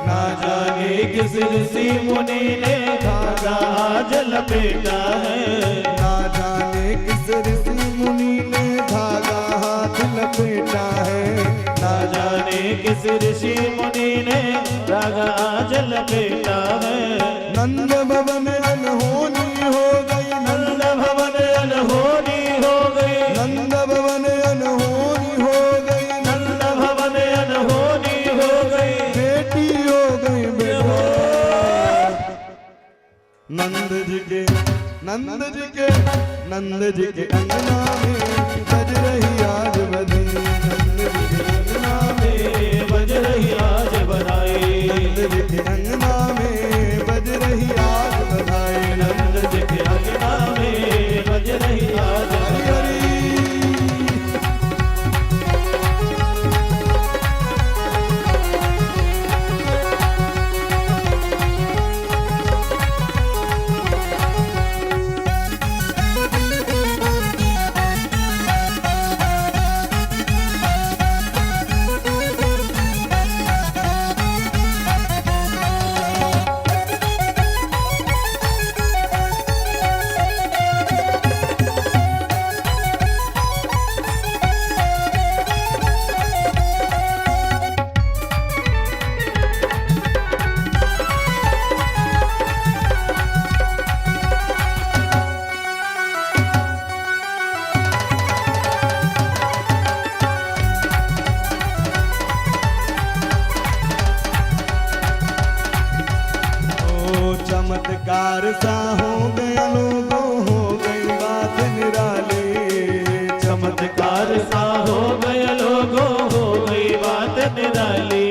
ना जाने किस ऋषि मुनि ने धागा आज लपेटा है, ना जाने किस ऋषि मुनि ने धागा हाथ लपेटा है, ना जाने किस ऋषि मुनि ने धागा आज लपेटा है। नंद भवन अनहोनी नंद जी के नंद जी के नंद जी के अंगना में बज रही आज बधाई। नंद जी के अंगना में बज रही आज बधाई। नंद जी के अंगना में बज रही आज बधाई। नंद जी के अंगना में बज रही आज हरि हरि चमत्कार सा हो गया लोगों हो गई बात निराली। चमत्कार सा हो गया लोगों हो गई बात निराली।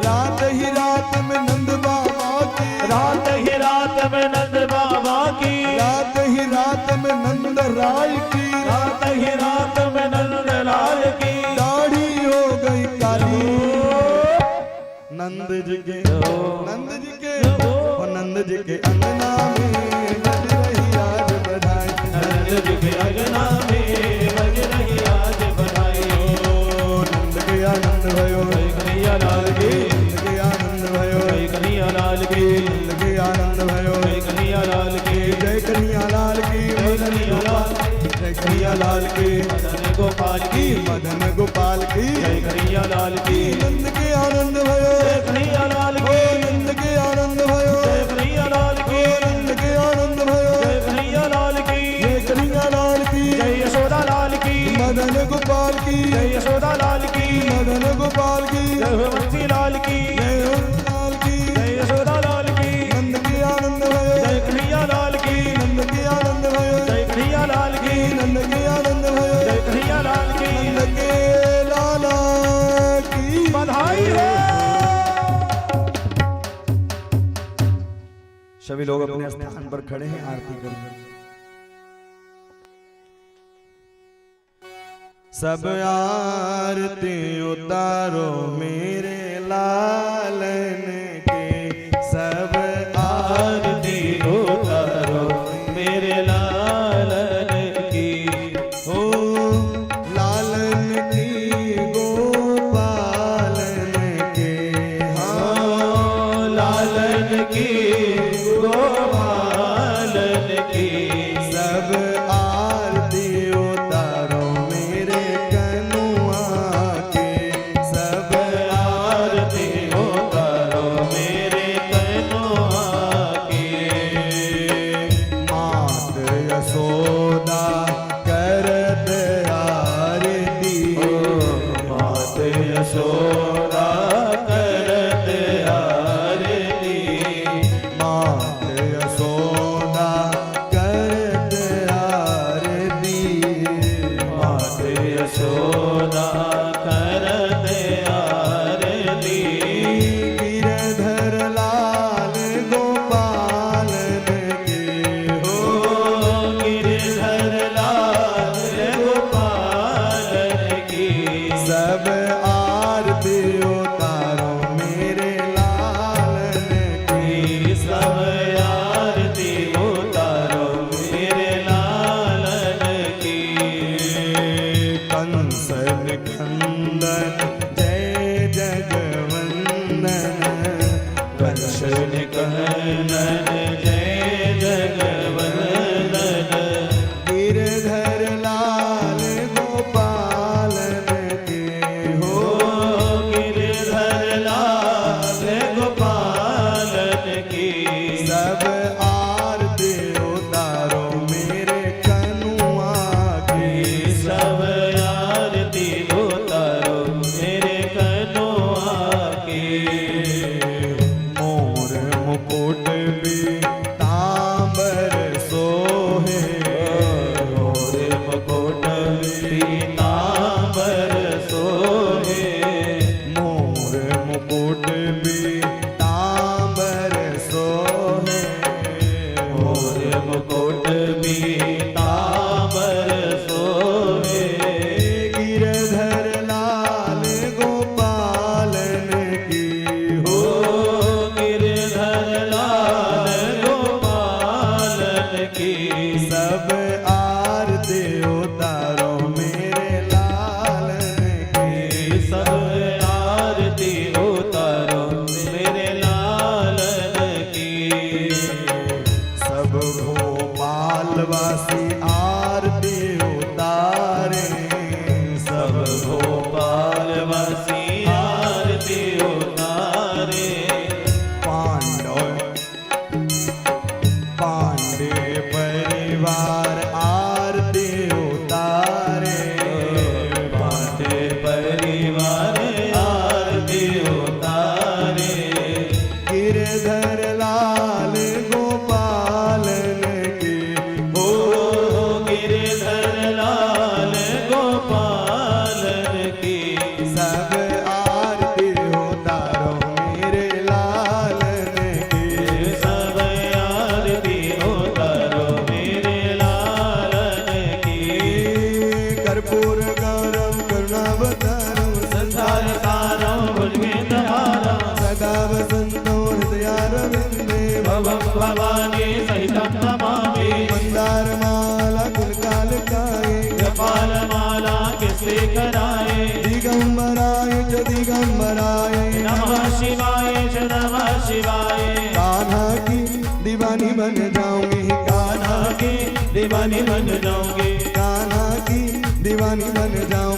रात ही रात में नंद बाबा की रात ही रात में नंद बाबा की रात ही रात में नंद राय की रात ही रात में नंद लाल की दाढ़ी हो गई काली। नंद जी के नंद जी के और नंद जी के अंगना में बज रही आज बधाई। नंद जी के अंगना में बज रही आज बधाई। ओ नंद के आनंद भयो जय कन्हैया लाल की नंद के आनंद भयो जय कन्हैया लाल की नंद के आनंद भयो जय कन्हैया लाल की जय कन्हैया लाल की जय कन्हैया लाल जय कन्हैया लाल की मदन गोपाल की मदन गोपाल की जय कन्हैया लाल की नंद के आनंद भयो जय कन्हैया लाल ओ की नंद के आनंद भयो जय कन्हैया लाल की नंद के आनंद भयो जय कन्हैया लाल की जय कन्हैया लाल की जय यशोदा लाल की मदन गोपाल की जय यशोदा लाल की मदन गोपाल की जय वंशी लाल की जय लाल की जय यशोदा लाल की नंद के आनंद भयो जय कन्हैया लाल की नंद के आनंद भयो जय कन्हैया लाल की नंद के आनंद भयो जय कन्हैया लाल की नंद के लाला की बधाई हो। सभी लोग अपने स्थान पर खड़े हैं, आरती करें। सब आरती उतारो मेरे लालन के। सब आरती उतारो मेरे लालन की। ओ लालन की गोपालन के। हाँ लालन की गोपालन की। सब आरती उतारो मेरे कनुआ के। सब आरती उतारो मुकुट पीतांबर सोहे गिरधर लाल गोपालन की हो गिरधर लाल गोपालन की सब आरती उतारो मेरे लालन की सब आरती उतारो मेरे लालन की सब भोपालवासी आरती उतारे सब भोपालवासी आरती उतारे पांडे परिवार आरती उतारे पांडे परिवार आरती उतारे गिरधर लाल गोपालन की ओ गिरधर लाल गोपालन की सब आरती उतारो मेरे लालन की सब आरती उतारो मेरे लालन की कर्पूर गौरम करुणावतारम संसार सारं भुजगेन्द्रहारं सदा वसन्तो हृदयारविन्दे भवं भवानी सहितं नमामि मंदारमाला कुलकालकाय कपालमाला किसे कराए दिगंबराय च दिगंबराय नमः शिवाय च नमः शिवाय कान्हा की दीवानी बन जाऊंगी कान्हा की दीवानी बन जाऊंगी कान्हा की दीवानी बन जाऊंगी